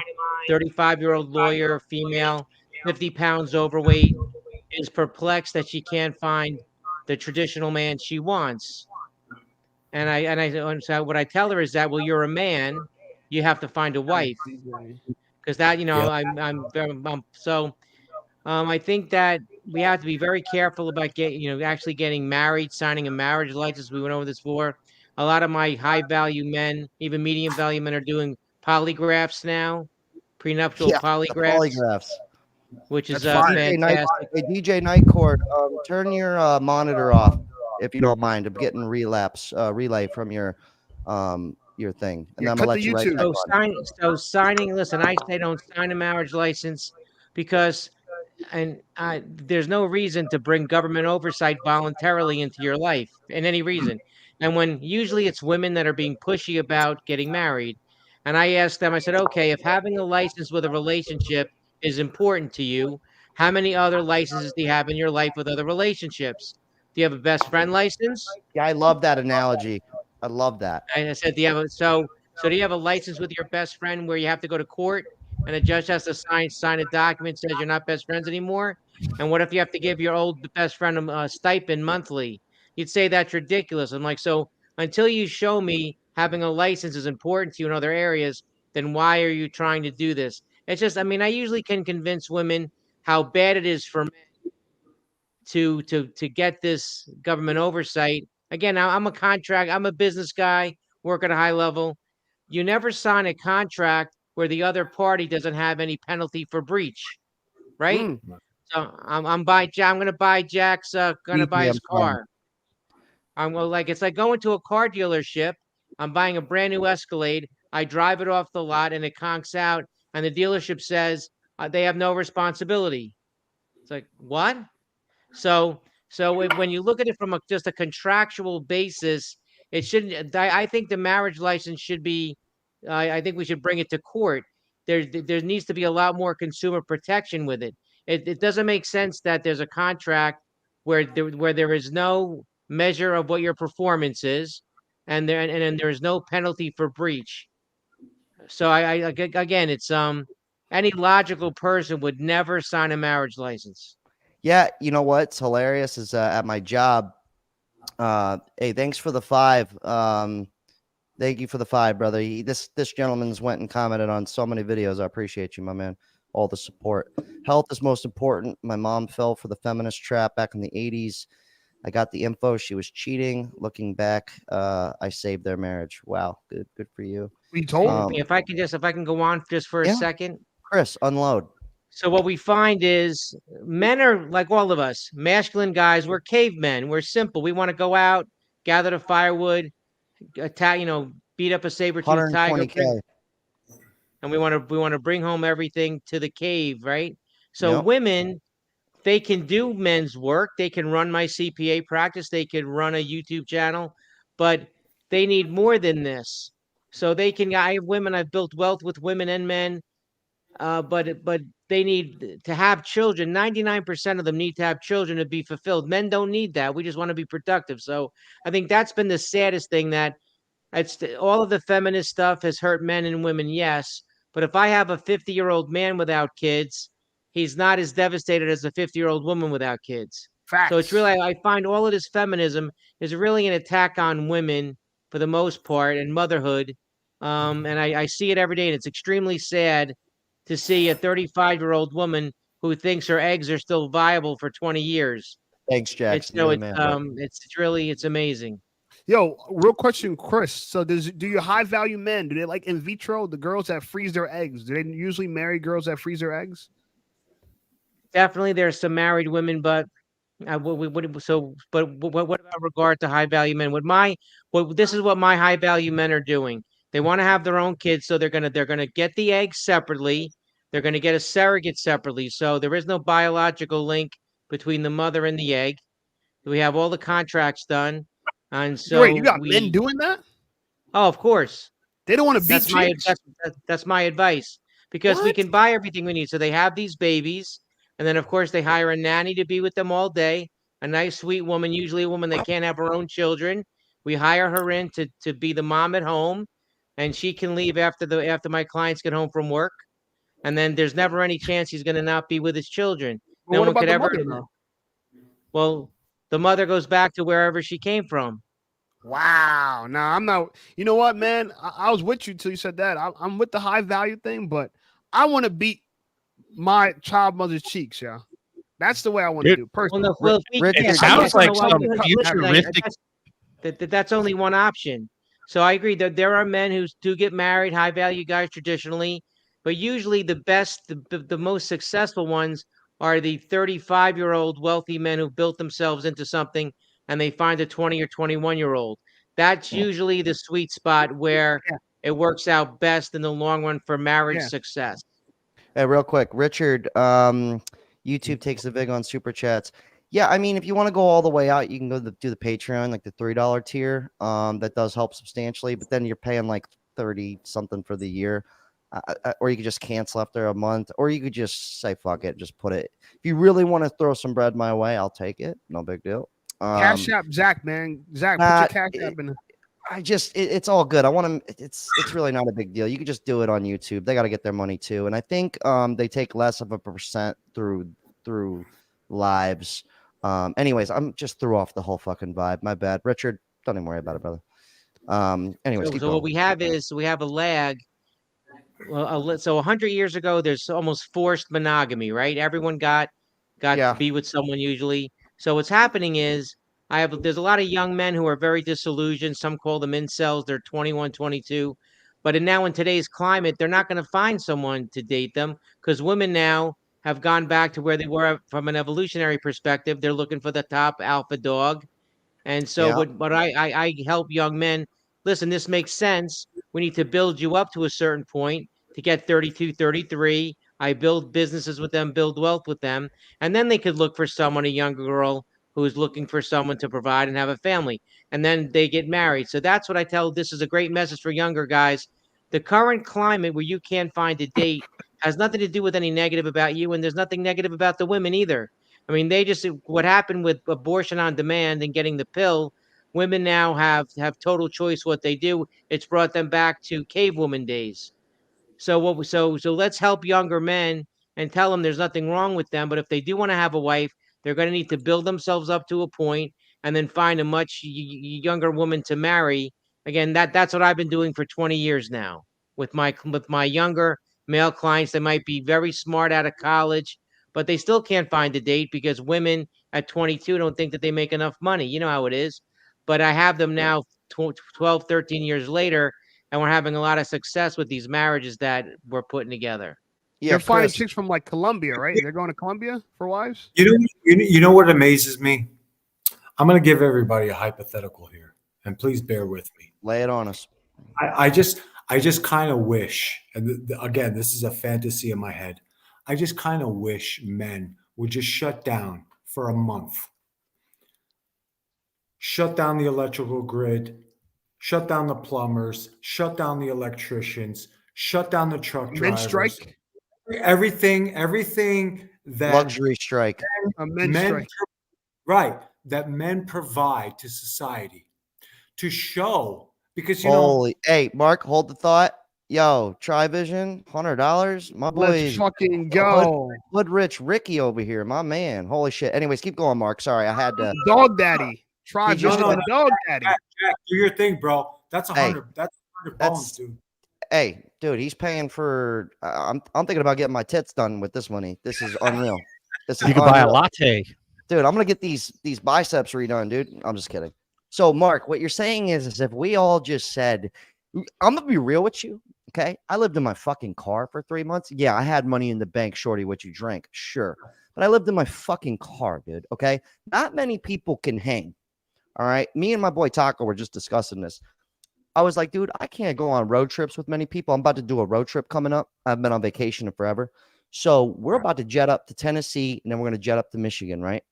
[SPEAKER 6] 35-year-old lawyer, female, 50 pounds overweight, is perplexed that she can't find the traditional man she wants. And so what I tell her is that, well, you're a man, you have to find a wife, because that,
[SPEAKER 2] Yeah.
[SPEAKER 6] I think that we have to be very careful about actually getting married, signing a marriage license. We went over this before. A lot of my high value men, even medium value men, are doing polygraphs now, prenuptial
[SPEAKER 1] Yeah, the
[SPEAKER 6] polygraphs,
[SPEAKER 1] polygraphs.
[SPEAKER 6] which is
[SPEAKER 4] That's fire.
[SPEAKER 6] fantastic.
[SPEAKER 1] Hey, DJ Nightcourt, turn your monitor off if you don't mind. I'm getting relay from your thing, and
[SPEAKER 4] Yeah,
[SPEAKER 1] I'm
[SPEAKER 4] cut
[SPEAKER 1] gonna let
[SPEAKER 4] the
[SPEAKER 1] you right
[SPEAKER 4] YouTube.
[SPEAKER 1] back on.
[SPEAKER 6] Signing. Listen, I say don't sign a marriage license because, there's no reason to bring government oversight voluntarily into your life, in any reason. And when usually it's women that are being pushy about getting married, and I asked them, I said, okay, if having a license with a relationship is important to you, how many other licenses do you have in your life with other relationships? Do you have a best friend license?
[SPEAKER 1] Yeah, I love that analogy. I love that.
[SPEAKER 6] And I said, do you have do you have a license with your best friend where you have to go to court and a judge has to sign a document says you're not best friends anymore? And what if you have to give your old best friend a stipend monthly? You'd say that's ridiculous. I'm like, so until you show me having a license is important to you in other areas, then why are you trying to do this? It's just, I mean, I usually can convince women how bad it is for men to get this government oversight. Again, I'm a business guy, work at a high level. You never sign a contract where the other party doesn't have any penalty for breach, right?
[SPEAKER 4] Mm.
[SPEAKER 6] So I'm gonna buy Jack's gonna buy
[SPEAKER 1] DJ,
[SPEAKER 6] his
[SPEAKER 1] I'm sorry.
[SPEAKER 6] car. It's like going to a car dealership. I'm buying a brand new Escalade. I drive it off the lot and it conks out, and the dealership says they have no responsibility. It's like, what? So, when you look at it from just a contractual basis, it shouldn't. I think the marriage license should be. I think we should bring it to court. There needs to be a lot more consumer protection with it. It doesn't make sense that there's a contract where there is no measure of what your performance is, and then there is no penalty for breach. So again, it's any logical person would never sign a marriage license.
[SPEAKER 1] Yeah, you know what's hilarious is at my job. Hey, thanks for the 5. Thank you for the 5, brother. This gentleman's went and commented on so many videos. I appreciate you, my man. All the support. Health is most important. My mom fell for the feminist trap back in the 80s. I got the info. She was cheating. Looking back, I saved their marriage. Wow, good for you.
[SPEAKER 4] We told him.
[SPEAKER 6] If I can go on just for a
[SPEAKER 1] Yeah.
[SPEAKER 6] second.
[SPEAKER 1] Chris, unload.
[SPEAKER 6] So what we find is men are like all of us, masculine guys. We're cavemen. We're simple. We want to go out, gather the firewood, attack, beat up a saber-toothed tiger,
[SPEAKER 1] 120K.
[SPEAKER 6] and we want to bring home everything to the cave, right? So
[SPEAKER 1] Yep.
[SPEAKER 6] women, they can do men's work. They can run my CPA practice. They can run a YouTube channel, but they need more than this. So I have women. I've built wealth with women and men. But they need to have children. 99% of them need to have children to be fulfilled. Men don't need that. We just want to be productive. So I think that's been the saddest thing, that all of the feminist stuff has hurt men and women, yes. But if I have a 50-year-old man without kids, he's not as devastated as a 50-year-old woman without kids.
[SPEAKER 4] Facts.
[SPEAKER 6] So it's really, I find all of this feminism is really an attack on women for the most part, and motherhood. And I see it every day, and it's extremely sad to see a 35-year-old woman who thinks her eggs are still viable for 20 years.
[SPEAKER 1] Thanks, Jackson.
[SPEAKER 6] It's
[SPEAKER 1] You're the man, bro.
[SPEAKER 6] it's amazing.
[SPEAKER 4] Yo, real question, Chris. So do your high value men, do they like in vitro, the girls that freeze their eggs? Do they usually marry girls that freeze their eggs?
[SPEAKER 6] Definitely, there's some married women, but what about regard to high value men? This is what my high value men are doing. They want to have their own kids, so they're gonna get the eggs separately. They're gonna get a surrogate separately, so there is no biological link between the mother and the egg. We have all the contracts done, and so
[SPEAKER 4] Wait, you got men doing that?
[SPEAKER 6] Oh, of course.
[SPEAKER 4] They don't want to beat chicks.
[SPEAKER 6] That's my advice, because we can buy everything we need. So they have these babies, and then of course they hire a nanny to be with them all day. A nice, sweet woman, usually a woman that can't have her own children. We hire her in to be the mom at home, and she can leave after my clients get home from work. And then there's never any chance he's going to not be with his children.
[SPEAKER 4] Well,
[SPEAKER 6] No
[SPEAKER 4] what
[SPEAKER 6] one
[SPEAKER 4] about
[SPEAKER 6] could
[SPEAKER 4] the
[SPEAKER 6] ever.
[SPEAKER 4] mother, though?
[SPEAKER 6] Well, the mother goes back to wherever she came from.
[SPEAKER 4] Wow. Nah, I'm not. You know what, man? I was with you till you said that. I'm with the high value thing, but I want to beat my child mother's cheeks, yeah. That's the way I want to
[SPEAKER 3] Dude,
[SPEAKER 4] do
[SPEAKER 6] Well,
[SPEAKER 4] personally.
[SPEAKER 6] no, well, if we
[SPEAKER 1] Richard,
[SPEAKER 6] can't,
[SPEAKER 3] It
[SPEAKER 6] I
[SPEAKER 3] sounds
[SPEAKER 6] guess,
[SPEAKER 3] like
[SPEAKER 6] well,
[SPEAKER 3] some
[SPEAKER 6] listen,
[SPEAKER 3] futuristic.
[SPEAKER 6] that's only one option. So I agree that there are men who do get married, high value guys traditionally, but usually the best, the most successful ones are the 35-year-old wealthy men who built themselves into something and they find a 20 or 21-year-old. That's usually the sweet spot where
[SPEAKER 4] Yeah.
[SPEAKER 6] it works out best in the long run for marriage
[SPEAKER 4] Yeah.
[SPEAKER 6] success.
[SPEAKER 1] Hey, real quick, Richard, YouTube takes the vig on super chats. Yeah, I mean, if you want to go all the way out, you can go do the Patreon, like the $3 tier. That does help substantially, but then you're paying like 30 something for the year. Or you could just cancel after a month, or you could just say fuck it, just put it. If you really want to throw some bread my way, I'll take it. No big deal.
[SPEAKER 4] Cash App, Zach, man. Zach, put your
[SPEAKER 1] Matt,
[SPEAKER 4] Cash App in.
[SPEAKER 1] It's all good. I want to. It's really not a big deal. You could just do it on YouTube. They got to get their money too, and I think they take less of a percent through lives. Anyways, I'm just threw off the whole fucking vibe. My bad, Richard. Don't even worry about it, brother. Anyways, keep
[SPEAKER 6] So what
[SPEAKER 1] going.
[SPEAKER 6] we have is we have a lag. Well, so 100 years ago, there's almost forced monogamy, right? Everyone got
[SPEAKER 1] Yeah.
[SPEAKER 6] to be with someone usually. So what's happening is there's a lot of young men who are very disillusioned. Some call them incels. They're 21, 22. But now in today's climate, they're not going to find someone to date them because women now have gone back to where they were from an evolutionary perspective. They're looking for the top alpha dog. And so
[SPEAKER 1] Yeah.
[SPEAKER 6] what I help young men, listen, this makes sense. We need to build you up to a certain point to get 32, 33. I build businesses with them, build wealth with them, and then they could look for someone, a younger girl who is looking for someone to provide and have a family. And then they get married. So that's what I tell. This is a great message for younger guys. The current climate where you can't find a date has nothing to do with any negative about you, and there's nothing negative about the women either. I mean, they just what happened with abortion on demand and getting the pill. Women now have total choice what they do. It's brought them back to cavewoman days. So so let's help younger men and tell them there's nothing wrong with them. But if they do want to have a wife, they're going to need to build themselves up to a point and then find a much younger woman to marry. Again, that's what I've been doing for 20 years now with my younger male clients. They might be very smart out of college, but they still can't find a date because women at 22 don't think that they make enough money. You know how it is. But I have them now 12, 13 years later, and we're having a lot of success with these marriages that we're putting together.
[SPEAKER 1] Yeah,
[SPEAKER 4] They're finding
[SPEAKER 1] Chris.
[SPEAKER 4] chicks from like Colombia, right? They're going to Colombia for wives.
[SPEAKER 2] You know what amazes me? I'm going to give everybody a hypothetical here, and please bear with me.
[SPEAKER 1] Lay it on us.
[SPEAKER 2] I just kind of wish, and again, this is a fantasy in my head. I just kind of wish men would just shut down for a month. Shut down the electrical grid, shut down the plumbers, shut down the electricians, shut down the truck
[SPEAKER 4] Men
[SPEAKER 2] drivers.
[SPEAKER 4] strike.
[SPEAKER 2] Everything that
[SPEAKER 1] Luxury strike.
[SPEAKER 4] Men
[SPEAKER 2] men
[SPEAKER 4] strike.
[SPEAKER 2] right that men provide to society to show, because you know
[SPEAKER 1] Holy, hey, Mark, hold the thought. Yo, Trivision, $100. My
[SPEAKER 4] Let's
[SPEAKER 1] boys,
[SPEAKER 4] fucking go.
[SPEAKER 1] Hood Rich Ricky over here, my man. Holy shit. Anyways, keep going, Mark. Sorry, I had to.
[SPEAKER 4] Dog daddy. Try
[SPEAKER 1] He just
[SPEAKER 4] visit
[SPEAKER 1] said-
[SPEAKER 4] the dog daddy.
[SPEAKER 2] Jack, do your thing, bro. That's
[SPEAKER 1] Hey,
[SPEAKER 2] 100. That's 100
[SPEAKER 1] that's-
[SPEAKER 2] bones, dude.
[SPEAKER 1] Hey, dude, he's paying for. I'm thinking about getting my tits done with this money. This is unreal. This is
[SPEAKER 3] You could buy a
[SPEAKER 1] unreal.
[SPEAKER 3] latte.
[SPEAKER 1] Dude, I'm gonna get these biceps redone, dude. I'm just kidding. So, Mark, what you're saying is if we all just said, I'm gonna be real with you, okay? I lived in my fucking car for 3 months. Yeah, I had money in the bank, shorty, what you drank, sure, but I lived in my fucking car, dude. Okay, not many people can hang. All right, me and my boy Taco were just discussing this. I was like, dude, I can't go on road trips with many people. I'm about to do a road trip coming up. I've been on vacation forever. So we're about to jet up to Tennessee and then we're going to jet up to Michigan, right?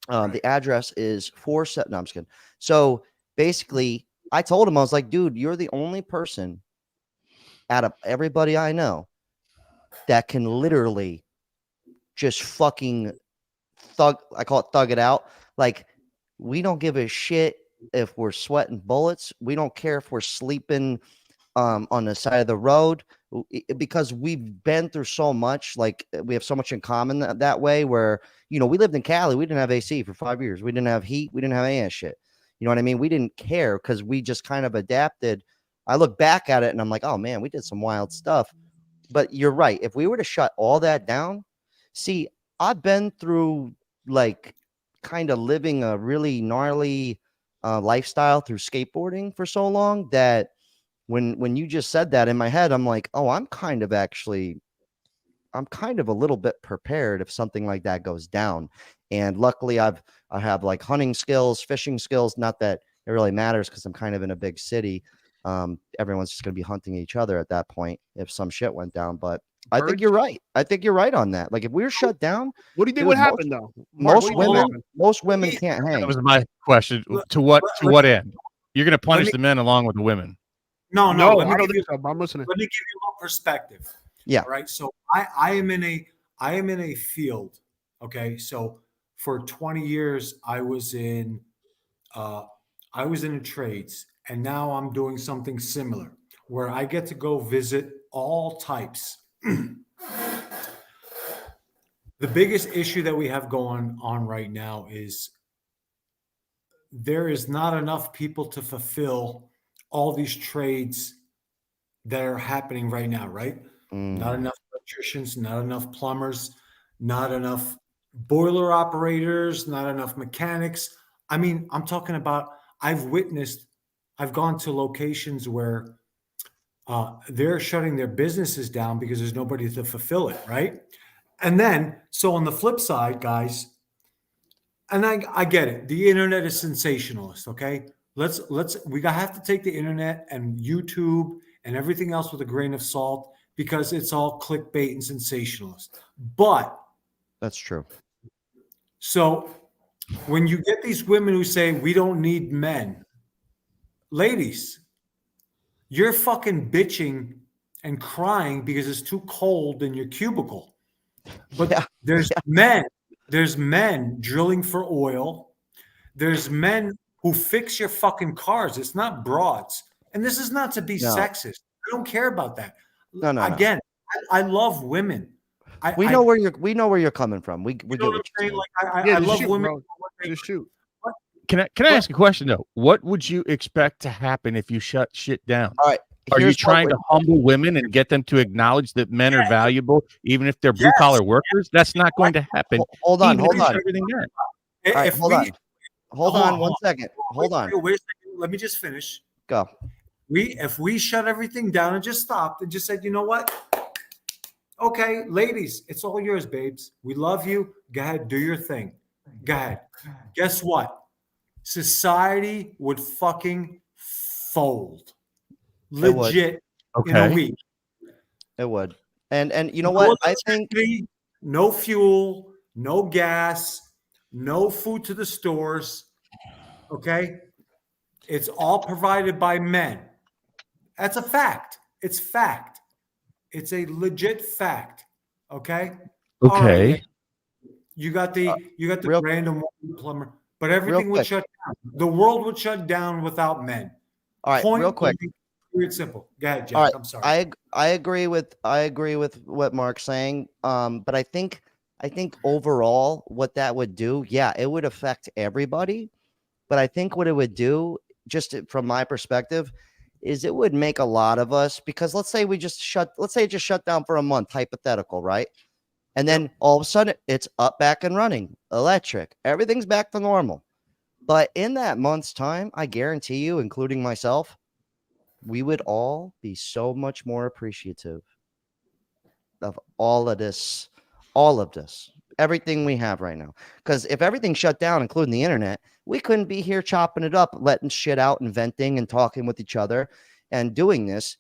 [SPEAKER 1] The address is 47. No, I'm just kidding. So basically, I told him, I was like, dude, you're the only person out of everybody I know that can literally just fucking I call it thug it out. Like, we don't give a shit if we're sweating bullets. We don't care if we're sleeping on the side of the road because we've been through so much. Like we have so much in common that way. Where we lived in Cali, we didn't have AC for 5 years. We didn't have heat. We didn't have any of that shit. You know what I mean? We didn't care because we just kind of adapted. I look back at it and I'm like, oh man, we did some wild stuff. But you're right. If we were to shut all that down, see, I've been through like kind of living a really gnarly lifestyle through skateboarding for so long that when you just said that in my head, I'm like, oh, I'm kind of a little bit prepared if something like that goes down. And luckily I have like hunting skills, fishing skills. Not that it really matters because I'm kind of in a big city. Everyone's just going to be hunting each other at that point if some shit went down. But I think you're right. I think you're right on that. Like if we were shut down,
[SPEAKER 4] What do you think would happen though?
[SPEAKER 1] most
[SPEAKER 4] Mark, what do you think would
[SPEAKER 1] most
[SPEAKER 4] happen?
[SPEAKER 1] women can't hang.
[SPEAKER 3] That was my question. To what end? You're going to punish the men along with the women.
[SPEAKER 2] No,
[SPEAKER 4] No,
[SPEAKER 2] let me
[SPEAKER 4] I don't
[SPEAKER 2] give
[SPEAKER 4] think
[SPEAKER 2] you-
[SPEAKER 4] so. I'm listening.
[SPEAKER 2] Let me give you a little perspective.
[SPEAKER 1] Yeah.
[SPEAKER 2] All right. So I am in a field. Okay. So for 20 years I was in the trades, and now I'm doing something similar where I get to go visit all types. The biggest issue that we have going on right now is there is not enough people to fulfill all these trades that are happening right now, right? Not enough electricians, not enough plumbers, not enough boiler operators, not enough mechanics. I mean, I'm talking about, I've gone to locations where they're shutting their businesses down because there's nobody to fulfill it, right? And then, so on the flip side, guys, and I get it. The internet is sensationalist. Okay, we have to take the internet and YouTube and everything else with a grain of salt because it's all clickbait and sensationalist. But
[SPEAKER 1] That's true.
[SPEAKER 2] so when you get these women who say we don't need men, ladies, you're fucking bitching and crying because it's too cold in your cubicle. But
[SPEAKER 1] Yeah.
[SPEAKER 2] there's men drilling for oil. There's men who fix your fucking cars. It's not broads. And this is not to be
[SPEAKER 1] No.
[SPEAKER 2] sexist. I don't care about that.
[SPEAKER 1] No.
[SPEAKER 2] Again, I love women.
[SPEAKER 1] We know where you're coming from. We
[SPEAKER 2] you
[SPEAKER 1] get
[SPEAKER 2] know what
[SPEAKER 1] what
[SPEAKER 2] I'm
[SPEAKER 1] you're
[SPEAKER 2] saying?
[SPEAKER 1] saying.
[SPEAKER 2] Like
[SPEAKER 4] Yeah,
[SPEAKER 2] I
[SPEAKER 4] just
[SPEAKER 2] love
[SPEAKER 4] shoot,
[SPEAKER 2] women.
[SPEAKER 4] bro. Just shoot.
[SPEAKER 3] Can I ask a question though? What would you expect to happen if you shut shit down?
[SPEAKER 1] All right.
[SPEAKER 3] Are you
[SPEAKER 1] here's what
[SPEAKER 3] trying
[SPEAKER 1] we're-
[SPEAKER 3] to humble women and get them to acknowledge that men are valuable, even if they're blue collar workers? That's not going to happen.
[SPEAKER 1] Hold on,
[SPEAKER 3] even if
[SPEAKER 1] hold
[SPEAKER 3] you
[SPEAKER 1] on.
[SPEAKER 3] shut everything down.
[SPEAKER 1] All right,
[SPEAKER 2] If
[SPEAKER 1] hold
[SPEAKER 2] we-
[SPEAKER 1] on. Hold on 1 second. Hold
[SPEAKER 2] wait,
[SPEAKER 1] on.
[SPEAKER 2] Wait a second. Let me just finish.
[SPEAKER 1] Go.
[SPEAKER 2] If we shut everything down and just stopped and just said, you know what? Okay, ladies, it's all yours, babes. We love you. Go ahead, do your thing. Go ahead. Guess what? Society would fucking fold.
[SPEAKER 1] It would.
[SPEAKER 2] Legit in a
[SPEAKER 3] Okay.
[SPEAKER 2] week.
[SPEAKER 1] It would. And you know
[SPEAKER 2] No
[SPEAKER 1] what? I think
[SPEAKER 2] electricity, no fuel, no gas, no food to the stores. Okay? It's all provided by men. That's a fact. It's fact. It's a legit fact. Okay? All
[SPEAKER 3] Okay.
[SPEAKER 2] right. You got the
[SPEAKER 1] real-
[SPEAKER 2] random plumber, but everything would
[SPEAKER 1] quick.
[SPEAKER 2] shut down. The world would shut down without men.
[SPEAKER 1] all right, real quick.
[SPEAKER 2] blank, Pure and simple. Go ahead, Jack.
[SPEAKER 1] All right,
[SPEAKER 2] I'm sorry.
[SPEAKER 1] I agree with what Mark's saying. But I think overall what that would do, yeah, it would affect everybody. But I think what it would do, from my perspective, is it would make a lot of us, because let's say it just shut down for a month, hypothetical, right? And then all of a sudden it's up, back and running, electric, everything's back to normal. But in that month's time, I guarantee you, including myself, we would all be so much more appreciative of all of this, everything we have right now. Because if everything shut down, including the internet, we couldn't be here chopping it up, letting shit out and venting and talking with each other and doing this.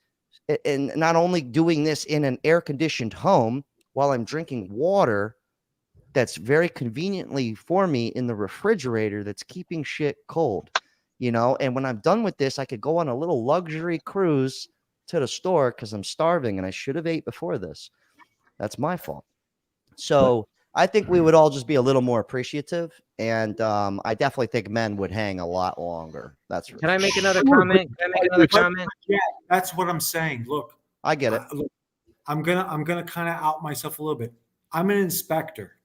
[SPEAKER 1] And not only doing this in an air-conditioned home while I'm drinking water that's very conveniently for me in the refrigerator that's keeping shit cold, and when I'm done with this, I could go on a little luxury cruise to the store because I'm starving and I should have ate before this. That's my fault. So I think we would all just be a little more appreciative, and I definitely think men would hang a lot longer. That's for
[SPEAKER 6] Can I make
[SPEAKER 1] sure.
[SPEAKER 6] another comment? Can I make another comment?
[SPEAKER 2] Yeah, that's what I'm saying. Look,
[SPEAKER 1] I get it.
[SPEAKER 2] look, I'm gonna kind of out myself a little bit. I'm an inspector,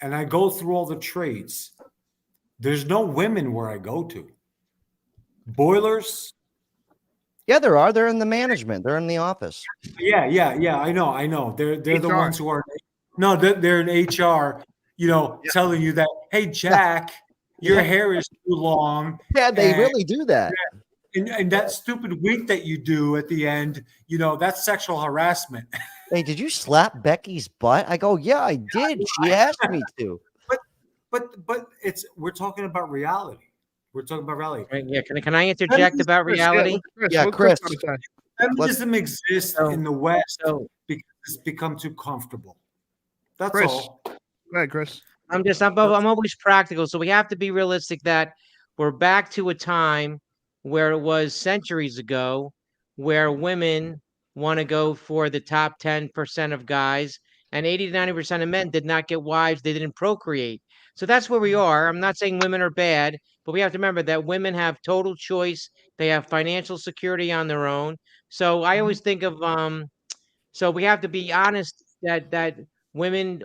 [SPEAKER 2] and I go through all the trades. There's no women where I go to. Boilers.
[SPEAKER 1] Yeah, there are. They're in the management. They're in the office.
[SPEAKER 2] Yeah. I know. They're the
[SPEAKER 4] HR.
[SPEAKER 2] ones who are. No, they're in HR. You know, telling you that, hey, Jack, your hair is too long.
[SPEAKER 1] Yeah, they
[SPEAKER 2] and-
[SPEAKER 1] really do that.
[SPEAKER 2] And that stupid wink that you do at the end, you know, that's sexual harassment.
[SPEAKER 1] Hey, did you slap Becky's butt? I go, yeah, I did. She asked me to.
[SPEAKER 2] But we're talking about reality. We're talking about reality.
[SPEAKER 6] Right, yeah, can I interject about
[SPEAKER 4] Chris,
[SPEAKER 6] reality?
[SPEAKER 1] Yeah,
[SPEAKER 4] what
[SPEAKER 1] Chris.
[SPEAKER 4] gotta say?
[SPEAKER 2] Feminism exists
[SPEAKER 6] So-
[SPEAKER 2] in the West
[SPEAKER 6] So
[SPEAKER 2] because it's become too comfortable. That's
[SPEAKER 4] Chris.
[SPEAKER 2] all.
[SPEAKER 4] Go ahead, Chris.
[SPEAKER 6] I'm always practical. So we have to be realistic that we're back to a time where it was centuries ago where women want to go for the top 10% of guys and 80 to 90% of men did not get wives. They didn't procreate. So that's where we are. I'm not saying women are bad, but we have to remember that women have total choice. They have financial security on their own. So I always think of, so we have to be honest that women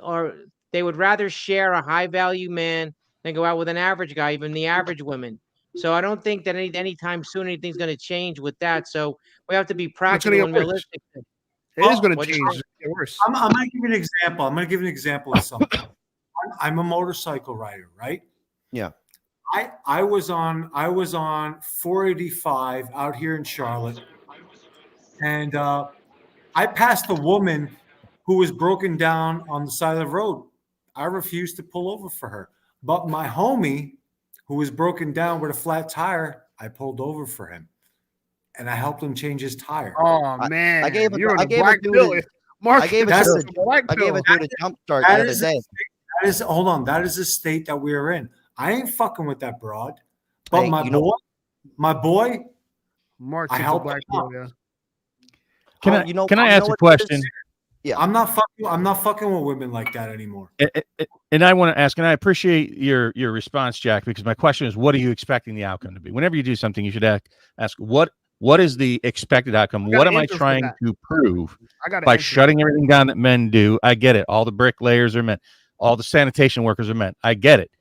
[SPEAKER 6] they would rather share a high value man than go out with an average guy, even the average women. So I don't think that anytime soon anything's going to change with that. So we have to be practical
[SPEAKER 4] get
[SPEAKER 6] and
[SPEAKER 4] worse.
[SPEAKER 6] realistic.
[SPEAKER 4] It is
[SPEAKER 2] Well,
[SPEAKER 4] going to
[SPEAKER 6] what'd you
[SPEAKER 4] change.
[SPEAKER 6] say?
[SPEAKER 4] It's gonna get worse.
[SPEAKER 2] I'm going to give you an example. I'm going to give you an example of something. I'm a motorcycle rider, right?
[SPEAKER 1] Yeah.
[SPEAKER 2] I was on 485 out here in Charlotte, and I passed a woman who was broken down on the side of the road. I refused to pull over for her, but my homie who was broken down with a flat tire, I pulled over for him, and I helped him change his tire.
[SPEAKER 4] Oh man,
[SPEAKER 1] I gave it.
[SPEAKER 4] you're
[SPEAKER 1] I
[SPEAKER 4] a
[SPEAKER 1] gave
[SPEAKER 4] black
[SPEAKER 1] it to
[SPEAKER 4] pill.
[SPEAKER 1] the-
[SPEAKER 4] Mark,
[SPEAKER 1] I gave it
[SPEAKER 2] That's
[SPEAKER 1] to
[SPEAKER 2] a
[SPEAKER 1] the.
[SPEAKER 4] black
[SPEAKER 1] I gave
[SPEAKER 4] pill.
[SPEAKER 1] it to the jump start the
[SPEAKER 2] That
[SPEAKER 1] other
[SPEAKER 2] is
[SPEAKER 1] day.
[SPEAKER 2] hold on. That is the state that we're in. I ain't fucking with that broad, but
[SPEAKER 1] Hey,
[SPEAKER 2] my
[SPEAKER 1] you know-
[SPEAKER 2] boy,
[SPEAKER 4] Mark,
[SPEAKER 2] I
[SPEAKER 4] took the
[SPEAKER 2] helped
[SPEAKER 4] black
[SPEAKER 2] him out.
[SPEAKER 4] pill. Yeah.
[SPEAKER 3] Can
[SPEAKER 1] Oh,
[SPEAKER 3] I
[SPEAKER 1] you know-
[SPEAKER 3] can I
[SPEAKER 1] you
[SPEAKER 3] ask
[SPEAKER 1] know
[SPEAKER 3] a
[SPEAKER 1] what it
[SPEAKER 3] question?
[SPEAKER 1] is? Yeah.
[SPEAKER 2] I'm not fucking with women like that anymore.
[SPEAKER 3] And I want to ask, and I appreciate your response, Jack, because my question is, what are you expecting the outcome to be? Whenever you do something, you should ask what is the expected outcome?
[SPEAKER 4] I got
[SPEAKER 3] What
[SPEAKER 4] an
[SPEAKER 3] am I
[SPEAKER 4] answer for
[SPEAKER 3] trying
[SPEAKER 4] that.
[SPEAKER 3] to prove
[SPEAKER 4] I got
[SPEAKER 3] by shutting everything down that men do? I get it. All the bricklayers are men. All the sanitation workers are men. I get it.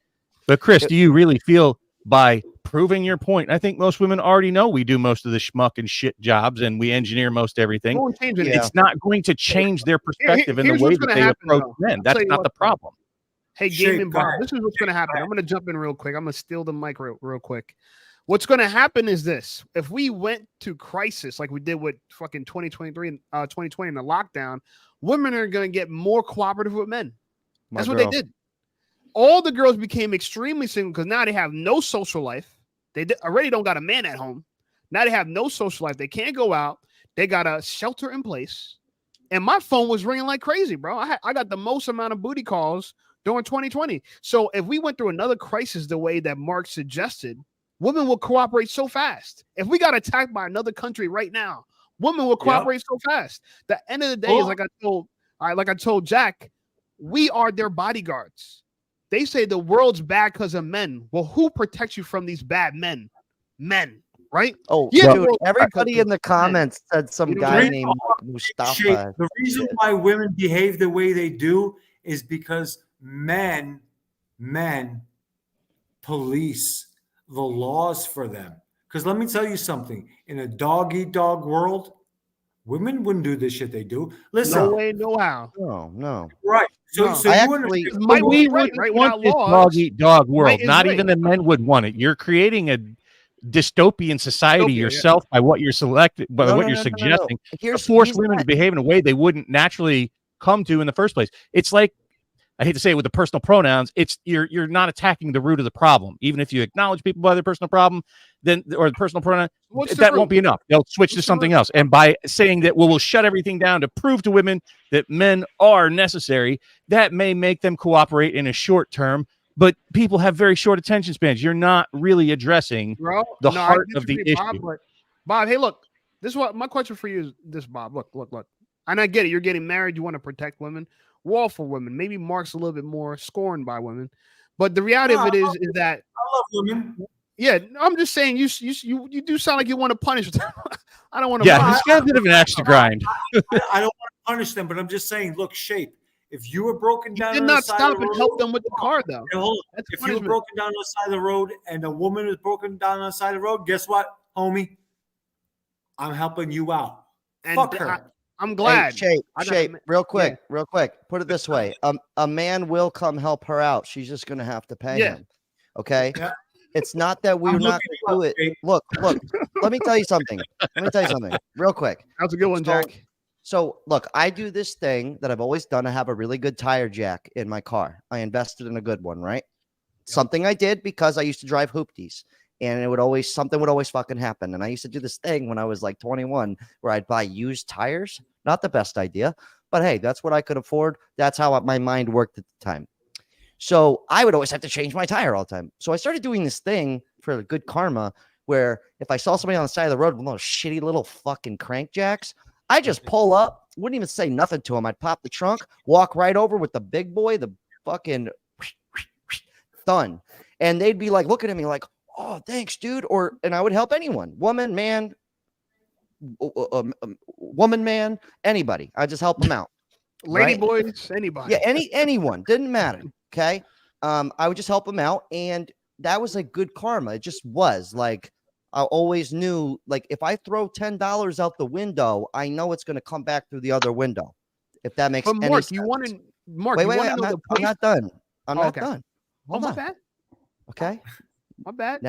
[SPEAKER 3] But Chris, do you really feel by proving your point? I think most women already know we do most of the schmuck and shit jobs, and we engineer most everything.
[SPEAKER 4] Won't change it.
[SPEAKER 1] Yeah.
[SPEAKER 3] It's not going to change their perspective in the
[SPEAKER 4] here's
[SPEAKER 3] way
[SPEAKER 4] what's
[SPEAKER 3] that
[SPEAKER 4] gonna
[SPEAKER 3] they
[SPEAKER 4] happen,
[SPEAKER 3] approach
[SPEAKER 4] though.
[SPEAKER 3] men.
[SPEAKER 4] I'll
[SPEAKER 3] That's
[SPEAKER 4] tell you
[SPEAKER 3] not
[SPEAKER 4] what,
[SPEAKER 3] the problem.
[SPEAKER 4] Hey,
[SPEAKER 2] Shake,
[SPEAKER 4] Gaming
[SPEAKER 2] go
[SPEAKER 4] Bob,
[SPEAKER 2] ahead.
[SPEAKER 4] this is what's going to happen. I'm going to jump in real quick. I'm going to steal the mic real quick. What's going to happen is this. If we went to crisis like we did with fucking 2023 and 2020 in the lockdown, women are going to get more cooperative with men.
[SPEAKER 1] My
[SPEAKER 4] That's what
[SPEAKER 1] girl.
[SPEAKER 4] they did. All the girls became extremely single because now they have no social life. They already don't got a man at home. Now they have no social life. They can't go out. They got a shelter in place. And my phone was ringing like crazy, bro. I got the most amount of booty calls during 2020. So if we went through another crisis the way that Mark suggested, women will cooperate so fast. If we got attacked by another country right now, women will cooperate so fast. The end of the day is like I told Jack, we are their bodyguards. They say the world's bad because of men. Well, who protects you from these bad men? Men, right?
[SPEAKER 1] Oh,
[SPEAKER 4] Yeah,
[SPEAKER 1] dude,
[SPEAKER 4] well,
[SPEAKER 1] everybody in the comments said some
[SPEAKER 4] You know,
[SPEAKER 1] guy
[SPEAKER 2] reason-
[SPEAKER 1] named
[SPEAKER 2] Shake,
[SPEAKER 1] Mustafa.
[SPEAKER 2] the reason why women behave the way they do is because men police the laws for them. Because let me tell you something: in a dog-eat-dog world, women wouldn't do this shit they do. Listen,
[SPEAKER 4] No way, no how.
[SPEAKER 1] No.
[SPEAKER 2] right? So,
[SPEAKER 4] No.
[SPEAKER 2] so
[SPEAKER 1] I
[SPEAKER 2] you
[SPEAKER 1] actually-
[SPEAKER 2] understand-
[SPEAKER 4] Might
[SPEAKER 3] we
[SPEAKER 4] be right,
[SPEAKER 3] wouldn't
[SPEAKER 4] right?
[SPEAKER 3] want
[SPEAKER 4] Without
[SPEAKER 3] this
[SPEAKER 4] laws,
[SPEAKER 3] dog eat dog world.
[SPEAKER 4] is
[SPEAKER 3] Not
[SPEAKER 4] right.
[SPEAKER 3] even the men would want it. You're creating a dystopian society
[SPEAKER 4] Dystopia, yeah.
[SPEAKER 3] yourself by what you're suggesting. To force women to behave in a way they wouldn't naturally come to in the first place. It's like, I hate to say it with the personal pronouns, it's you're not attacking the root of the problem. Even if you acknowledge people by their personal problem, then or the personal pronoun,
[SPEAKER 4] What's the
[SPEAKER 3] that
[SPEAKER 4] root?
[SPEAKER 3] won't be enough. They'll switch to
[SPEAKER 4] What's the
[SPEAKER 3] something
[SPEAKER 4] root?
[SPEAKER 3] else. And by saying that we'll shut everything down to prove to women that men are necessary, that may make them cooperate in a short term. But people have very short attention spans. You're not really addressing
[SPEAKER 4] Bro,
[SPEAKER 3] the
[SPEAKER 4] I
[SPEAKER 3] heart of the
[SPEAKER 4] disagree, Bob,
[SPEAKER 3] issue.
[SPEAKER 4] but Bob, hey, look, this is what my question for you is this, Bob. Look. And I get it. You're getting married. You want to protect women. we're all for women. Maybe Mark's a little bit more scorned by women, but the reality of
[SPEAKER 2] No,
[SPEAKER 4] it is that
[SPEAKER 2] I love women.
[SPEAKER 4] yeah, I'm just saying you do sound like you want to punish them. I don't want to.
[SPEAKER 3] Yeah,
[SPEAKER 4] punish
[SPEAKER 3] he's got a bit of an axe to grind.
[SPEAKER 2] I don't want to punish them, but I'm just saying, look, Shape, if you were broken
[SPEAKER 4] You
[SPEAKER 2] down
[SPEAKER 4] did
[SPEAKER 2] on the
[SPEAKER 4] not
[SPEAKER 2] side
[SPEAKER 4] stop
[SPEAKER 2] of the
[SPEAKER 4] and
[SPEAKER 2] road,
[SPEAKER 4] help them with the car, though.
[SPEAKER 2] Hey, hold on.
[SPEAKER 4] That's
[SPEAKER 2] If you were
[SPEAKER 4] punishment.
[SPEAKER 2] broken down on the side of the road and a woman is broken down on the side of the road, guess what, homie? I'm helping you out.
[SPEAKER 4] And
[SPEAKER 2] Fuck her.
[SPEAKER 4] I'm glad.
[SPEAKER 1] Hey,
[SPEAKER 4] I got
[SPEAKER 1] Shape,
[SPEAKER 4] a ma-
[SPEAKER 1] real quick. Put it this way: a man will come help her out. She's just gonna have to pay
[SPEAKER 4] Yeah.
[SPEAKER 1] him. Okay.
[SPEAKER 2] Yeah.
[SPEAKER 1] It's not that we're
[SPEAKER 2] I'm
[SPEAKER 1] not
[SPEAKER 2] looking
[SPEAKER 1] gonna do
[SPEAKER 2] you up,
[SPEAKER 1] it.
[SPEAKER 2] Shape.
[SPEAKER 1] Look. Let me tell you something. Real quick.
[SPEAKER 4] That's a good one,
[SPEAKER 1] So-
[SPEAKER 4] Jack.
[SPEAKER 1] So look, I do this thing that I've always done. I have a really good tire jack in my car. I invested in a good one, right? Something I did because I used to drive hoopties, and something would always fucking happen. And I used to do this thing when I was like 21 where I'd buy used tires. Not the best idea, but hey, that's what I could afford. That's how my mind worked at the time. So I would always have to change my tire all the time. So I started doing this thing for good karma where if I saw somebody on the side of the road with those shitty little fucking crank jacks, I just pull up, wouldn't even say nothing to him. I'd pop the trunk, walk right over with the big boy, the fucking done. And they'd be like looking at me like, oh, thanks, dude. And I would help anyone, woman, man, woman, man, anybody. I just help them out.
[SPEAKER 4] Lady
[SPEAKER 1] right?
[SPEAKER 4] boys, anybody.
[SPEAKER 1] Yeah, anyone, didn't matter. Okay. I would just help them out. And that was like good karma. It just was like, I always knew, like, if I throw $10 out the window, I know it's going to come back through the other window. If that makes
[SPEAKER 4] But
[SPEAKER 1] any
[SPEAKER 4] Mark,
[SPEAKER 1] sense.
[SPEAKER 4] you want to Mark?
[SPEAKER 1] Wait,
[SPEAKER 4] you want to
[SPEAKER 1] I'm
[SPEAKER 4] know
[SPEAKER 1] not,
[SPEAKER 4] the
[SPEAKER 1] I'm
[SPEAKER 4] place?
[SPEAKER 1] not done. I'm
[SPEAKER 4] Oh,
[SPEAKER 1] not
[SPEAKER 4] okay.
[SPEAKER 1] done.
[SPEAKER 4] Oh,
[SPEAKER 1] Hold
[SPEAKER 4] my
[SPEAKER 1] on.
[SPEAKER 4] bad.
[SPEAKER 1] Okay.
[SPEAKER 4] My bad.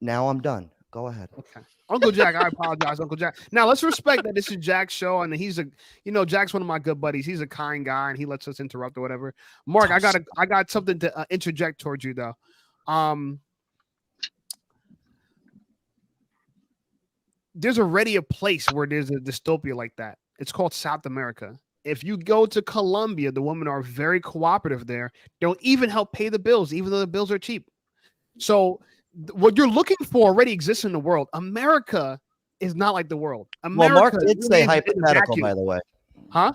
[SPEAKER 1] Now I'm done. Go ahead.
[SPEAKER 4] Okay. Uncle Jack, I apologize, Uncle Jack. Now let's respect that this is Jack's show, and he's Jack's one of my good buddies. He's a kind guy, and he lets us interrupt or whatever. Mark, I got something to interject towards you though. There's already a place where there's a dystopia like that. It's called South America. If you go to Colombia, the women are very cooperative there. They'll even help pay the bills, even though the bills are cheap. So what you're looking for already exists in the world. America is not like the world. America
[SPEAKER 1] Mark did say
[SPEAKER 4] remains in a
[SPEAKER 1] hypothetical,
[SPEAKER 4] vacuum.
[SPEAKER 1] by the way.
[SPEAKER 4] Huh?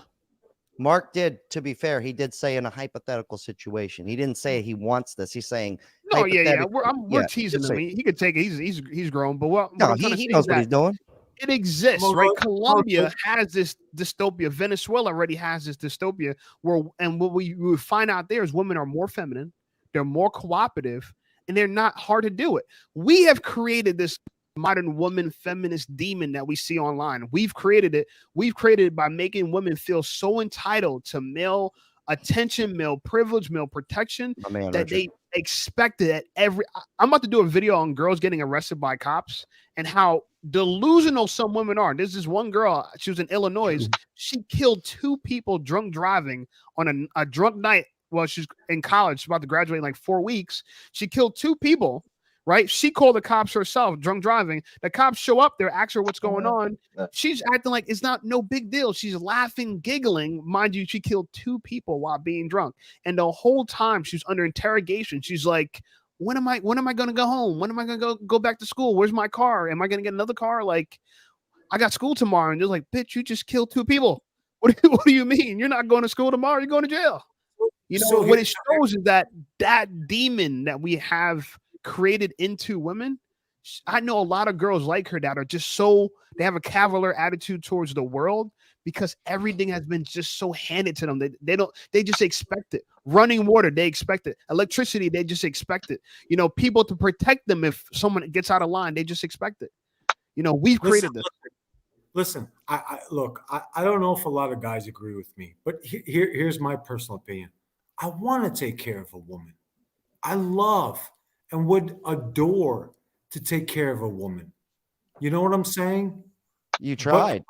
[SPEAKER 1] Mark did, to be fair, he did say in a hypothetical situation. He didn't say he wants this. He's saying
[SPEAKER 4] No, yeah.
[SPEAKER 1] hypothetically.
[SPEAKER 4] We're
[SPEAKER 1] Yeah,
[SPEAKER 4] teasing
[SPEAKER 1] just
[SPEAKER 4] him.
[SPEAKER 1] say-
[SPEAKER 4] He could take it. He's grown, but what
[SPEAKER 1] No,
[SPEAKER 4] I'm trying to
[SPEAKER 1] he
[SPEAKER 4] say
[SPEAKER 1] knows
[SPEAKER 4] is
[SPEAKER 1] what he's
[SPEAKER 4] that
[SPEAKER 1] doing.
[SPEAKER 4] it exists,
[SPEAKER 2] Well,
[SPEAKER 4] right?
[SPEAKER 2] well,
[SPEAKER 4] Colombia has this dystopia. Venezuela already has this dystopia what we would find out there is women are more feminine, they're more cooperative, and they're not hard to do it. We have created this modern woman feminist demon that we see online. We've created it. We've created it by making women feel so entitled to male attention, male privilege, male protection
[SPEAKER 1] My man,
[SPEAKER 4] that
[SPEAKER 1] Richard.
[SPEAKER 4] they expect it at every. I'm about to do a video on girls getting arrested by cops and how delusional some women are. There's this one girl, she was in Illinois. She killed 2 people drunk driving on a drunk night. Well, she's in college, she's about to graduate in like 4 weeks. She killed 2 people, right? She called the cops herself, drunk driving. The cops show up there, ask her what's going on. She's acting like it's not no big deal. She's laughing, giggling. Mind you, she killed 2 people while being drunk. And the whole time she's under interrogation. She's like, when am I going to go home? When am I going to go back to school? Where's my car? Am I going to get another car? Like, I got school tomorrow. And they're like, bitch, you just killed 2 people. What do you mean? You're not going to school tomorrow. You're going to jail. You know,
[SPEAKER 2] So
[SPEAKER 4] what it shows is that demon that we have created into women. I know a lot of girls like her that are just they have a cavalier attitude towards the world because everything has been just so handed to them. They just expect it. Running water, they expect it. Electricity, they just expect it. You know, people to protect them if someone gets out of line, they just expect it. You know, we've created this.
[SPEAKER 2] Listen, I don't know if a lot of guys agree with me, but here's my personal opinion. I want to take care of a woman. I love and would adore to take care of a woman. You know what I'm saying?
[SPEAKER 1] You tried.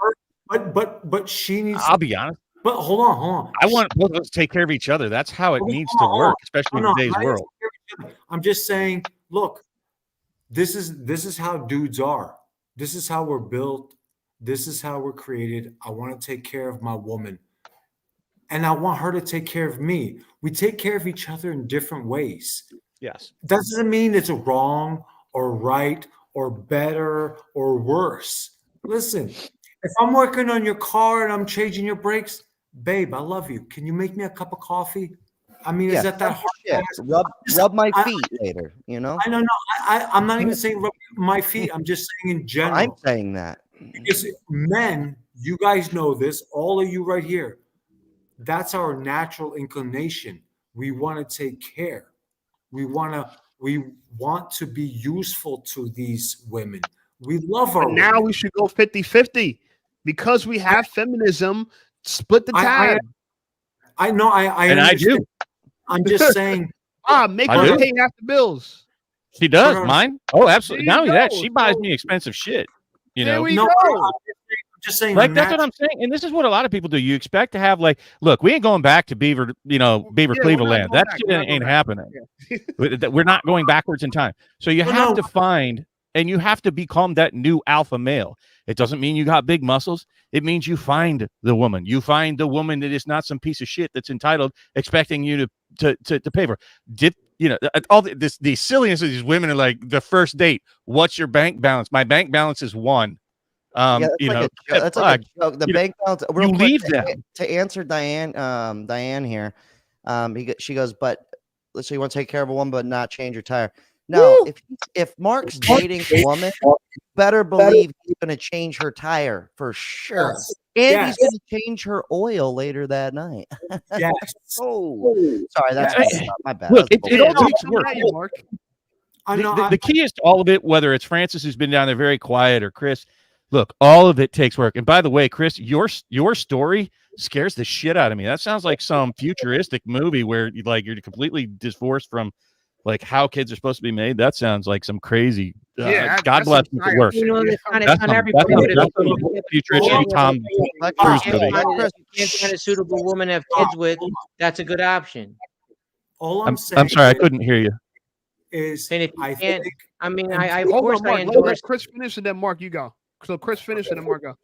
[SPEAKER 2] But she needs.
[SPEAKER 3] I'll be honest.
[SPEAKER 2] But hold on.
[SPEAKER 3] I want both of us to take care of each other. That's how it needs to work, especially in today's world.
[SPEAKER 2] I'm just saying, look, this is how dudes are. This is how we're built. This is how we're created. I want to take care of my woman. And I want her to take care of me. We take care of each other in different ways.
[SPEAKER 3] Yes.
[SPEAKER 2] That doesn't mean it's wrong or right or better or worse. Listen, if I'm working on your car and I'm changing your brakes, babe, I love you. Can you make me a cup of coffee? I mean,
[SPEAKER 1] Yeah,
[SPEAKER 2] is that
[SPEAKER 1] simple
[SPEAKER 2] hard? to
[SPEAKER 1] shit.
[SPEAKER 2] ask?
[SPEAKER 1] Rub my
[SPEAKER 2] I-
[SPEAKER 1] feet later, you know?
[SPEAKER 2] I don't know. I'm not even saying rub my feet. I'm just saying in
[SPEAKER 1] I'm
[SPEAKER 2] general.
[SPEAKER 1] saying that.
[SPEAKER 2] Because men, you guys know this, all of you right here, that's our natural inclination. We want to take care. We want to be useful to these women. We love our
[SPEAKER 4] But now
[SPEAKER 2] women.
[SPEAKER 4] we should go 50-50 because we have feminism. Split the
[SPEAKER 2] I
[SPEAKER 4] tab.
[SPEAKER 2] I know I
[SPEAKER 3] And I
[SPEAKER 2] understand.
[SPEAKER 3] do.
[SPEAKER 2] I'm just saying.
[SPEAKER 4] Make
[SPEAKER 3] I
[SPEAKER 4] her
[SPEAKER 3] do.
[SPEAKER 4] pay half the bills.
[SPEAKER 3] She does
[SPEAKER 2] Sure.
[SPEAKER 3] mine. Oh, absolutely.
[SPEAKER 4] There
[SPEAKER 3] Not
[SPEAKER 4] you
[SPEAKER 3] only that,
[SPEAKER 4] go.
[SPEAKER 3] she buys
[SPEAKER 4] So-
[SPEAKER 3] me expensive shit. You
[SPEAKER 4] There
[SPEAKER 3] know,
[SPEAKER 4] we
[SPEAKER 2] No,
[SPEAKER 4] go.
[SPEAKER 2] I'm just saying.
[SPEAKER 3] like
[SPEAKER 2] a
[SPEAKER 3] that's what
[SPEAKER 2] nat-
[SPEAKER 3] I'm saying. And this is what a lot of people do. You expect to have like, look, we ain't going back to Beaver, Beaver
[SPEAKER 4] Yeah, we're not
[SPEAKER 3] Cleveland.
[SPEAKER 4] going
[SPEAKER 3] That
[SPEAKER 4] back.
[SPEAKER 3] shit
[SPEAKER 4] We're not
[SPEAKER 3] ain't
[SPEAKER 4] going back.
[SPEAKER 3] happening. We're not going backwards in time. So you
[SPEAKER 2] No,
[SPEAKER 3] have
[SPEAKER 2] no.
[SPEAKER 3] to find, and you have to become that new alpha male. It doesn't mean you got big muscles. It means you find the woman. You find the woman that is not some piece of shit that's entitled, expecting you to pay for. All the silliness of these women are like the first date. What's your bank balance? My bank balance is 1.
[SPEAKER 1] Yeah, that's like a joke. The
[SPEAKER 3] you know,
[SPEAKER 1] bank balance. Real
[SPEAKER 3] you
[SPEAKER 1] quick,
[SPEAKER 3] leave them.
[SPEAKER 1] to answer Diane here. She goes, but so you want to take care of a woman, but not change your tire. No, if Mark's dating a woman, better believe he's going to change her tire for sure,
[SPEAKER 2] Yes.
[SPEAKER 1] and
[SPEAKER 2] Yes.
[SPEAKER 1] he's going to change her oil later that night.
[SPEAKER 2] Yes.
[SPEAKER 1] Oh, sorry, that's
[SPEAKER 3] Yeah.
[SPEAKER 1] my bad.
[SPEAKER 3] Look,
[SPEAKER 1] That was
[SPEAKER 3] it
[SPEAKER 1] bullshit.
[SPEAKER 3] all takes work.
[SPEAKER 4] Mark.
[SPEAKER 2] I know.
[SPEAKER 3] The key is to all of it, whether it's Francis who's been down there very quiet or Chris. Look, all of it takes work. And by the way, Chris, your story scares the shit out of me. That sounds like some futuristic movie where you're completely divorced from like how kids are supposed to be made. That sounds like some crazy. God bless you for work.
[SPEAKER 6] You know, it's not
[SPEAKER 3] That's
[SPEAKER 6] everybody.
[SPEAKER 3] some
[SPEAKER 6] but if
[SPEAKER 3] futuristic Tom Cruise
[SPEAKER 6] you
[SPEAKER 3] movie.
[SPEAKER 6] can't find a suitable woman to have kids with, that's a good option.
[SPEAKER 2] All I'm
[SPEAKER 3] I'm
[SPEAKER 2] saying.
[SPEAKER 3] sorry, I couldn't hear you.
[SPEAKER 2] Is
[SPEAKER 6] And if you
[SPEAKER 2] I
[SPEAKER 6] can't,
[SPEAKER 2] think
[SPEAKER 6] I mean,
[SPEAKER 2] and
[SPEAKER 6] of
[SPEAKER 4] Hold
[SPEAKER 6] course
[SPEAKER 4] on,
[SPEAKER 6] I
[SPEAKER 4] Mark. Let
[SPEAKER 6] endorse.
[SPEAKER 4] Chris finish and then Mark, you go. So Chris finish and then Mark go.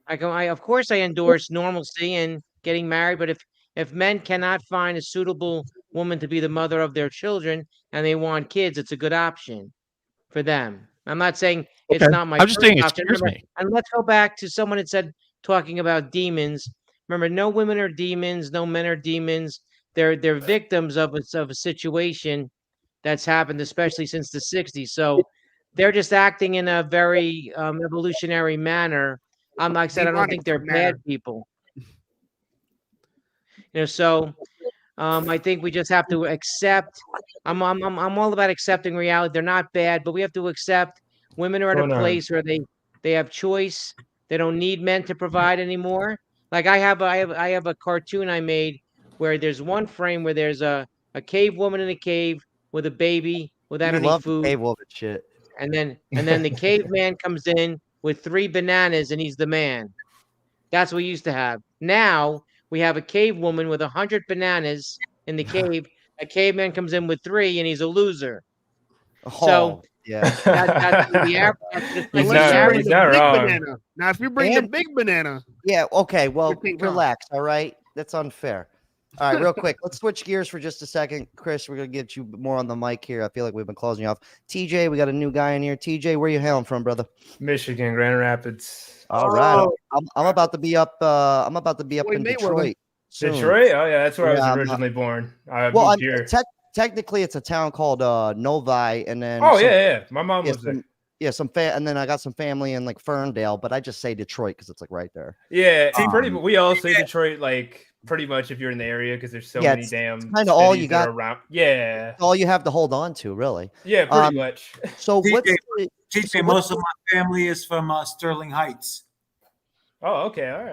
[SPEAKER 6] Of course I endorse normalcy and getting married, but if men cannot find a suitable woman to be the mother of their children and they want kids, it's a good option for them. I'm not saying it's
[SPEAKER 3] Okay.
[SPEAKER 6] not my
[SPEAKER 3] I'm just
[SPEAKER 6] first
[SPEAKER 3] saying it
[SPEAKER 6] option.
[SPEAKER 3] scares
[SPEAKER 6] Remember,
[SPEAKER 3] me.
[SPEAKER 6] and let's go back to someone that said talking about demons. Remember, no women are demons, no men are demons. They're victims of a situation that's happened, especially since the 60s. So they're just acting in a very evolutionary manner. Like I said, I don't
[SPEAKER 4] Demonic
[SPEAKER 6] think they're
[SPEAKER 4] manner.
[SPEAKER 6] bad people. So I think we just have to accept. I'm all about accepting reality. They're not bad, but we have to accept women are at a place where they have choice. They don't need men to provide anymore. Like I have a cartoon I made where there's one frame where there's a cave woman in a cave with a baby without
[SPEAKER 1] You
[SPEAKER 6] any
[SPEAKER 1] love
[SPEAKER 6] food.
[SPEAKER 1] cave woman shit.
[SPEAKER 6] And then the caveman comes in with 3 bananas and he's the man. That's what we used to have. Now we have a cave woman with 100 bananas in the cave. A caveman comes in with 3 and he's a loser. So
[SPEAKER 1] Oh, yeah.
[SPEAKER 6] that's the average. That's
[SPEAKER 4] Unless
[SPEAKER 6] the
[SPEAKER 4] you
[SPEAKER 6] average.
[SPEAKER 4] bring
[SPEAKER 7] he's
[SPEAKER 4] the
[SPEAKER 7] not
[SPEAKER 4] big
[SPEAKER 7] wrong.
[SPEAKER 4] banana. Now, if you bring the
[SPEAKER 1] And-
[SPEAKER 4] big banana,
[SPEAKER 1] Yeah. Okay. Well,
[SPEAKER 4] Your thing, Tom.
[SPEAKER 1] relax. All right. That's unfair. All right, real quick. Let's switch gears for just a second. Chris, we're gonna get you more on the mic here. I feel like we've been closing you off. TJ, we got a new guy in here. TJ, where you hailing from, brother?
[SPEAKER 7] Michigan, Grand Rapids.
[SPEAKER 1] All right. I'm about to be up. I'm about to be up
[SPEAKER 4] Floyd
[SPEAKER 1] in
[SPEAKER 4] Mayweather.
[SPEAKER 1] Detroit. Soon.
[SPEAKER 7] Detroit? Oh, yeah, that's where I
[SPEAKER 1] Yeah,
[SPEAKER 7] was originally born. I
[SPEAKER 1] Well,
[SPEAKER 7] moved here.
[SPEAKER 1] technically, it's a town called Novi, and then
[SPEAKER 7] Oh,
[SPEAKER 1] some-
[SPEAKER 7] yeah. My mom lives there.
[SPEAKER 1] and then I got some family in like Ferndale, but I just say Detroit because it's like right there.
[SPEAKER 7] Yeah,
[SPEAKER 1] Um,
[SPEAKER 7] we all say Detroit, like, pretty much if you're in the area, because there's so
[SPEAKER 1] Yeah,
[SPEAKER 7] many
[SPEAKER 1] it's
[SPEAKER 7] damn
[SPEAKER 1] kinda all
[SPEAKER 7] cities
[SPEAKER 1] you
[SPEAKER 7] that
[SPEAKER 1] got.
[SPEAKER 7] are around. Yeah.
[SPEAKER 1] It's all you have to hold on to, really.
[SPEAKER 7] Yeah, pretty
[SPEAKER 1] Um,
[SPEAKER 7] much.
[SPEAKER 1] So
[SPEAKER 2] TJ,
[SPEAKER 1] what's
[SPEAKER 2] TJ, most of my family is from Sterling Heights.
[SPEAKER 7] Oh, okay. All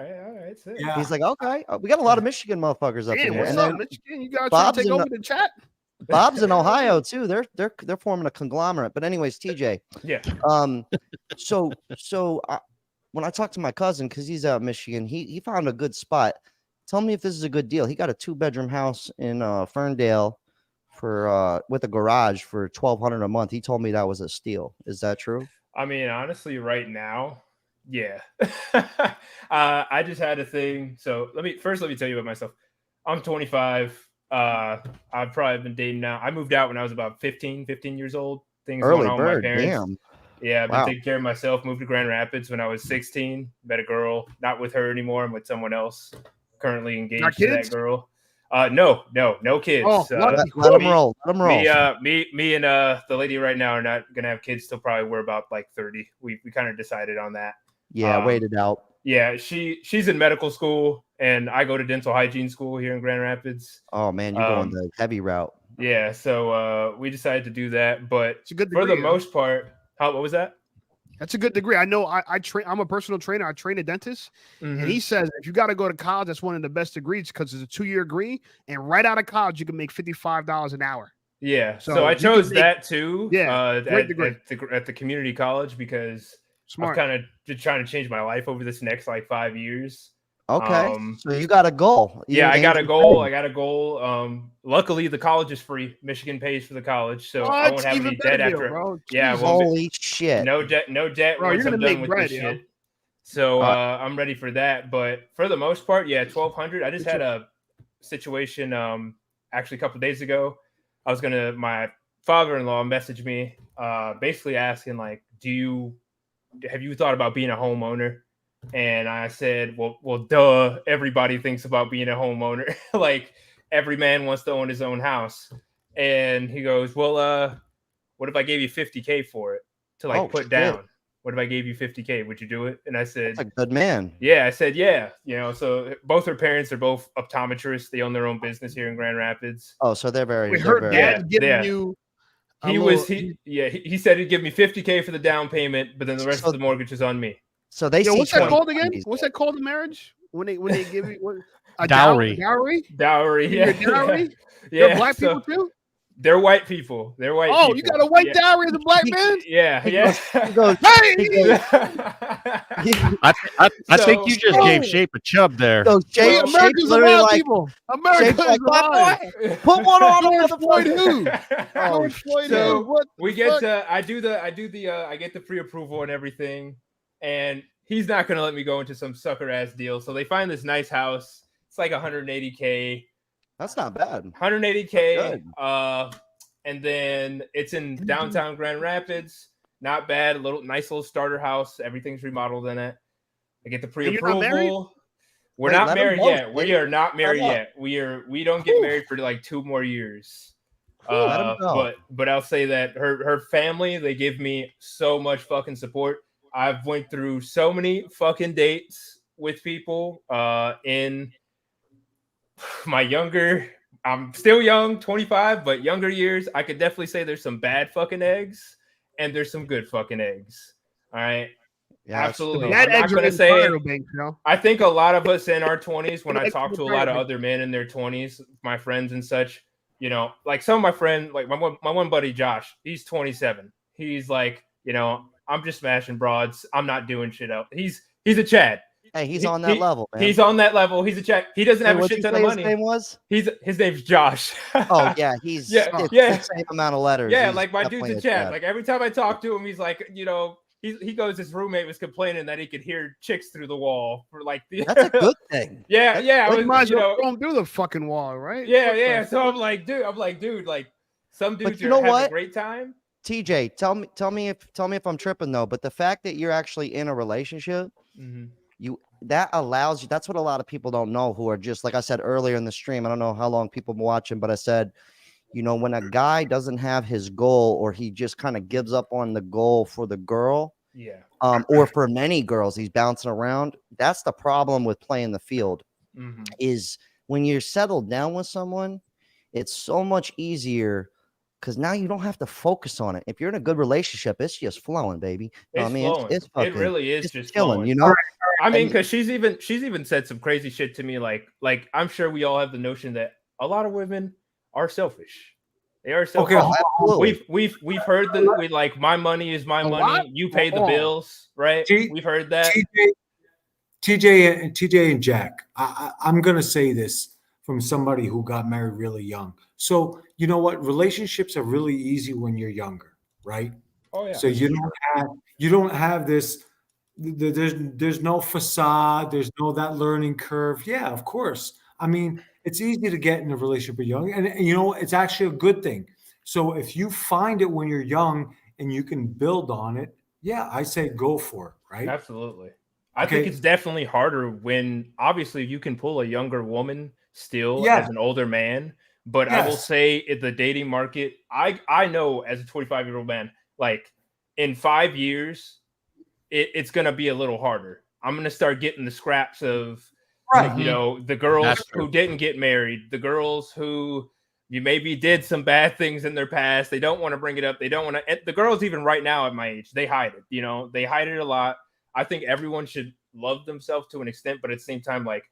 [SPEAKER 7] right. Sick.
[SPEAKER 2] Yeah.
[SPEAKER 1] He's like, okay, we got a lot of Michigan motherfuckers up
[SPEAKER 4] damn,
[SPEAKER 1] in here,
[SPEAKER 4] what's
[SPEAKER 1] and
[SPEAKER 4] up,
[SPEAKER 1] then
[SPEAKER 4] Michigan? You guys trying
[SPEAKER 1] Bob's
[SPEAKER 4] to take
[SPEAKER 1] in
[SPEAKER 4] over the chat?
[SPEAKER 1] Bob's in Ohio too. They're forming a conglomerate. But anyways, TJ,
[SPEAKER 7] Yeah.
[SPEAKER 1] so when I talked to my cousin because he's out in Michigan, he found a good spot. Tell me if this is a good deal. He got a 2-bedroom house in Ferndale for with a garage for $1,200 a month. He told me that was a steal. Is that true?
[SPEAKER 7] I mean, honestly, right now, yeah. I just had a thing. So let me tell you about myself. I'm 25. I've probably been dating now. I moved out when I was about 15 years old. Things
[SPEAKER 1] Early
[SPEAKER 7] going on with my
[SPEAKER 1] bird,
[SPEAKER 7] parents.
[SPEAKER 1] damn.
[SPEAKER 7] Yeah, I've been
[SPEAKER 1] Wow.
[SPEAKER 7] taking care of myself. Moved to Grand Rapids when I was 16. Met a girl. Not with her anymore. I'm with someone else. currently engaged
[SPEAKER 4] Got
[SPEAKER 7] to that
[SPEAKER 4] kids?
[SPEAKER 7] girl. No kids.
[SPEAKER 4] Oh, lucky.
[SPEAKER 1] Let them
[SPEAKER 7] me-
[SPEAKER 1] roll. Let them roll.
[SPEAKER 7] Me and the lady right now are not gonna have kids till probably we're about like 30. We kind of decided on that.
[SPEAKER 1] Yeah, wait it out.
[SPEAKER 7] Yeah, she's in medical school, and I go to dental hygiene school here in Grand Rapids.
[SPEAKER 1] Oh man, you're going the heavy route.
[SPEAKER 7] Yeah, so we decided to do that, but
[SPEAKER 4] It's a good
[SPEAKER 7] for
[SPEAKER 4] degree,
[SPEAKER 7] the
[SPEAKER 4] huh?
[SPEAKER 7] most part, what was that?
[SPEAKER 4] That's a good degree. I know. I train. I'm a personal trainer. I train a dentist,
[SPEAKER 7] Mhm.
[SPEAKER 4] and he says if you got to go to college, that's one of the best degrees because it's a 2-year degree, and right out of college you can make $55 an hour.
[SPEAKER 7] Yeah,
[SPEAKER 4] So
[SPEAKER 7] so I
[SPEAKER 4] you can
[SPEAKER 7] chose
[SPEAKER 4] make-
[SPEAKER 7] that too.
[SPEAKER 4] Yeah, great degree.
[SPEAKER 7] At the community college because I'm
[SPEAKER 4] Smart.
[SPEAKER 7] kind of just trying to change my life over this next like 5 years.
[SPEAKER 1] Okay, so you got a goal.
[SPEAKER 7] Yeah,
[SPEAKER 1] You
[SPEAKER 7] I got a
[SPEAKER 1] aimed
[SPEAKER 7] goal.
[SPEAKER 1] at
[SPEAKER 7] I got a goal. Luckily, the college is free. Michigan pays for the college, so I
[SPEAKER 4] What?
[SPEAKER 7] won't have
[SPEAKER 4] Even
[SPEAKER 7] any
[SPEAKER 4] better
[SPEAKER 7] debt
[SPEAKER 4] deal,
[SPEAKER 7] after.
[SPEAKER 4] bro.
[SPEAKER 7] Yeah,
[SPEAKER 4] Jesus.
[SPEAKER 7] well,
[SPEAKER 1] Holy shit!
[SPEAKER 7] no debt.
[SPEAKER 4] Bro,
[SPEAKER 7] once
[SPEAKER 4] you're gonna
[SPEAKER 7] I'm done
[SPEAKER 4] make
[SPEAKER 7] with
[SPEAKER 4] bread,
[SPEAKER 7] this
[SPEAKER 4] yo.
[SPEAKER 7] shit. So I'm ready for that. But for the most part, yeah, 1,200. I just had a situation actually a couple of days ago. My father-in-law messaged me basically asking like, have you thought about being a homeowner? And I said, well, duh. Everybody thinks about being a homeowner. Like every man wants to own his own house. And he goes, well, what if I gave you $50K for it to like put
[SPEAKER 1] shit.
[SPEAKER 7] down? What if I gave you $50K? Would you do it? And I said,
[SPEAKER 1] That's a good man.
[SPEAKER 7] yeah. I said, yeah. So both her parents are both optometrists. They own their own business here in Grand Rapids.
[SPEAKER 1] Oh, so they're very.
[SPEAKER 4] We
[SPEAKER 1] they're
[SPEAKER 4] heard
[SPEAKER 1] very
[SPEAKER 4] dad giving
[SPEAKER 7] yeah.
[SPEAKER 4] you.
[SPEAKER 7] He said he'd give me $50K for the down payment, but then the rest
[SPEAKER 1] So-
[SPEAKER 7] of the mortgage is on me.
[SPEAKER 1] So they
[SPEAKER 4] Yo,
[SPEAKER 1] see
[SPEAKER 4] what's that
[SPEAKER 1] 20
[SPEAKER 4] called again?
[SPEAKER 1] these
[SPEAKER 4] What's
[SPEAKER 1] days.
[SPEAKER 4] that called in marriage? When they give you a
[SPEAKER 3] Dowry.
[SPEAKER 4] Dowry?
[SPEAKER 7] Dowry,
[SPEAKER 4] Your
[SPEAKER 7] yeah.
[SPEAKER 4] dowry?
[SPEAKER 7] Yeah.
[SPEAKER 4] They're black
[SPEAKER 7] so
[SPEAKER 4] people too?
[SPEAKER 7] they're white people. They're white
[SPEAKER 4] Oh,
[SPEAKER 7] people.
[SPEAKER 4] you got a white
[SPEAKER 7] yeah.
[SPEAKER 4] dowry as a black man?
[SPEAKER 7] Yeah,
[SPEAKER 1] He
[SPEAKER 7] yeah.
[SPEAKER 1] goes-
[SPEAKER 4] Hey!
[SPEAKER 1] he goes-
[SPEAKER 3] I think you just
[SPEAKER 4] So-
[SPEAKER 3] gave Shape a chub there.
[SPEAKER 1] So Shape,
[SPEAKER 7] Well,
[SPEAKER 4] America's a
[SPEAKER 1] literally
[SPEAKER 4] wild
[SPEAKER 1] like,
[SPEAKER 4] people. America
[SPEAKER 1] Shape's
[SPEAKER 4] is
[SPEAKER 1] like, "My
[SPEAKER 4] wild.
[SPEAKER 1] boy, put one on him,
[SPEAKER 4] George Floyd
[SPEAKER 1] motherfucker."
[SPEAKER 4] who?
[SPEAKER 1] Oh,
[SPEAKER 4] George Floyd
[SPEAKER 7] so
[SPEAKER 4] who? What
[SPEAKER 7] we
[SPEAKER 4] the
[SPEAKER 7] get
[SPEAKER 4] fuck?
[SPEAKER 7] to I get the pre-approval and everything, and he's not gonna let me go into some sucker ass deal. So they find this nice house. It's like 180K.
[SPEAKER 1] That's not bad.
[SPEAKER 7] 180K.
[SPEAKER 1] Good.
[SPEAKER 7] And then it's in downtown Grand Rapids. Not bad. Nice little starter house. Everything's remodeled in it. I get the
[SPEAKER 4] And you're not married?
[SPEAKER 7] pre-approval. We're
[SPEAKER 1] Wait,
[SPEAKER 7] not
[SPEAKER 1] let him
[SPEAKER 7] married
[SPEAKER 1] know,
[SPEAKER 7] yet. We
[SPEAKER 1] dude.
[SPEAKER 7] are not married
[SPEAKER 1] up.
[SPEAKER 7] yet. We don't get married for like 2 more years.
[SPEAKER 1] Let him know.
[SPEAKER 7] But I'll say that her family, they give me so much fucking support. I've went through so many fucking dates with people in my I'm still young, 25, but younger years. I could definitely say there's some bad fucking eggs and there's some good fucking eggs. All right.
[SPEAKER 1] Yeah,
[SPEAKER 7] Absolutely.
[SPEAKER 4] Bad
[SPEAKER 7] I'm not
[SPEAKER 4] eggs are
[SPEAKER 7] gonna
[SPEAKER 4] in
[SPEAKER 7] say
[SPEAKER 4] Fire Bank, you know?
[SPEAKER 7] I think a lot of us in our 20s, when I
[SPEAKER 4] Eggs
[SPEAKER 7] talk
[SPEAKER 4] in
[SPEAKER 7] to a
[SPEAKER 4] Fire
[SPEAKER 7] lot of
[SPEAKER 4] Bank.
[SPEAKER 7] other men in their 20s, my friends and such, like some of my friends, like my one buddy Josh, he's 27. He's like, I'm just smashing broads. I'm not doing shit else. He's a Chad.
[SPEAKER 1] Hey, he's on that level, man.
[SPEAKER 7] He's on that level. He's a Chad. He doesn't have a
[SPEAKER 1] What'd
[SPEAKER 7] shit
[SPEAKER 1] you
[SPEAKER 7] ton
[SPEAKER 1] say
[SPEAKER 7] of
[SPEAKER 1] his
[SPEAKER 7] money.
[SPEAKER 1] name was?
[SPEAKER 7] His name's Josh.
[SPEAKER 1] Oh yeah, he's
[SPEAKER 7] Yeah,
[SPEAKER 1] it's
[SPEAKER 7] yeah.
[SPEAKER 1] the same amount of letters.
[SPEAKER 7] Yeah,
[SPEAKER 1] He's
[SPEAKER 7] like my dude's
[SPEAKER 1] definitely
[SPEAKER 7] a Chad. Like every time I talk to him, he's like, he goes, his roommate was complaining that he could hear chicks through the wall for like the
[SPEAKER 1] That's a good thing.
[SPEAKER 7] yeah. I
[SPEAKER 4] You
[SPEAKER 7] was,
[SPEAKER 4] might as well throw them through the fucking wall, right?
[SPEAKER 7] yeah,
[SPEAKER 4] What
[SPEAKER 7] yeah.
[SPEAKER 4] the
[SPEAKER 7] So
[SPEAKER 4] fuck?
[SPEAKER 7] I'm like, dude, like some dudes
[SPEAKER 1] you
[SPEAKER 7] are
[SPEAKER 1] know
[SPEAKER 7] having a
[SPEAKER 1] what?
[SPEAKER 7] great time.
[SPEAKER 1] TJ, tell me if I'm tripping though. But the fact that you're actually in a relationship, that allows you. That's what a lot of people don't know. Who are just like I said earlier in the stream. I don't know how long people been watching, but I said, when a guy doesn't have his goal or he just kind of gives up on the goal for the girl,
[SPEAKER 7] Yeah.
[SPEAKER 1] or for many girls, he's bouncing around. That's the problem with playing the field. Is when you're settled down with someone, it's so much easier because now you don't have to focus on it. If you're in a good relationship, it's just flowing, baby.
[SPEAKER 7] It's flowing.
[SPEAKER 1] It's fucking,
[SPEAKER 7] it really is
[SPEAKER 1] it's
[SPEAKER 7] just
[SPEAKER 1] chilling,
[SPEAKER 7] flowing. I mean,
[SPEAKER 1] And-
[SPEAKER 7] because she's even said some crazy shit to me. Like I'm sure we all have the notion that a lot of women are selfish. They are selfish.
[SPEAKER 2] Okay,
[SPEAKER 1] Oh, absolutely.
[SPEAKER 7] We've heard that we like my money is my
[SPEAKER 4] A
[SPEAKER 7] money.
[SPEAKER 4] lot?
[SPEAKER 7] You pay the
[SPEAKER 4] Oh.
[SPEAKER 7] bills, right? We've heard that.
[SPEAKER 2] TJ and Jack, I'm going to say this from somebody who got married really young. So, you know what? Relationships are really easy when you're younger, right?
[SPEAKER 7] Oh yeah.
[SPEAKER 2] So you don't have this. There's no facade. There's no that learning curve. Yeah, of course. I mean, it's easy to get in a relationship with young, and it's actually a good thing. So if you find it when you're young and you can build on it, yeah, I say go for it, right?
[SPEAKER 7] Absolutely. I think
[SPEAKER 2] Okay.
[SPEAKER 7] it's definitely harder when obviously you can pull a younger woman still
[SPEAKER 2] Yeah.
[SPEAKER 7] as an older man. But I will
[SPEAKER 2] Yes.
[SPEAKER 7] say in the dating market, I know as a 25-year-old man, like in 5 years, it's gonna be a little harder. I'm gonna start getting the scraps of
[SPEAKER 2] Right.
[SPEAKER 7] you know, the girls
[SPEAKER 3] That's true.
[SPEAKER 7] who didn't get married, the girls who you maybe did some bad things in their past. They don't want to bring it up. They don't want to. The girls, even right now at my age, they hide it. You know, they hide it a lot. I think everyone should love themselves to an extent, but at the same time, like,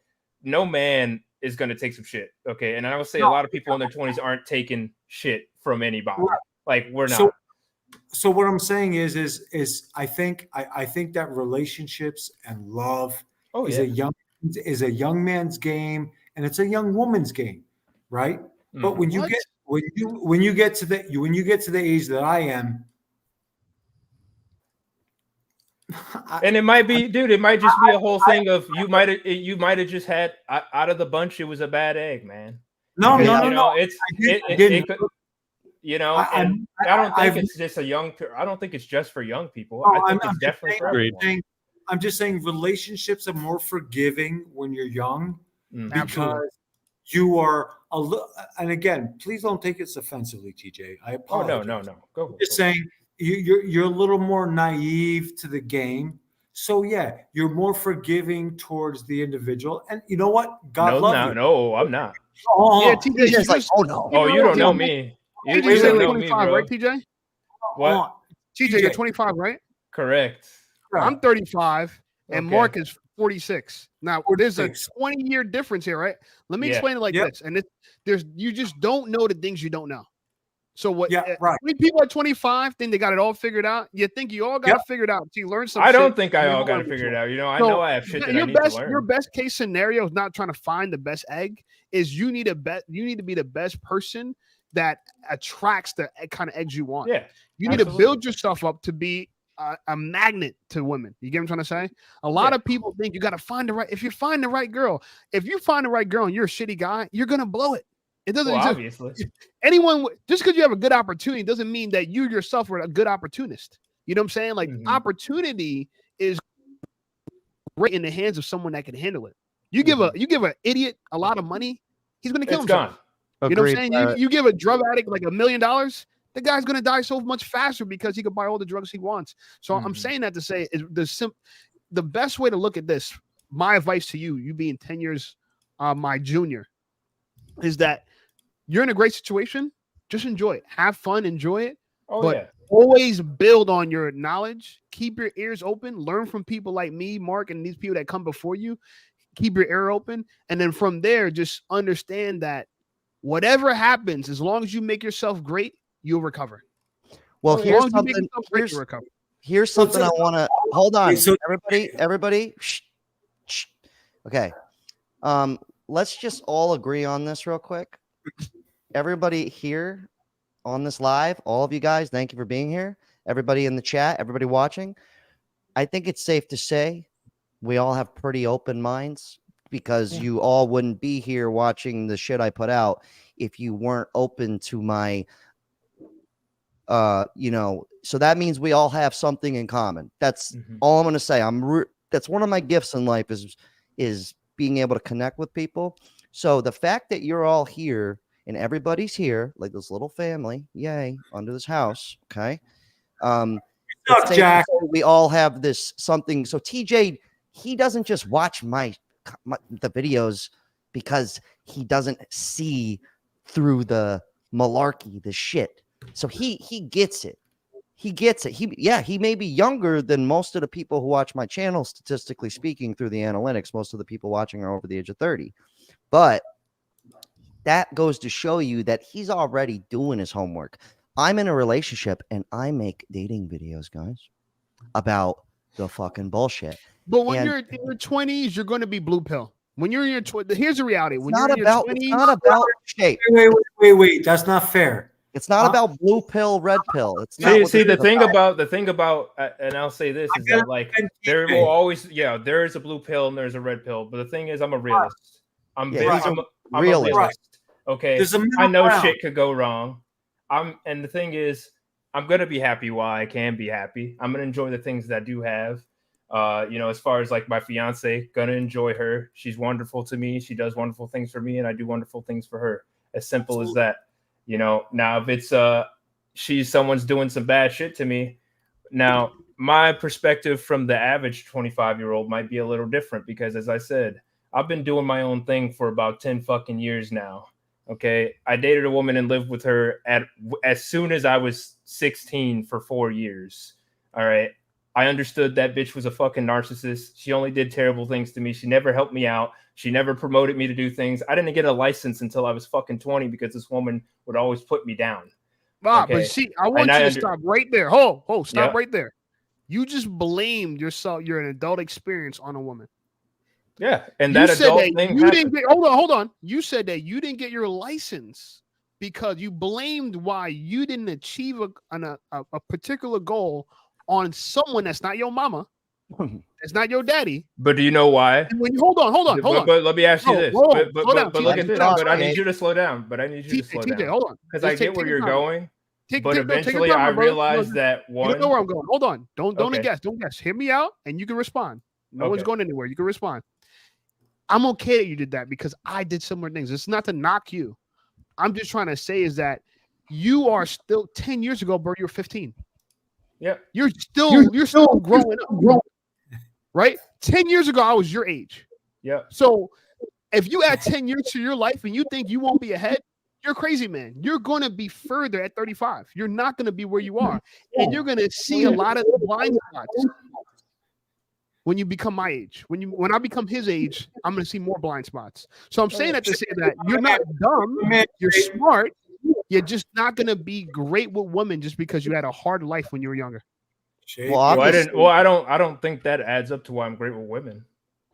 [SPEAKER 7] no man is going to take some shit. Okay. And I would say a lot of people in their 20s aren't taking shit from anybody.
[SPEAKER 2] Right.
[SPEAKER 7] Like, we're not.
[SPEAKER 2] So what I'm saying is I think that relationships and love
[SPEAKER 7] Oh,
[SPEAKER 2] is
[SPEAKER 7] yeah.
[SPEAKER 2] a young man's game, and it's a young woman's game, right? But when you
[SPEAKER 4] What?
[SPEAKER 2] get when you get to the age that I am,
[SPEAKER 7] And it might be, dude, it might just be a whole thing of you might have just had out of the bunch, it was a bad egg, man.
[SPEAKER 2] no,
[SPEAKER 7] Because,
[SPEAKER 2] no,
[SPEAKER 7] you
[SPEAKER 2] no,
[SPEAKER 7] know,
[SPEAKER 2] no.
[SPEAKER 7] it's
[SPEAKER 2] I didn't.
[SPEAKER 7] you know,
[SPEAKER 2] I-
[SPEAKER 7] and I don't think
[SPEAKER 2] I've-
[SPEAKER 7] it's just I don't think it's just for young people.
[SPEAKER 2] No,
[SPEAKER 7] I think
[SPEAKER 2] I'm
[SPEAKER 7] it's definitely for
[SPEAKER 3] Agreed.
[SPEAKER 7] everyone.
[SPEAKER 2] I'm just saying relationships are more forgiving when you're young
[SPEAKER 7] Mhm.
[SPEAKER 4] Absolutely.
[SPEAKER 2] because you are a little. And again, please don't take this offensively, TJ. I
[SPEAKER 7] Oh,
[SPEAKER 2] apologize.
[SPEAKER 7] no. Go.
[SPEAKER 2] Just saying you're a little more naive to the game. So yeah, you're more forgiving towards the individual. And you know what? God love you.
[SPEAKER 7] No, I'm not.
[SPEAKER 2] Oh,
[SPEAKER 4] Yeah, TJ,
[SPEAKER 1] TJ's like, oh no.
[SPEAKER 7] Oh, you don't know
[SPEAKER 4] TJ,
[SPEAKER 7] me. You
[SPEAKER 4] TJ,
[SPEAKER 7] don't
[SPEAKER 4] you're
[SPEAKER 7] know me,
[SPEAKER 4] 25,
[SPEAKER 7] bro.
[SPEAKER 4] right, TJ?
[SPEAKER 7] What?
[SPEAKER 4] TJ, you're
[SPEAKER 2] TJ.
[SPEAKER 4] 25, right?
[SPEAKER 7] Correct.
[SPEAKER 4] I'm 35, and
[SPEAKER 7] Okay.
[SPEAKER 4] Mark is 46. Now, there's a
[SPEAKER 2] 46.
[SPEAKER 4] 20-year difference here, right? Let me
[SPEAKER 7] Yeah.
[SPEAKER 4] explain it like
[SPEAKER 2] Yep.
[SPEAKER 4] this. And you just don't know the things you don't know. So what?
[SPEAKER 2] Yeah, right.
[SPEAKER 4] When people at 25 think they got it all figured out, you think you all got it figured out. So you learn some
[SPEAKER 7] I don't
[SPEAKER 4] shit,
[SPEAKER 7] think I
[SPEAKER 4] you
[SPEAKER 7] all
[SPEAKER 4] know
[SPEAKER 7] got
[SPEAKER 4] what
[SPEAKER 7] it
[SPEAKER 4] I'm
[SPEAKER 7] figured
[SPEAKER 4] doing.
[SPEAKER 7] out. You know, I
[SPEAKER 4] So,
[SPEAKER 7] know I have shit that I need to learn.
[SPEAKER 4] Your best case scenario is not trying to find the best egg. Is you need to be the best person that attracts the kind of eggs you want.
[SPEAKER 7] Yeah.
[SPEAKER 4] You need to
[SPEAKER 7] absolutely.
[SPEAKER 4] build yourself up to be a magnet to women. You get what I'm trying to say? A lot
[SPEAKER 7] Yeah.
[SPEAKER 4] of people think you got to find the right. If you find the right girl, and you're a shitty guy, you're gonna blow it. It doesn't
[SPEAKER 7] Well,
[SPEAKER 4] just
[SPEAKER 7] obviously.
[SPEAKER 4] anyone just because you have a good opportunity doesn't mean that you yourself are a good opportunist. You know what I'm saying? Like
[SPEAKER 7] Mhm.
[SPEAKER 4] opportunity is great in the hands of someone that can handle it. You give an idiot a lot of money, he's gonna kill
[SPEAKER 7] It's
[SPEAKER 4] himself.
[SPEAKER 7] gone.
[SPEAKER 4] You know what I'm
[SPEAKER 1] Agreed.
[SPEAKER 4] saying? You give a drug addict like $1 million, the guy's gonna die so much faster because he can buy all the drugs he wants. So I'm
[SPEAKER 7] Mhm.
[SPEAKER 4] saying that to say is the best way to look at this. My advice to you, you being 10 years my junior, is that you're in a great situation. Just enjoy it. Have fun, enjoy it.
[SPEAKER 7] Oh,
[SPEAKER 4] But
[SPEAKER 7] yeah.
[SPEAKER 4] always build on your knowledge. Keep your ears open. Learn from people like me, Mark, and these people that come before you. Keep your ear open. And then from there, just understand that whatever happens, as long as you make yourself great, you'll recover.
[SPEAKER 1] Well,
[SPEAKER 7] Oh, yeah.
[SPEAKER 4] As
[SPEAKER 1] here's
[SPEAKER 4] long as you make
[SPEAKER 1] something.
[SPEAKER 4] yourself great, you'll recover.
[SPEAKER 1] Here's
[SPEAKER 2] So
[SPEAKER 1] something I want to hold on.
[SPEAKER 2] so-
[SPEAKER 1] Everybody. Shh, shh. Okay. Let's just all agree on this real quick. Everybody here on this live, all of you guys, thank you for being here. Everybody in the chat, everybody watching. I think it's safe to say we all have pretty open minds because you all wouldn't be here watching the shit I put out if you weren't open to my so that means we all have something in common. That's
[SPEAKER 7] Mhm.
[SPEAKER 1] all I'm going to say. That's one of my gifts in life is being able to connect with people. So the fact that you're all here and everybody's here, like this little family, yay, under this house, okay? It's
[SPEAKER 2] Suck,
[SPEAKER 1] safe to
[SPEAKER 2] Jack.
[SPEAKER 1] say we all have this something. So TJ, he doesn't just watch the videos because he doesn't see through the malarkey, the shit. So he gets it. He gets it. He may be younger than most of the people who watch my channel, statistically speaking, through the analytics. Most of the people watching are over the age of 30. But that goes to show you that he's already doing his homework. I'm in a relationship and I make dating videos, guys, about the fucking bullshit.
[SPEAKER 4] But when
[SPEAKER 1] And-
[SPEAKER 4] you're in your 20s, you're going to be blue pill. When you're in your 20s, here's the reality. When
[SPEAKER 1] It's
[SPEAKER 4] you're
[SPEAKER 1] not
[SPEAKER 4] in your
[SPEAKER 1] about
[SPEAKER 4] 20s,
[SPEAKER 1] it's not about shape.
[SPEAKER 2] Wait. That's not fair.
[SPEAKER 1] It's not about blue pill, red pill. It's not
[SPEAKER 7] See,
[SPEAKER 1] what
[SPEAKER 7] see
[SPEAKER 1] this
[SPEAKER 7] the
[SPEAKER 1] is
[SPEAKER 7] thing about, and I'll say this is that like
[SPEAKER 2] defend
[SPEAKER 7] there
[SPEAKER 2] TJ.
[SPEAKER 7] will always, there is a blue pill and there's a red pill. But the thing is, I'm a realist. I'm
[SPEAKER 1] Yeah,
[SPEAKER 7] very,
[SPEAKER 1] he's a
[SPEAKER 7] I'm a
[SPEAKER 1] realist.
[SPEAKER 7] realist. Okay,
[SPEAKER 2] There's a middle
[SPEAKER 7] I know
[SPEAKER 2] ground.
[SPEAKER 7] shit could go wrong. And the thing is, I'm gonna be happy while I can be happy. I'm gonna enjoy the things that I do have. As far as like my fiance, gonna enjoy her. She's wonderful to me. She does wonderful things for me, and I do wonderful things for her. As simple as that. Now if it's someone's doing some bad shit to me, now my perspective from the average 25-year-old might be a little different because, as I said, I've been doing my own thing for about 10 fucking years now. Okay, I dated a woman and lived with her as soon as I was 16 for 4 years. All right. I understood that bitch was a fucking narcissist. She only did terrible things to me. She never helped me out. She never promoted me to do things. I didn't get a license until I was fucking 20 because this woman would always put me down.
[SPEAKER 4] Bob,
[SPEAKER 7] Okay.
[SPEAKER 4] but see, I want you to stop right there. Stop
[SPEAKER 7] Yeah.
[SPEAKER 4] right there. You just blamed yourself, your adult experience on a woman.
[SPEAKER 7] Yeah, and
[SPEAKER 4] You
[SPEAKER 7] that
[SPEAKER 4] said
[SPEAKER 7] adult
[SPEAKER 4] that
[SPEAKER 7] thing.
[SPEAKER 4] you
[SPEAKER 7] happened.
[SPEAKER 4] didn't get. Hold on. You said that you didn't get your license because you blamed why you didn't achieve a particular goal on someone that's not your mama, that's not your daddy.
[SPEAKER 7] But do you know why?
[SPEAKER 4] And when you hold on.
[SPEAKER 7] But let me ask you
[SPEAKER 4] No,
[SPEAKER 7] this.
[SPEAKER 4] hold on,
[SPEAKER 7] But
[SPEAKER 4] slow down,
[SPEAKER 7] look
[SPEAKER 4] TJ,
[SPEAKER 7] at this.
[SPEAKER 1] slow
[SPEAKER 7] But I
[SPEAKER 1] down.
[SPEAKER 7] need you to slow down. But I need you to slow
[SPEAKER 4] TJ,
[SPEAKER 7] down.
[SPEAKER 4] hold on.
[SPEAKER 7] Because I
[SPEAKER 4] Just
[SPEAKER 7] get where
[SPEAKER 4] your
[SPEAKER 7] you're
[SPEAKER 4] time.
[SPEAKER 7] going.
[SPEAKER 4] Take
[SPEAKER 7] But
[SPEAKER 4] your time,
[SPEAKER 7] eventually,
[SPEAKER 4] my
[SPEAKER 7] I
[SPEAKER 4] brother.
[SPEAKER 7] realized that
[SPEAKER 4] You
[SPEAKER 7] one.
[SPEAKER 4] don't know where I'm going. Hold on. Don't
[SPEAKER 7] Okay.
[SPEAKER 4] guess. Don't guess. Hear me out, and you can respond. No one's
[SPEAKER 7] Okay.
[SPEAKER 4] going anywhere. You can respond. I'm okay that you did that because I did similar things. It's not to knock you. I'm just trying to say is that you are still 10 years ago, bro. You're 15.
[SPEAKER 7] Yep.
[SPEAKER 4] You're still growing up, right? 10 years ago, I was your age.
[SPEAKER 7] Yep.
[SPEAKER 4] So if you add 10 years to your life and you think you won't be ahead, you're crazy, man. You're going to be further at 35. You're not going to be where you are. And you're going to see a lot of blind spots when you become my age. When I become his age, I'm going to see more blind spots. So I'm saying that to say that you're not dumb. You're smart. You're just not going to be great with women just because you had a hard life when you were younger.
[SPEAKER 2] Shade.
[SPEAKER 1] Well,
[SPEAKER 7] Well,
[SPEAKER 1] obviously,
[SPEAKER 7] I don't think that adds up to why I'm great with women.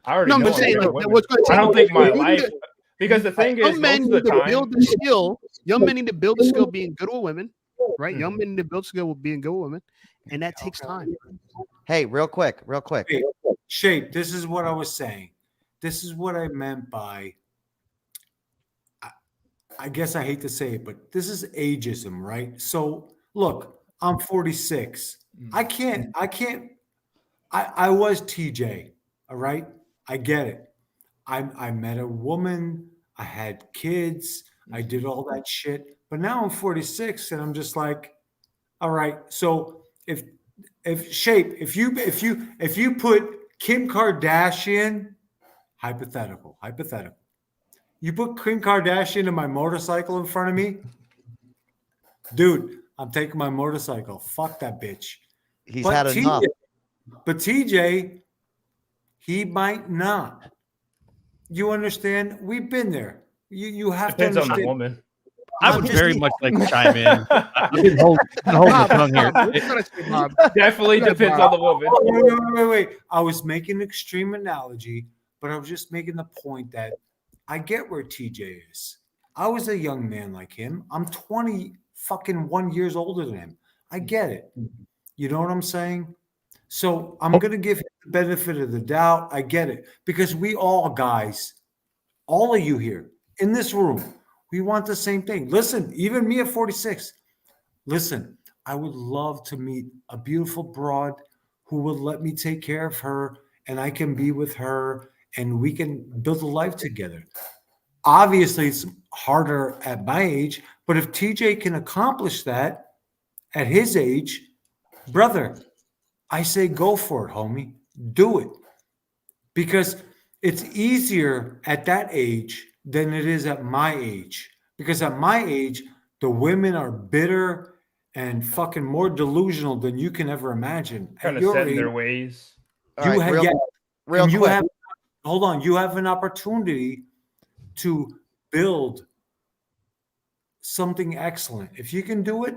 [SPEAKER 7] I already
[SPEAKER 4] No, I'm
[SPEAKER 7] know
[SPEAKER 4] just
[SPEAKER 7] I'm
[SPEAKER 4] saying,
[SPEAKER 7] great
[SPEAKER 4] like,
[SPEAKER 7] with women.
[SPEAKER 4] what's going to
[SPEAKER 7] I
[SPEAKER 4] take
[SPEAKER 7] don't think my
[SPEAKER 4] you need
[SPEAKER 7] life,
[SPEAKER 4] to-
[SPEAKER 7] because the thing is,
[SPEAKER 4] young men
[SPEAKER 7] most of
[SPEAKER 4] need
[SPEAKER 7] the
[SPEAKER 4] to
[SPEAKER 7] time,
[SPEAKER 4] build the skill. Young men need to build the skill being good with women, right? Young men need to build skill with being good with women, and that takes time.
[SPEAKER 1] hey, real quick.
[SPEAKER 2] Hey, Shape, this is what I was saying. This is what I meant by, I guess I hate to say it, but this is ageism, right? So look, I'm 46. I was TJ, all right? I get it. I met a woman, I had kids, I did all that shit, but now I'm 46 and I'm just like, all right. So if you put Kim Kardashian, hypothetical, you put Kim Kardashian and my motorcycle in front of me, dude, I'm taking my motorcycle. Fuck that bitch.
[SPEAKER 1] he's had enough.
[SPEAKER 2] But TJ, he might not. You understand? We've been there. You have
[SPEAKER 7] depends
[SPEAKER 2] to
[SPEAKER 7] on the
[SPEAKER 2] understand.
[SPEAKER 7] woman.
[SPEAKER 3] I would very much like to chime in. I've been holding my tongue here.
[SPEAKER 4] Bob, what you gotta say, Bob?
[SPEAKER 7] Definitely
[SPEAKER 4] Go ahead,
[SPEAKER 7] depends
[SPEAKER 4] Bob.
[SPEAKER 7] on the woman.
[SPEAKER 2] Oh, wait. I was making an extreme analogy, but I was just making the point that I get where TJ is. I was a young man like him. I'm 20 fucking 1 years older than him. I get it. You know what I'm saying? So I'm going to give him the benefit of the doubt. I get it. Because we all, guys, all of you here in this room, we want the same thing. Listen, even me at 46, listen, I would love to meet a beautiful broad who will let me take care of her and I can be with her and we can build a life together. Obviously, it's harder at my age, but if TJ can accomplish that at his age, brother, I say go for it, homie. Do it. Because it's easier at that age than it is at my age. Because at my age, the women are bitter and fucking more delusional than you can ever imagine.
[SPEAKER 7] Kind
[SPEAKER 2] At
[SPEAKER 7] of
[SPEAKER 2] your
[SPEAKER 7] set in
[SPEAKER 2] age,
[SPEAKER 7] their ways.
[SPEAKER 1] All right, real, real
[SPEAKER 2] and you
[SPEAKER 1] quick.
[SPEAKER 2] have, hold on, you have an opportunity to build something excellent. If you can do it,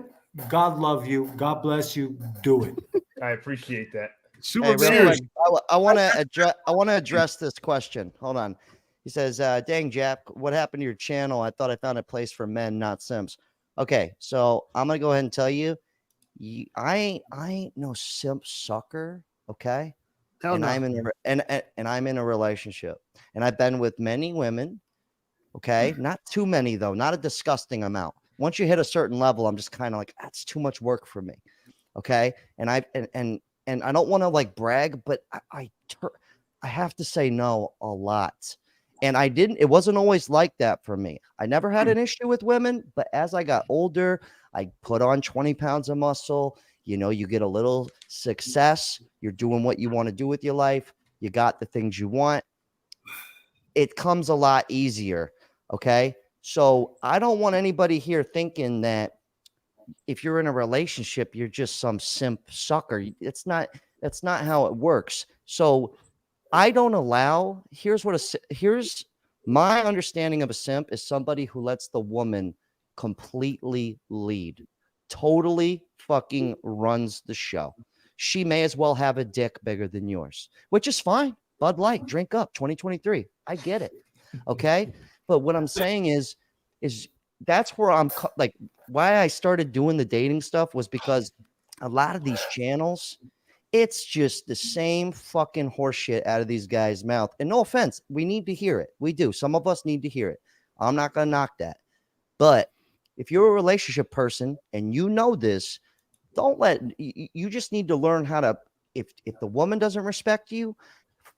[SPEAKER 2] God love you. God bless you. Do it.
[SPEAKER 7] I appreciate that.
[SPEAKER 4] Super
[SPEAKER 1] Hey, real
[SPEAKER 4] serious.
[SPEAKER 1] quick, I want to address this question. Hold on. He says, "Dang, Jack, what happened to your channel? I thought I found a place for men, not simps." Okay, so I'm gonna go ahead and tell you, I ain't no simp sucker. Okay,
[SPEAKER 4] Hell
[SPEAKER 1] and
[SPEAKER 4] no.
[SPEAKER 1] I'm in and I'm in a relationship, and I've been with many women. Okay, not too many though, not a disgusting amount. Once you hit a certain level, I'm just kind of like, that's too much work for me. Okay, and and I don't want to like brag, but I have to say no a lot. And it wasn't always like that for me. I never had an issue with women, but as I got older, I put on 20 pounds of muscle. You know, you get a little success. You're doing what you want to do with your life. You got the things you want. It comes a lot easier. Okay. So I don't want anybody here thinking that if you're in a relationship, you're just some simp sucker. That's not how it works. So I don't allow, here's my understanding of a simp is somebody who lets the woman completely lead, totally fucking runs the show. She may as well have a dick bigger than yours, which is fine. Bud Light, drink up, 2023. I get it. Okay. But what I'm saying is that's where I'm like, why I started doing the dating stuff was because a lot of these channels, it's just the same fucking horseshit out of these guys' mouth. And no offense, we need to hear it. We do. Some of us need to hear it. I'm not going to knock that. But if you're a relationship person and you know this, you just need to learn how to, if the woman doesn't respect you,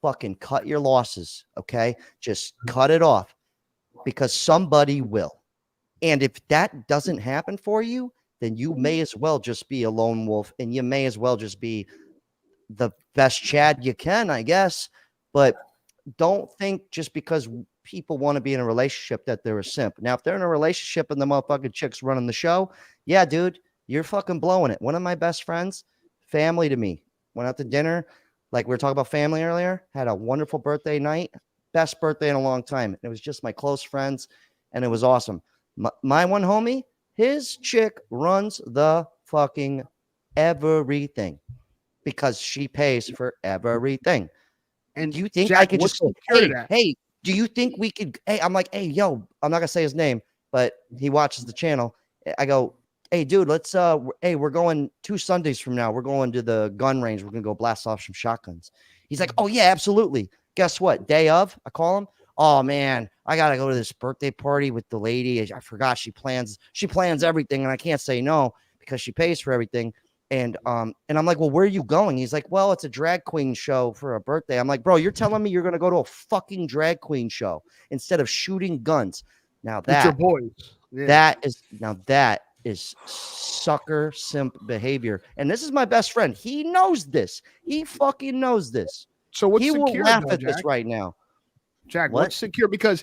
[SPEAKER 1] fucking cut your losses. Okay. Just cut it off because somebody will. And if that doesn't happen for you, then you may as well just be a lone wolf and you may as well just be the best Chad you can, I guess. But don't think just because people want to be in a relationship that they're a simp. Now, if they're in a relationship and the motherfucking chick's running the show, yeah, dude, you're fucking blowing it. One of my best friends, family to me, went out to dinner. Like we were talking about family earlier, had a wonderful birthday night, best birthday in a long time. It was just my close friends, and it was awesome. My one homie, his chick runs the fucking everything because she pays for everything. And do you think I could just go, hey, do you think we could, hey, I'm like, hey, yo, I'm not gonna say his name, but he watches the channel. I go, hey, dude, let's, hey, we're going 2 Sundays from now. We're going to the gun range. We're gonna go blast off some shotguns. He's like, oh yeah, absolutely. Guess what? Day of, I call him. Oh man, I gotta go to this birthday party with the lady. I forgot she plans everything, and I can't say no because she pays for everything. And I'm like, well, where are you going? He's like, well, it's a drag queen show for a birthday. I'm like, bro, you're telling me you're gonna go to a fucking drag queen show instead of shooting guns? Now that
[SPEAKER 4] your boys. Yeah.
[SPEAKER 1] that is sucker simp behavior. And this is my best friend. He knows this. He fucking knows this.
[SPEAKER 4] So what's
[SPEAKER 1] he
[SPEAKER 4] secure,
[SPEAKER 1] will laugh
[SPEAKER 4] though,
[SPEAKER 1] at this right now.
[SPEAKER 4] Jack, what's secure? Because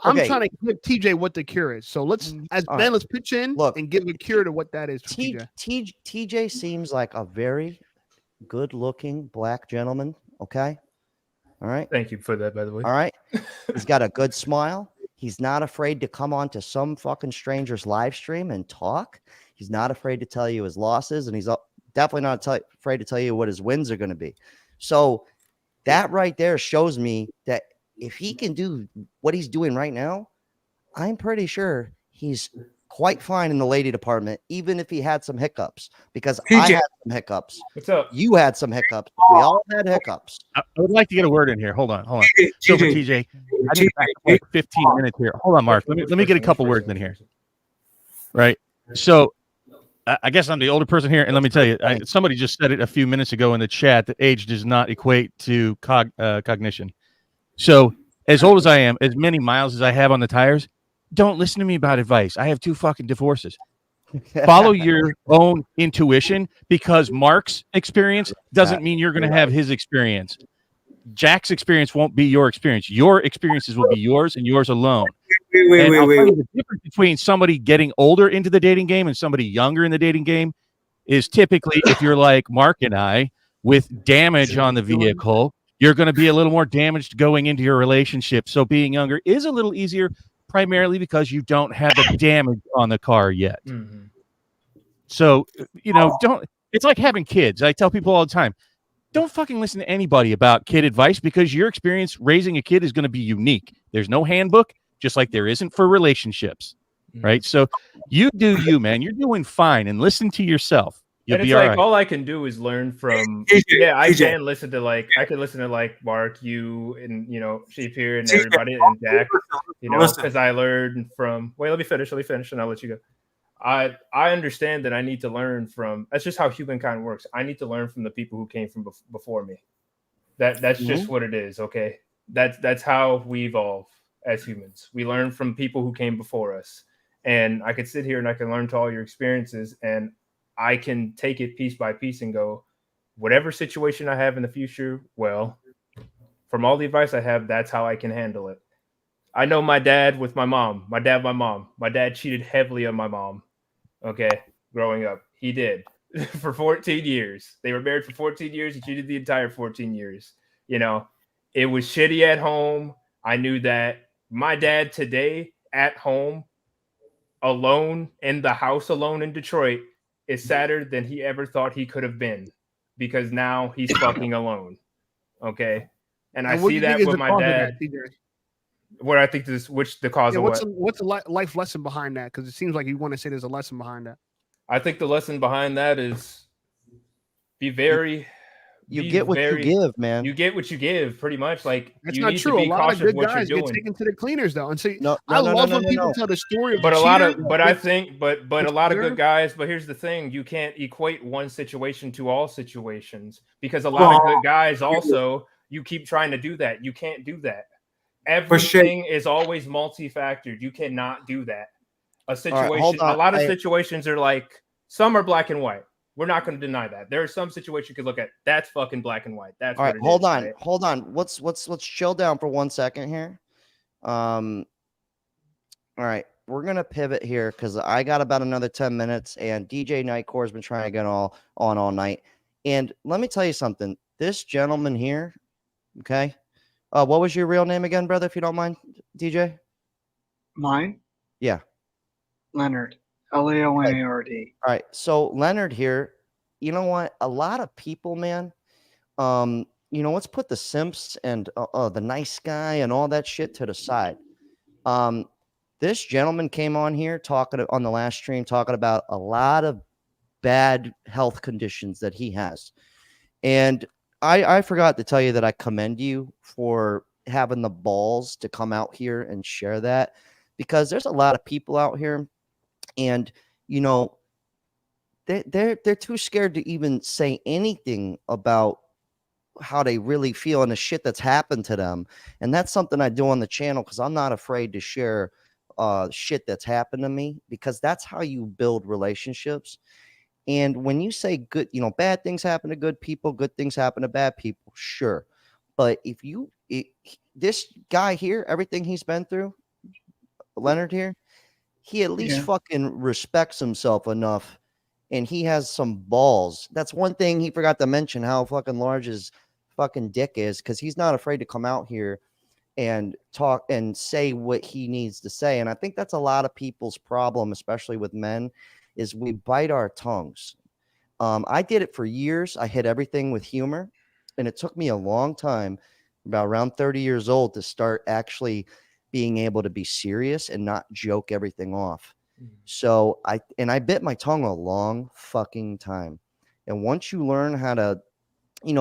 [SPEAKER 4] I'm trying to give TJ what the cure is. So let's pitch in and give a cure to what that is.
[SPEAKER 1] TJ seems like a very good-looking black gentleman. Okay, all right.
[SPEAKER 7] Thank you for that, by the way.
[SPEAKER 1] All right, he's got a good smile. He's not afraid to come on to some fucking stranger's live stream and talk. He's not afraid to tell you his losses, and he's definitely not afraid to tell you what his wins are going to be. So that right there shows me that if he can do what he's doing right now, I'm pretty sure he's quite fine in the lady department, even if he had some hiccups, because I had some hiccups.
[SPEAKER 7] What's up?
[SPEAKER 1] You had some hiccups. We all had hiccups.
[SPEAKER 3] I would like to get a word in here. Hold on. So for TJ, I need like 15 minutes here. Hold on, Mark. Let me get a couple words in here. Right. So I guess I'm the older person here, and let me tell you, somebody just said it a few minutes ago in the chat that age does not equate to cognition. So as old as I am, as many miles as I have on the tires, don't listen to me about advice. I have 2 fucking divorces. Follow your own intuition, because Mark's experience doesn't mean you're going to have his experience. Jack's experience won't be your experience. Your experiences will be yours and yours alone. Wait. The difference between somebody getting older into the dating game and somebody younger in the dating game is typically, if you're like Mark and I, with damage on the vehicle, you're going to be a little more damaged going into your relationship. So being younger is a little easier, primarily because you don't have the damage on the car yet. Mm-hmm. So, it's like having kids. I tell people all the time, don't fucking listen to anybody about kid advice, because your experience raising a kid is going to be unique. There's no handbook, just like there isn't for relationships. Mm-hmm. Right. So you do you, man. You're doing fine, and listen to yourself. You'll be all right.
[SPEAKER 7] All I can do is learn from. I can listen to like Mark, you, and Sheep here, and everybody, and Jack. Because I learned from. Wait, let me finish, and I'll let you I understand that I need to learn from. That's just how humankind works. I need to learn from the people who came from before me. That's just what it is. Okay, that's how we evolve as humans. We learn from people who came before us. And I could sit here and I can learn to all your experiences, and I can take it piece by piece and go, whatever situation I have in the future, well, from all the advice I have, that's how I can handle it. I know my dad with my mom. My dad cheated heavily on my mom. Okay, growing up, he did for 14 years. They were married for 14 years. He cheated the entire 14 years. You know, it was shitty at home. I knew that. My dad today at home, alone in the house, alone in Detroit, is sadder than he ever thought he could have been, because now he's fucking alone. Okay, and I
[SPEAKER 4] what do
[SPEAKER 7] see
[SPEAKER 4] you
[SPEAKER 7] that
[SPEAKER 4] think is
[SPEAKER 7] with
[SPEAKER 4] the
[SPEAKER 7] my
[SPEAKER 4] cause of
[SPEAKER 7] dad.
[SPEAKER 4] that, TJ?
[SPEAKER 7] What I think this, which the cause
[SPEAKER 4] Yeah,
[SPEAKER 7] of what?
[SPEAKER 4] what's the life lesson behind that? Because it seems like you want to say there's a lesson behind that.
[SPEAKER 7] I think the lesson behind that is be very.
[SPEAKER 1] You
[SPEAKER 7] be
[SPEAKER 1] get what you
[SPEAKER 7] very-
[SPEAKER 1] give, man.
[SPEAKER 7] You get what you give, pretty much. Like,
[SPEAKER 4] That's
[SPEAKER 7] you
[SPEAKER 4] not
[SPEAKER 7] need
[SPEAKER 4] true.
[SPEAKER 7] to
[SPEAKER 4] A
[SPEAKER 7] be
[SPEAKER 4] lot of
[SPEAKER 7] cautious of
[SPEAKER 4] good
[SPEAKER 7] what you're
[SPEAKER 4] guys get
[SPEAKER 7] doing.
[SPEAKER 4] taken to the cleaners, though. And see,
[SPEAKER 1] No,
[SPEAKER 4] I
[SPEAKER 1] no, no,
[SPEAKER 4] love
[SPEAKER 1] no,
[SPEAKER 4] when
[SPEAKER 1] no,
[SPEAKER 4] people
[SPEAKER 1] no.
[SPEAKER 4] tell the story of
[SPEAKER 7] But
[SPEAKER 4] the
[SPEAKER 7] a lot
[SPEAKER 4] cheater,
[SPEAKER 7] of, but I
[SPEAKER 4] like,
[SPEAKER 7] think, but
[SPEAKER 4] it's
[SPEAKER 7] a lot of
[SPEAKER 4] fair.
[SPEAKER 7] good guys. But here's the thing: you can't equate one situation to all situations, because a lot of good guys also, you keep trying to do that. You can't do that. Everything is always multifactored. You cannot do that. A situation,
[SPEAKER 1] hold on.
[SPEAKER 7] a lot of situations are like, some are black and white. We're not going to deny that. There are some situations you could look at. That's fucking black and white. That's
[SPEAKER 1] All
[SPEAKER 7] what
[SPEAKER 1] right,
[SPEAKER 7] it
[SPEAKER 1] hold
[SPEAKER 7] is,
[SPEAKER 1] on,
[SPEAKER 7] right?
[SPEAKER 1] hold on. Let's chill down for 1 second here. All right, we're gonna pivot here because I got about another 10 minutes, and DJ Nightcore has been trying to get all night. And let me tell you something. This gentleman here, okay. What was your real name again, brother? If you don't mind, DJ.
[SPEAKER 8] Mine?
[SPEAKER 1] Yeah.
[SPEAKER 8] Leonard. Leonard.
[SPEAKER 1] All right. So Leonard here, you know what? A lot of people, man, let's put the simps and the nice guy and all that shit to the side. This gentleman came on here on the last stream talking about a lot of bad health conditions that he has. And I forgot to tell you that I commend you for having the balls to come out here and share that, because there's a lot of people out here, and they're too scared to even say anything about how they really feel and the shit that's happened to them. And that's something I do on the channel, because I'm not afraid to share shit that's happened to me, because that's how you build relationships. And when you say good, bad things happen to good people, good things happen to bad people, sure. But this guy here, everything he's been through, Leonard here, he at least fucking respects himself enough, and he has some balls. That's one thing he forgot to mention, how fucking large his fucking dick is, because he's not afraid to come out here and talk and say what he needs to say. And I think that's a lot of people's problem, especially with men, is we bite our tongues. I did it for years. I hit everything with humor, and it took me a long time, about around 30 years old, to start actually being able to be serious and not joke everything off. So I bit my tongue a long fucking time. And once you learn how to,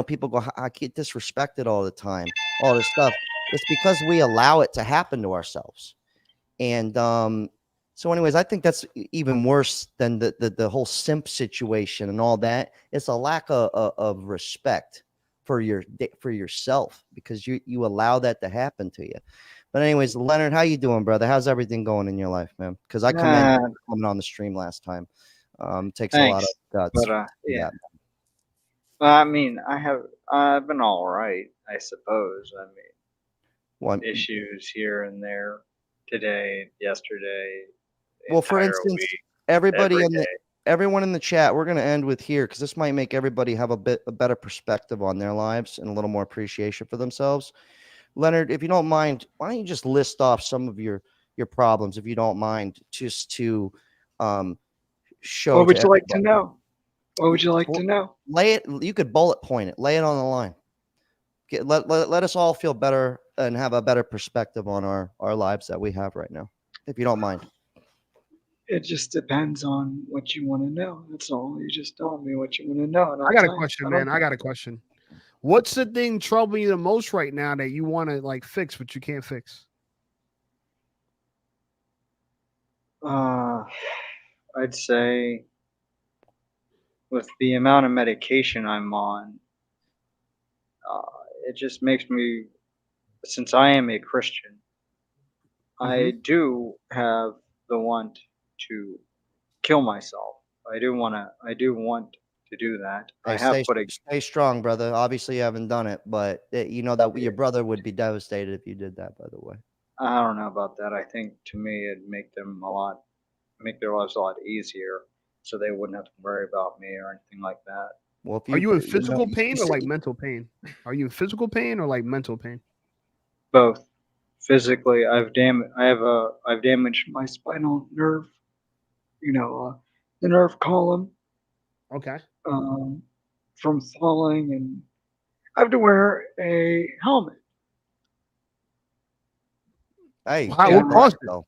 [SPEAKER 1] people go, I get disrespected all the time, all this stuff. It's because we allow it to happen to ourselves. And so anyways, I think that's even worse than the whole simp situation and all that. It's a lack of respect for yourself, because you allow that to happen to you. But anyways, Leonard, how you doing, brother? How's everything going in your life, man? Because I commend you for coming on the stream last time. Takes a lot of guts.
[SPEAKER 8] But yeah. Well, I mean, I've been all right, I suppose. I mean, issues here and there, today, yesterday.
[SPEAKER 1] Well, for instance, everyone in the chat, we're going to end with here, because this might make everybody have a better perspective on their lives and a little more appreciation for themselves. Leonard, if you don't mind, why don't you just list off some of your problems, if you don't mind, just to show.
[SPEAKER 8] What would you like to know? What would you like to know?
[SPEAKER 1] Lay it. You could bullet point it. Lay it on the line. Let us all feel better and have a better perspective on our lives that we have right now, if you don't mind.
[SPEAKER 8] It just depends on what you want to know. That's all. You just tell me what you want to know.
[SPEAKER 4] I got a question, man. I got a question. What's the thing troubling you the most right now that you want to fix, but you can't fix?
[SPEAKER 8] I'd say with the amount of medication I'm on, it just makes me, since I am a Christian, I do have the want to kill myself. I do want to do that. I
[SPEAKER 1] Hey,
[SPEAKER 8] have put a,
[SPEAKER 1] stay strong, brother. Obviously, you haven't done it, but you know that your brother would be devastated if you did that. By the way.
[SPEAKER 8] I don't know about that. I think to me it'd make their lives a lot easier, so they wouldn't have to worry about me or anything like that.
[SPEAKER 1] Well, if
[SPEAKER 4] Are you in
[SPEAKER 1] know,
[SPEAKER 4] physical pain
[SPEAKER 1] you
[SPEAKER 4] or like
[SPEAKER 1] see-
[SPEAKER 4] mental pain? Are you in physical pain or like mental pain?
[SPEAKER 8] Both. Physically, I've damaged my spinal nerve. The nerve column.
[SPEAKER 4] Okay.
[SPEAKER 8] From falling, and I have to wear a helmet.
[SPEAKER 1] Hey,
[SPEAKER 4] Wow,
[SPEAKER 1] yeah,
[SPEAKER 4] what caused it?
[SPEAKER 1] though.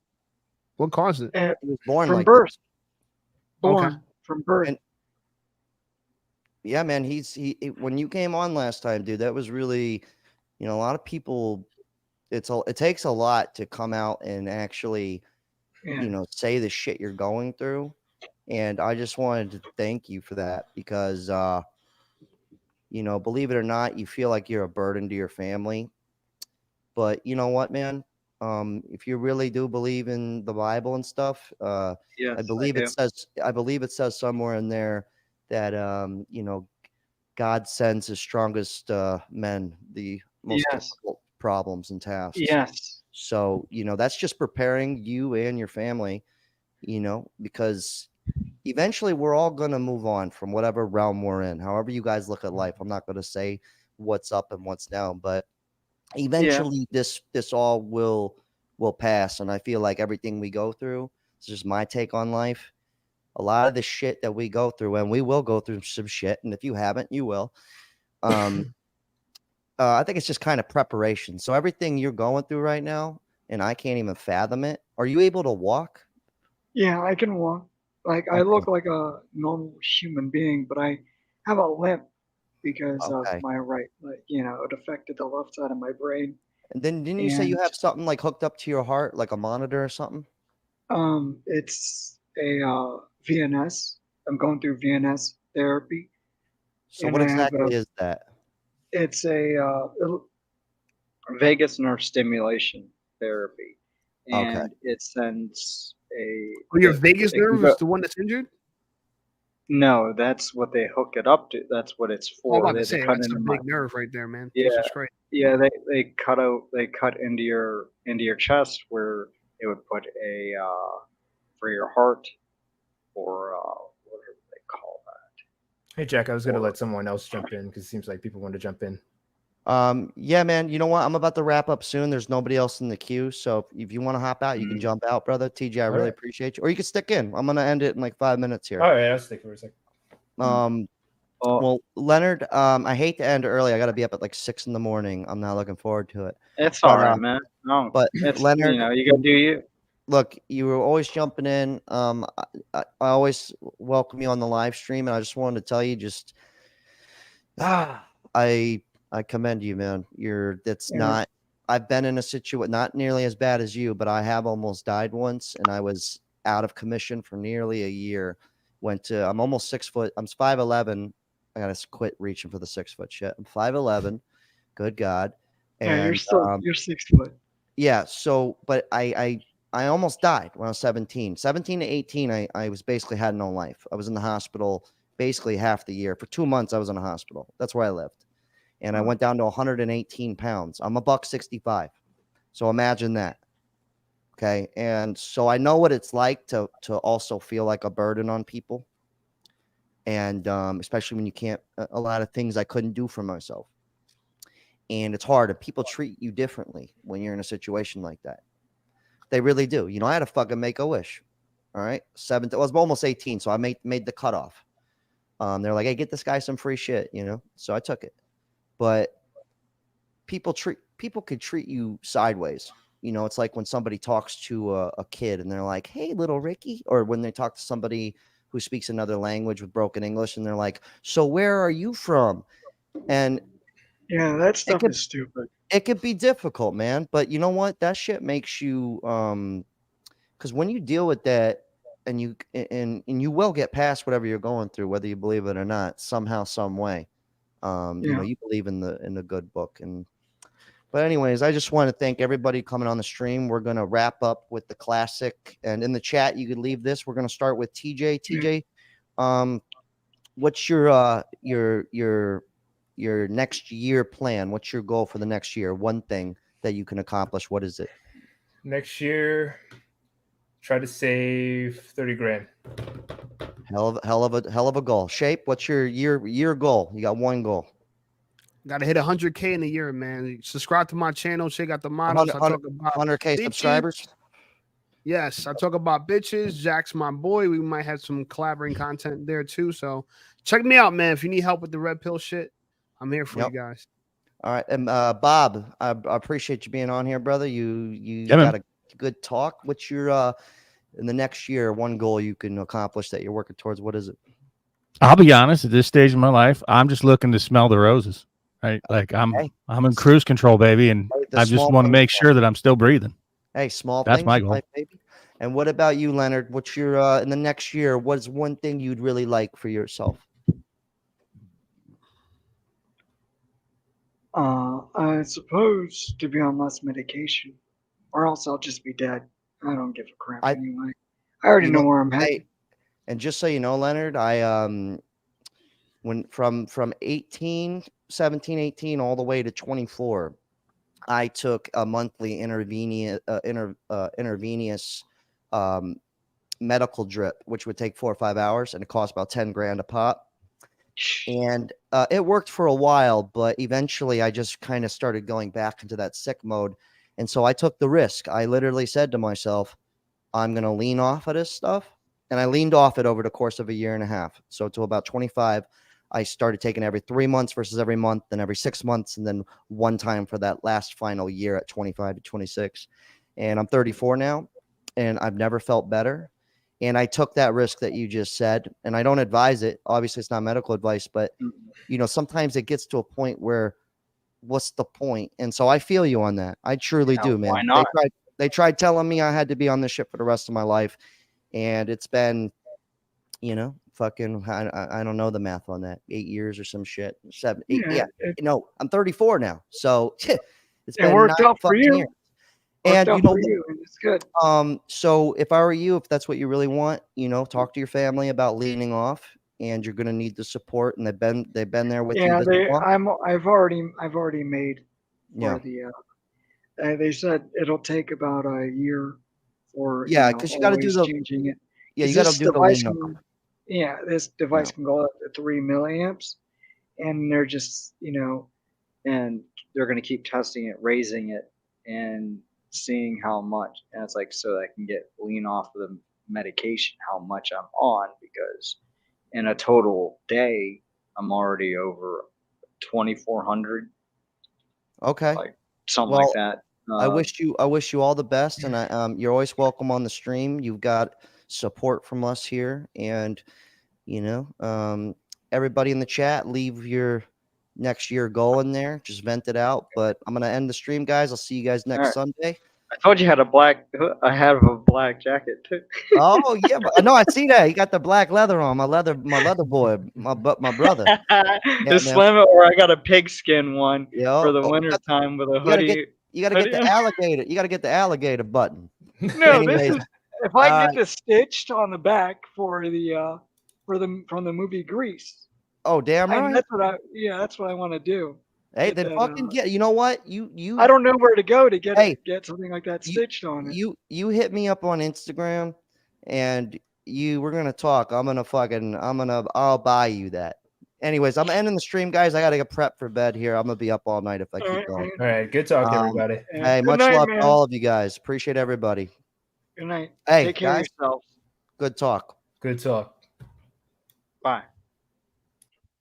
[SPEAKER 4] What caused it?
[SPEAKER 8] And
[SPEAKER 1] He was born
[SPEAKER 8] from
[SPEAKER 1] like
[SPEAKER 8] birth.
[SPEAKER 1] this.
[SPEAKER 8] Born from birth.
[SPEAKER 1] And- Yeah, man. When you came on last time, dude, that was really, a lot of people. It takes a lot to come out and actually,
[SPEAKER 8] Yeah.
[SPEAKER 1] say the shit you're going through. And I just wanted to thank you for that because, believe it or not, you feel like you're a burden to your family. But you know what, man? If you really do believe in the Bible and stuff,
[SPEAKER 8] Yes,
[SPEAKER 1] I believe
[SPEAKER 8] do.
[SPEAKER 1] I believe it says somewhere in there that God sends his strongest men the most
[SPEAKER 8] Yes.
[SPEAKER 1] difficult problems and tasks.
[SPEAKER 8] Yes.
[SPEAKER 1] So, that's just preparing you and your family, because eventually we're all going to move on from whatever realm we're in. However you guys look at life. I'm not going to say what's up and what's down, but eventually this all will pass. And I feel like everything we go through, it's just my take on life. A lot of the shit that we go through, and we will go through some shit. And if you haven't, you will. I think it's just kind of preparation. So everything you're going through right now, and I can't even fathom it. Are you able to walk?
[SPEAKER 8] Yeah, I can walk. I
[SPEAKER 1] Okay.
[SPEAKER 8] look like a normal human being, but I have a limp because of
[SPEAKER 1] Okay.
[SPEAKER 8] my right leg. It affected the left side of my brain.
[SPEAKER 1] And then didn't you say you have something like hooked up to your heart, like a monitor or something?
[SPEAKER 8] It's a VNS. I'm going through VNS therapy.
[SPEAKER 1] So
[SPEAKER 8] And
[SPEAKER 1] what
[SPEAKER 8] I have
[SPEAKER 1] exactly is that?
[SPEAKER 8] It's a vagus nerve stimulation therapy,
[SPEAKER 1] Okay.
[SPEAKER 8] and it sends a.
[SPEAKER 4] Oh, your vagus
[SPEAKER 8] it can
[SPEAKER 4] nerve
[SPEAKER 8] go-
[SPEAKER 4] is the one that's injured?
[SPEAKER 8] No, that's what they hook it up to. That's what it's
[SPEAKER 4] Oh, I'm
[SPEAKER 8] for.
[SPEAKER 4] about
[SPEAKER 8] They
[SPEAKER 4] to say
[SPEAKER 8] cut
[SPEAKER 4] that's a
[SPEAKER 8] into
[SPEAKER 4] big
[SPEAKER 8] my.
[SPEAKER 4] nerve right there, man.
[SPEAKER 8] Yeah.
[SPEAKER 4] Jesus Christ.
[SPEAKER 8] Yeah, they cut into your chest where it would put a for your heart, or what do they call that?
[SPEAKER 7] Hey, Jack, I was going to let someone else jump in because it seems like people want to jump in.
[SPEAKER 1] Yeah, man. You know what? I'm about to wrap up soon. There's nobody else in the queue. So if you want to hop out, you can jump out, brother. TJ, I really
[SPEAKER 7] right.
[SPEAKER 1] appreciate you. Or you can stick in. I'm gonna end it in like 5 minutes here.
[SPEAKER 7] All right, I'll stick for a second.
[SPEAKER 1] Well, Leonard, I hate to end early. I gotta be up at like 6 in the morning. I'm not looking forward to it.
[SPEAKER 8] It's
[SPEAKER 1] But,
[SPEAKER 8] all right, man. No,
[SPEAKER 1] but
[SPEAKER 8] it's
[SPEAKER 1] Leonard,
[SPEAKER 8] you gotta do you.
[SPEAKER 1] look, you were always jumping in. I always welcome you on the live stream, and I just wanted to tell you, I commend you, man. Not. I've been in a situation not nearly as bad as you, but I have almost died once, and I was out of commission for nearly a year. I'm almost 6 foot. I'm 5'11". I gotta quit reaching for the 6 foot shit. I'm 5'11". Good God. And
[SPEAKER 8] You're 6 foot.
[SPEAKER 1] yeah. So, but I almost died when I was 17 to 18. I was basically had no life. I was in the hospital basically half the year. For 2 months, I was in a hospital. That's where I lived. And I went down to 118 pounds. I'm $165. So imagine that. Okay. And so I know what it's like to also feel like a burden on people. And especially when you can't, a lot of things I couldn't do for myself. And it's hard. And people treat you differently when you're in a situation like that. They really do. I had to fucking make a wish. All right. I was almost 18. So I made the cutoff. They're like, hey, get this guy some free shit, So I took it. But people could treat you sideways. It's like when somebody talks to a kid and they're like, hey, little Ricky, or when they talk to somebody who speaks another language with broken English and they're like, so where are you from? And
[SPEAKER 8] yeah, that stuff is stupid.
[SPEAKER 1] It could be difficult, man. But you know what? That shit makes you, because when you deal with that, and you will get past whatever you're going through, whether you believe it or not, somehow, some way. You know, you believe in the good book. But anyways, I just want to thank everybody coming on the stream. We're going to wrap up with the classic, and in the chat, you could leave this. We're going to start with TJ. TJ, what's your next year plan? What's your goal for the next year? One thing that you can accomplish. What is it?
[SPEAKER 7] Next year, try to save 30 grand.
[SPEAKER 1] Hell of a goal. Shape, what's your year goal? You got one goal.
[SPEAKER 4] Got to hit 100K in a year, man. Subscribe to my channel. She got the models. I talk about
[SPEAKER 1] 100K
[SPEAKER 4] bitches.
[SPEAKER 1] subscribers.
[SPEAKER 4] Yes, I talk about bitches. Jack's my boy. We might have some collaborating content there too. So check me out, man. If you need help with the red pill shit, I'm here for you guys.
[SPEAKER 1] All right, and Bob, I appreciate you being on here, brother. You
[SPEAKER 3] Yeah,
[SPEAKER 1] got a good talk. What's your in the next year one goal you can accomplish that you're working towards? What is it?
[SPEAKER 3] I'll be honest. At this stage of my life, I'm just looking to smell the roses. Right, like I'm in cruise control, baby, and I just want to make sure that I'm still breathing.
[SPEAKER 1] Hey, small
[SPEAKER 3] That's
[SPEAKER 1] things
[SPEAKER 3] my
[SPEAKER 1] in
[SPEAKER 3] goal.
[SPEAKER 1] life, baby. And what about you, Leonard? What's your in the next year? What is one thing you'd really like for yourself?
[SPEAKER 8] I suppose to be on less medication, or else I'll just be dead. I don't give a crap anyway. I already know where I'm headed.
[SPEAKER 1] And just so you know, Leonard, I when from 17, 18 all the way to 24, I took a monthly intravenous medical drip, which would take 4 or 5 hours, and it cost about 10 grand a pop. And it worked for a while, but eventually I just kind of started going back into that sick mode. And so I took the risk. I literally said to myself, I'm going to lean off of this stuff. And I leaned off it over the course of a year and a half. So to about 25, I started taking every 3 months versus every month, then every 6 months, and then one time for that last final year at 25 to 26. And I'm 34 now, and I've never felt better. And I took that risk that you just said, and I don't advise it. Obviously, it's not medical advice, but you know, sometimes it gets to a point where what's the point? And so I feel you on that. I truly do, man.
[SPEAKER 8] Why not?
[SPEAKER 1] They tried telling me I had to be on this shit for the rest of my life. And it's been, you know, fucking, I don't know the math on that. 8 years or some shit. 7, 8. Yeah. No, I'm 34 now. So it's been
[SPEAKER 8] worked out for you.
[SPEAKER 1] Years. And you know,
[SPEAKER 8] it's good.
[SPEAKER 1] So if I were you, if that's what you really want, you know, talk to your family about leaning off, and you're going to need the support. And they've been there with you.
[SPEAKER 8] Yeah, I've already made.
[SPEAKER 1] Yeah.
[SPEAKER 8] They said it'll take about a year for
[SPEAKER 1] because you got to do the
[SPEAKER 8] changing it.
[SPEAKER 1] Yeah, you got to do the lean.
[SPEAKER 8] This device can go up to 3 milliamps, and they're just and they're going to keep testing it, raising it, and seeing how much. And it's like so I can get lean off of the medication, how much I'm on, because in a total day I'm already over 2,400.
[SPEAKER 1] Okay,
[SPEAKER 8] like something like that.
[SPEAKER 1] I wish you all the best, and you're always welcome on the stream. You've got support from us here, and everybody in the chat, leave your next year goal in there, just vent it out. But I'm gonna end the stream, guys. I'll see you guys next Sunday.
[SPEAKER 8] I told you I have a black jacket too.
[SPEAKER 1] Oh yeah, no, I see that. You got the black leather on. My leather boy, my brother.
[SPEAKER 8] The Slim, or I got a pigskin one for the winter time with a hoodie.
[SPEAKER 1] You gotta get the alligator. You gotta get the alligator button.
[SPEAKER 8] No,
[SPEAKER 1] Anyways,
[SPEAKER 8] this is if I get this stitched on the back from the movie Grease.
[SPEAKER 1] Oh, damn right.
[SPEAKER 8] That's what I want to do.
[SPEAKER 1] Hey, then fucking get. You know what? You.
[SPEAKER 8] I don't know where to go to get something like that stitched on it.
[SPEAKER 1] You hit me up on Instagram, and we're gonna talk. I'll buy you that. Anyways, I'm ending the stream, guys. I gotta get prepped for bed here. I'm gonna be up all night if I keep going.
[SPEAKER 7] All right, good talk, everybody.
[SPEAKER 1] Hey, much love to all of you guys. Appreciate everybody.
[SPEAKER 8] Good night.
[SPEAKER 1] Hey,
[SPEAKER 8] take care of yourselves.
[SPEAKER 1] Good talk.
[SPEAKER 7] Good talk.
[SPEAKER 8] Bye.